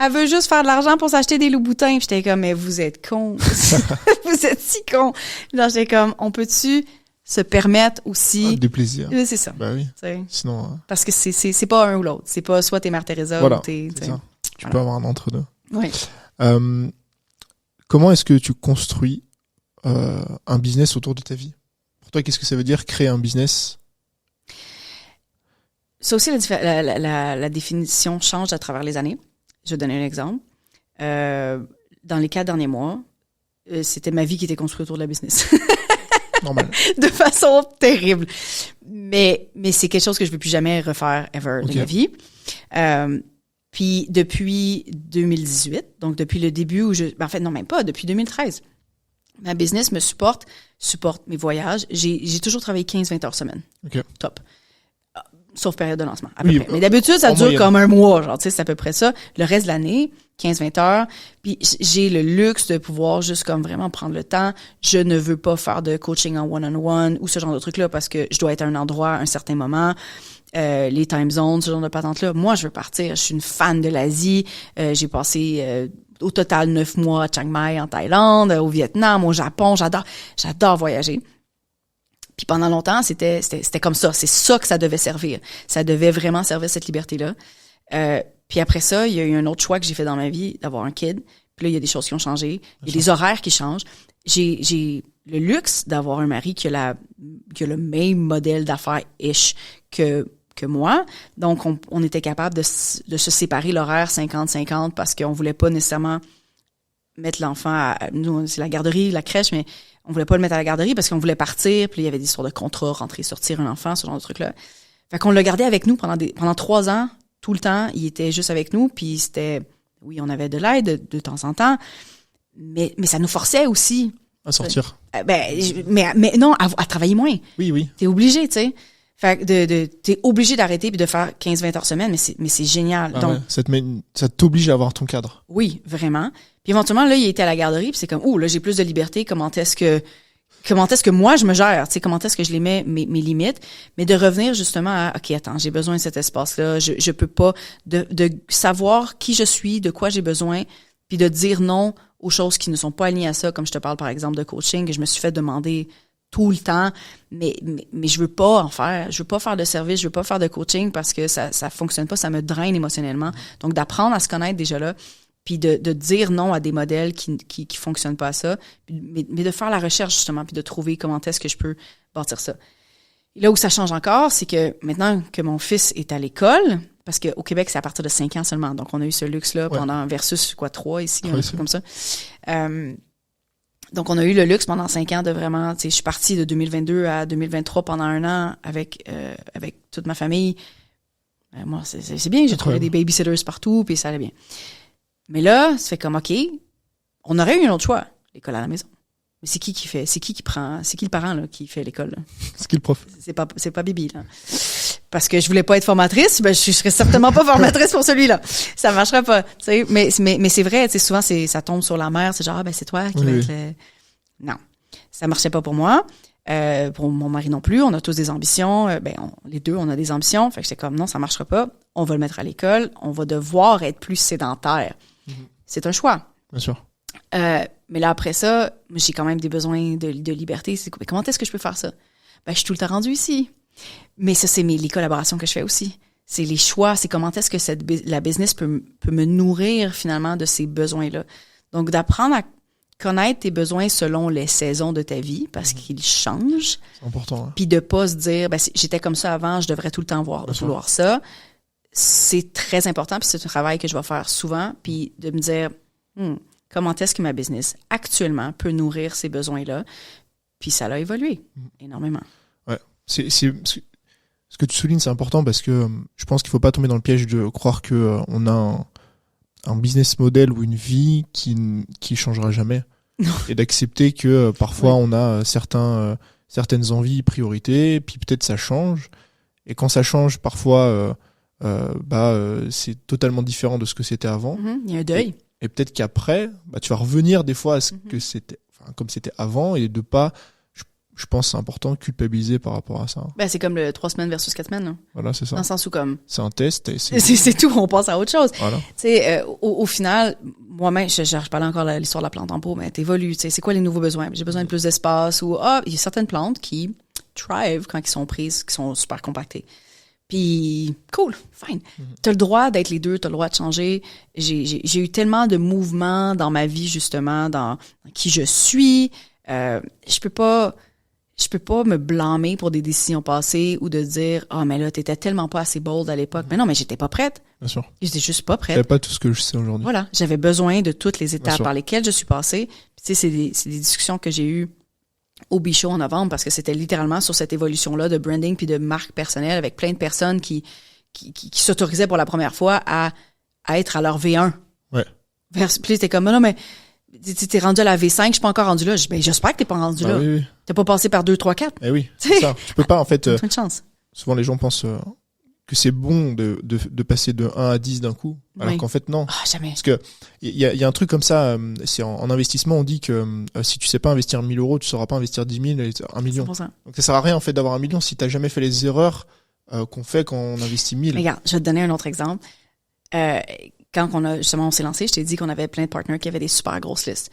Elle veut juste faire de l'argent pour s'acheter des Louboutins. Puis j'étais comme, mais vous êtes cons. Vous êtes si cons. Genre, j'étais comme, on peut-tu se permettre aussi... des plaisirs. C'est ça. Bah oui. T'sais. Sinon... Parce que c'est pas un ou l'autre. C'est pas soit t'es Mère Teresa ou t'es... C'est ça. Tu peux avoir un entre-deux. Oui. Comment est-ce que tu construis un business autour de ta vie? Pour toi, qu'est-ce que ça veut dire créer un business? Ça aussi, la définition change à travers les années. Je vais donner un exemple. Dans les 4 derniers mois, c'était ma vie qui était construite autour de la business. Normal. De façon terrible. Mais c'est quelque chose que je ne veux plus jamais refaire ever de ma vie. Puis depuis 2018, donc depuis le début où en fait, non, même pas, depuis 2013, ma business me supporte mes voyages. J'ai toujours travaillé 15-20 heures semaine. Okay. Top. Sauf période de lancement, à peu près. Mais d'habitude, ça dure comme un mois, genre, tu sais, c'est à peu près ça. Le reste de l'année, 15-20 heures. Puis j'ai le luxe de pouvoir juste comme vraiment prendre le temps. Je ne veux pas faire de coaching en one-on-one ou ce genre de trucs-là parce que je dois être à un endroit à un certain moment. Les time zones, ce genre de patentes-là. Moi, je veux partir. Je suis une fan de l'Asie. J'ai passé au total 9 mois à Chiang Mai, en Thaïlande, au Vietnam, au Japon. J'adore voyager. Puis pendant longtemps, c'était comme ça. C'est ça que ça devait servir. Ça devait vraiment servir cette liberté-là. Puis après ça, il y a eu un autre choix que j'ai fait dans ma vie, d'avoir un kid. Puis là, il y a des choses qui ont changé. Il y a des horaires qui changent. J'ai le luxe d'avoir un mari qui a le même modèle d'affaires-ish que moi. Donc, on était capable de se séparer l'horaire 50-50 parce qu'on voulait pas nécessairement mettre l'enfant nous, c'est la garderie, la crèche, mais on voulait pas le mettre à la garderie parce qu'on voulait partir. Puis il y avait des histoires de contrats, rentrer, sortir un enfant, ce genre de trucs-là. Fait qu'on l'a gardé avec nous pendant 3 ans. Tout le temps, il était juste avec nous. Puis c'était... Oui, on avait de l'aide de temps en temps. Mais ça nous forçait aussi... À sortir. Mais non, à travailler moins. Oui. T'es obligé, tu sais. Fait que t'es obligé d'arrêter puis de faire 15-20 heures semaine, mais c'est génial. Donc, ouais. Ça t'oblige à avoir ton cadre. Oui, vraiment. Puis éventuellement, là, il était à la garderie, puis c'est comme, là, j'ai plus de liberté, comment est-ce que moi, je me gère, tu sais, comment est-ce que je les mets, mes limites, mais de revenir justement à, OK, attends, j'ai besoin de cet espace-là, je peux pas, de savoir qui je suis, de quoi j'ai besoin, puis de dire non aux choses qui ne sont pas alignées à ça, comme je te parle, par exemple, de coaching, que je me suis fait demander tout le temps, mais je veux pas en faire. Je veux pas faire de service, je veux pas faire de coaching parce que ça fonctionne pas, ça me draine émotionnellement. Donc, d'apprendre à se connaître déjà là, puis de dire non à des modèles qui fonctionnent pas à ça, mais de faire la recherche justement, puis de trouver comment est-ce que je peux bâtir ça. Et là où ça change encore, c'est que maintenant que mon fils est à l'école, parce qu'au Québec, c'est à partir de 5 ans seulement, donc on a eu ce luxe-là pendant versus 3 ici, un truc comme ça. Donc, on a eu le luxe pendant 5 ans de vraiment, tu sais, je suis partie de 2022 à 2023 pendant 1 an avec toute ma famille. Moi, c'est bien, j'ai trouvé des babysitters partout, puis ça allait bien. Mais là, ça fait comme, OK, on aurait eu un autre choix, l'école à la maison. Mais c'est qui le parent, là, qui fait l'école, là? C'est qui le prof? C'est pas Bibi, là. Parce que je voulais pas être formatrice, je serais certainement pas formatrice pour celui-là. Ça marcherait pas, tu sais. Mais c'est vrai, tu sais, souvent, ça tombe sur la mère, c'est genre, c'est toi qui va être le... Non. Ça marchait pas pour moi. Pour mon mari non plus. On a tous des ambitions. Les deux, on a des ambitions. Fait que j'étais comme, non, ça marchera pas. On va le mettre à l'école. On va devoir être plus sédentaire. Mm-hmm. C'est un choix. Bien sûr. Mais là, après ça, j'ai quand même des besoins de liberté. Comment est-ce que je peux faire ça? Je suis tout le temps rendue ici. Mais ça, c'est les collaborations que je fais aussi. C'est les choix, c'est comment est-ce que la business peut me nourrir finalement de ces besoins-là. Donc, d'apprendre à connaître tes besoins selon les saisons de ta vie, parce qu'ils changent. C'est important. Hein. Puis de pas se dire, j'étais comme ça avant, je devrais tout le temps vouloir ça. C'est très important, puis c'est un travail que je vais faire souvent, puis de me dire, comment est-ce que ma business actuellement peut nourrir ces besoins-là? Puis ça a évolué énormément. Ouais, ce que tu soulignes, c'est important parce que je pense qu'il faut pas tomber dans le piège de croire que on a un business model ou une vie qui changera jamais. Non. Et d'accepter que parfois on a certaines envies, priorités, puis peut-être ça change. Et quand ça change, parfois, c'est totalement différent de ce que c'était avant. Il y a un deuil. Et peut-être qu'après, tu vas revenir des fois à ce que c'était, comme c'était avant, et de pas, je pense, c'est important de culpabiliser par rapport à ça. C'est comme le 3 semaines versus 4 semaines. Là. Voilà, c'est ça. Dans le sens où comme. C'est un test. Et c'est tout, on passe à autre chose. Voilà. Tu sais, au final, moi-même, je parlais encore de l'histoire de la plante en pot, mais t'évolues. Tu sais, c'est quoi les nouveaux besoins? J'ai besoin de plus d'espace ou, il y a certaines plantes qui thrive quand elles sont prises, qui sont super compactées. Puis, cool, fine. T'as le droit d'être les deux, t'as le droit de changer. J'ai eu tellement de mouvements dans ma vie, justement, dans qui je suis. Je peux pas me blâmer pour des décisions passées ou de dire, mais là, t'étais tellement pas assez bold à l'époque. Mais non, mais j'étais pas prête. Bien sûr. J'étais juste pas prête. J'avais pas tout ce que je sais aujourd'hui. Voilà. J'avais besoin de toutes les étapes par lesquelles je suis passée. Puis, tu sais, c'est des discussions que j'ai eues au Bichot en novembre parce que c'était littéralement sur cette évolution-là de branding puis de marque personnelle avec plein de personnes qui s'autorisaient pour la première fois à être à leur V1. Ouais. Puis t'es comme, non, mais t'es rendu à la V5, je suis pas encore rendu là. J'espère que t'es pas rendu là. Oui. T'as pas passé par 2, 3, 4. Eh oui, c'est ça. Tu peux pas, en fait. Une chance. Souvent, les gens pensent que c'est bon de passer de 1 à 10 d'un coup. Alors qu'en fait, non. Jamais. Parce que il y a un truc comme ça, c'est en investissement, on dit que si tu sais pas investir 1 000 €, tu sauras pas investir 10 000 et 1 million. Donc ça sert à rien, en fait, d'avoir 1 million si t'as jamais fait les erreurs qu'on fait quand on investit 1000. Regarde, je vais te donner un autre exemple. Quand on s'est lancé, je t'ai dit qu'on avait plein de partenaires qui avaient des super grosses listes.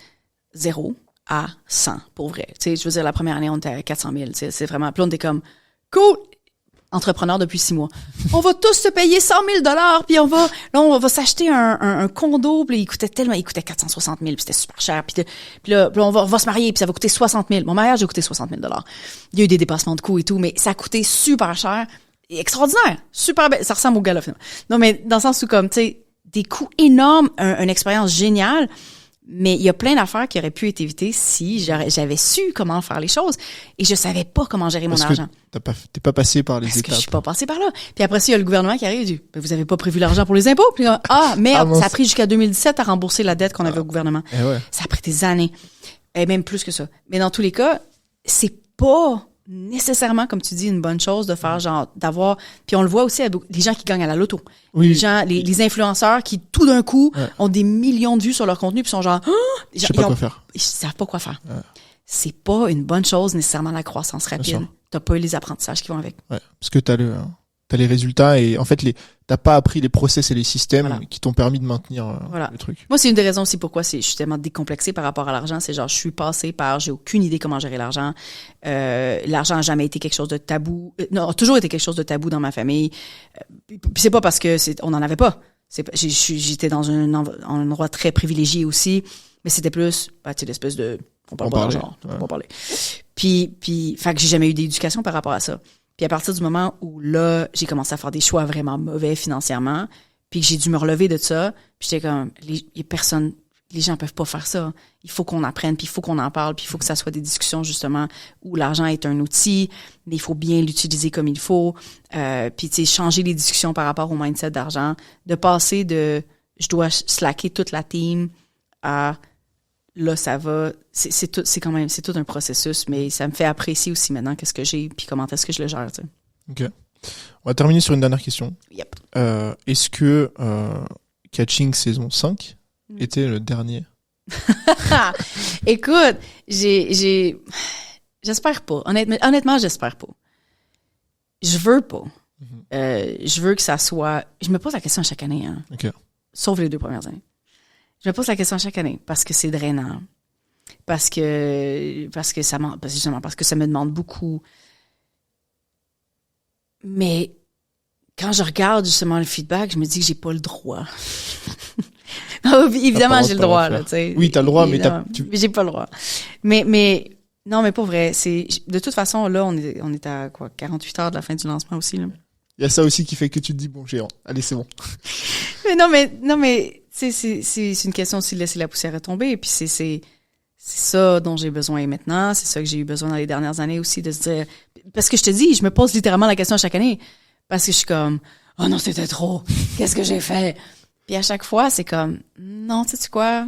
0 à 100, pour vrai. Tu sais, je veux dire, la première année, on était à 400 000. C'est vraiment, puis on était comme, cool! Entrepreneur depuis 6 mois. On va tous se payer 100 000 $, puis on va s'acheter un condo, puis il coûtait 460 000, puis c'était super cher, puis là, on va se marier, puis ça va coûter 60 000. Mon mariage a coûté 60 000 $. Il y a eu des dépassements de coûts et tout, mais ça a coûté super cher, et extraordinaire, super belle. Ça ressemble au gala, finalement. Non, mais dans le sens où, comme, tu sais, des coûts énormes, une expérience géniale, mais il y a plein d'affaires qui auraient pu être évitées si j'avais su comment faire les choses et je savais pas comment gérer mon argent. T'es pas passé par les étapes. Parce que je suis pas passé par là. Puis après ça, il y a le gouvernement qui arrive et dit, vous avez pas prévu l'argent pour les impôts? Puis là, merde, ça a pris jusqu'à 2017 à rembourser la dette qu'on avait au gouvernement. Ça a pris des années. Et même plus que ça. Mais dans tous les cas, c'est pas nécessairement, comme tu dis, une bonne chose de faire d'avoir, puis on le voit aussi avec les gens qui gagnent à la loto. Oui. Les influenceurs qui, tout d'un coup, ont des millions de vues sur leur contenu puis sont genre, je sais pas quoi faire. Ils savent pas quoi faire. C'est pas une bonne chose nécessairement la croissance rapide. T'as pas eu les apprentissages qui vont avec. Ouais. Parce que t'as les résultats et en fait t'as pas appris les process et les systèmes qui t'ont permis de maintenir le truc. Moi, c'est une des raisons aussi pourquoi je suis tellement décomplexée par rapport à l'argent. C'est genre, je suis passée par, j'ai aucune idée comment gérer l'argent. L'argent a jamais été quelque chose de tabou. Non, a toujours été quelque chose de tabou dans ma famille. Puis c'est pas parce que on en avait pas. J'étais dans un endroit très privilégié aussi, mais c'était plus, tu sais, l'espèce de, on parle pas d'argent, on va parler. Puis, fait que j'ai jamais eu d'éducation par rapport à ça. Puis à partir du moment où là, j'ai commencé à faire des choix vraiment mauvais financièrement, puis que j'ai dû me relever de ça, puis j'étais comme, les gens peuvent pas faire ça. Il faut qu'on apprenne, puis il faut qu'on en parle, puis il faut que ça soit des discussions justement où l'argent est un outil, mais il faut bien l'utiliser comme il faut. Puis tu sais, changer les discussions par rapport au mindset d'argent, de passer de je dois slacker toute la team à là ça va, c'est tout un processus, mais ça me fait apprécier aussi maintenant qu'est-ce que j'ai puis comment est-ce que je le gère, tu sais. OK. On va terminer sur une dernière question. Yep. Est-ce que Catching saison 5 était le dernier? Écoute, j'espère pas. Honnêtement, j'espère pas. Je veux pas. Je veux que ça soit, je me pose la question chaque année, hein. OK. Sauf les 2 premières années. Je me pose la question chaque année parce que c'est drainant. Parce que ça me demande beaucoup. Mais quand je regarde justement le feedback, je me dis que j'ai pas le droit. Non, évidemment, j'ai le droit, là, tu sais. Oui, t'as le droit, mais j'ai pas le droit. Mais, non, mais pour vrai, de toute façon, là, on est à, 48 heures de la fin du lancement aussi, là. Il y a ça aussi qui fait que tu te dis, bon, géant, allez, c'est bon. mais, c'est une question aussi de laisser la poussière tomber, et puis c'est ça dont j'ai besoin maintenant, c'est ça que j'ai eu besoin dans les dernières années aussi, de se dire, parce que je te dis, je me pose littéralement la question à chaque année, parce que je suis comme, oh non, c'était trop, qu'est-ce que j'ai fait? Puis à chaque fois, c'est comme, non, tu sais quoi?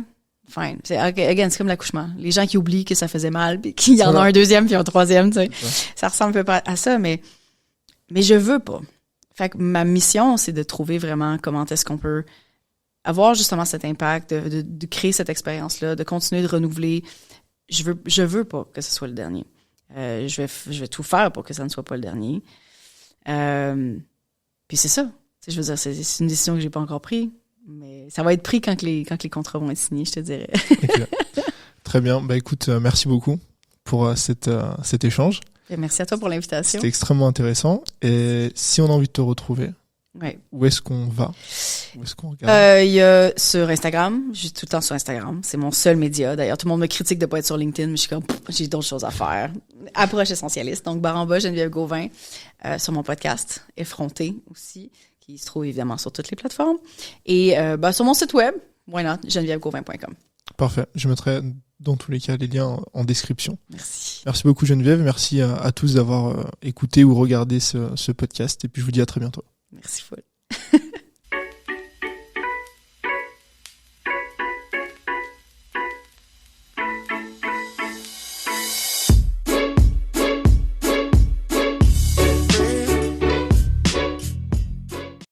Fine. C'est comme l'accouchement. Les gens qui oublient que ça faisait mal, puis qu'il y en a un deuxième, puis un troisième, tu sais. Ça ressemble un peu à ça, mais je veux pas. Fait que ma mission, c'est de trouver vraiment comment est-ce qu'on peut avoir justement cet impact, de créer cette expérience-là, de continuer de renouveler. Je veux pas que ce soit le dernier. Je vais tout faire pour que ça ne soit pas le dernier. Puis c'est ça. Je veux dire, c'est une décision que j'ai pas encore prise. Mais ça va être pris quand les contrats vont être signés, je te dirais. Okay. Très bien. Bah écoute, merci beaucoup pour cet échange. Et merci à toi pour l'invitation. C'était extrêmement intéressant. Et si on a envie de te retrouver, où est-ce qu'on va? Où est-ce qu'on regarde? Il y a sur Instagram. Je suis tout le temps sur Instagram. C'est mon seul média. D'ailleurs, tout le monde me critique de pas être sur LinkedIn, mais je suis comme, j'ai d'autres choses à faire. Approche essentialiste. Donc, /, Geneviève Gauvin, sur mon podcast, Effronté aussi, qui se trouve évidemment sur toutes les plateformes. Et sur mon site web, genevièvegauvin.com. Parfait. Je mettrai dans tous les cas les liens en description. Merci. Merci beaucoup Geneviève. Merci à tous d'avoir écouté ou regardé ce podcast. Et puis je vous dis à très bientôt. Merci full.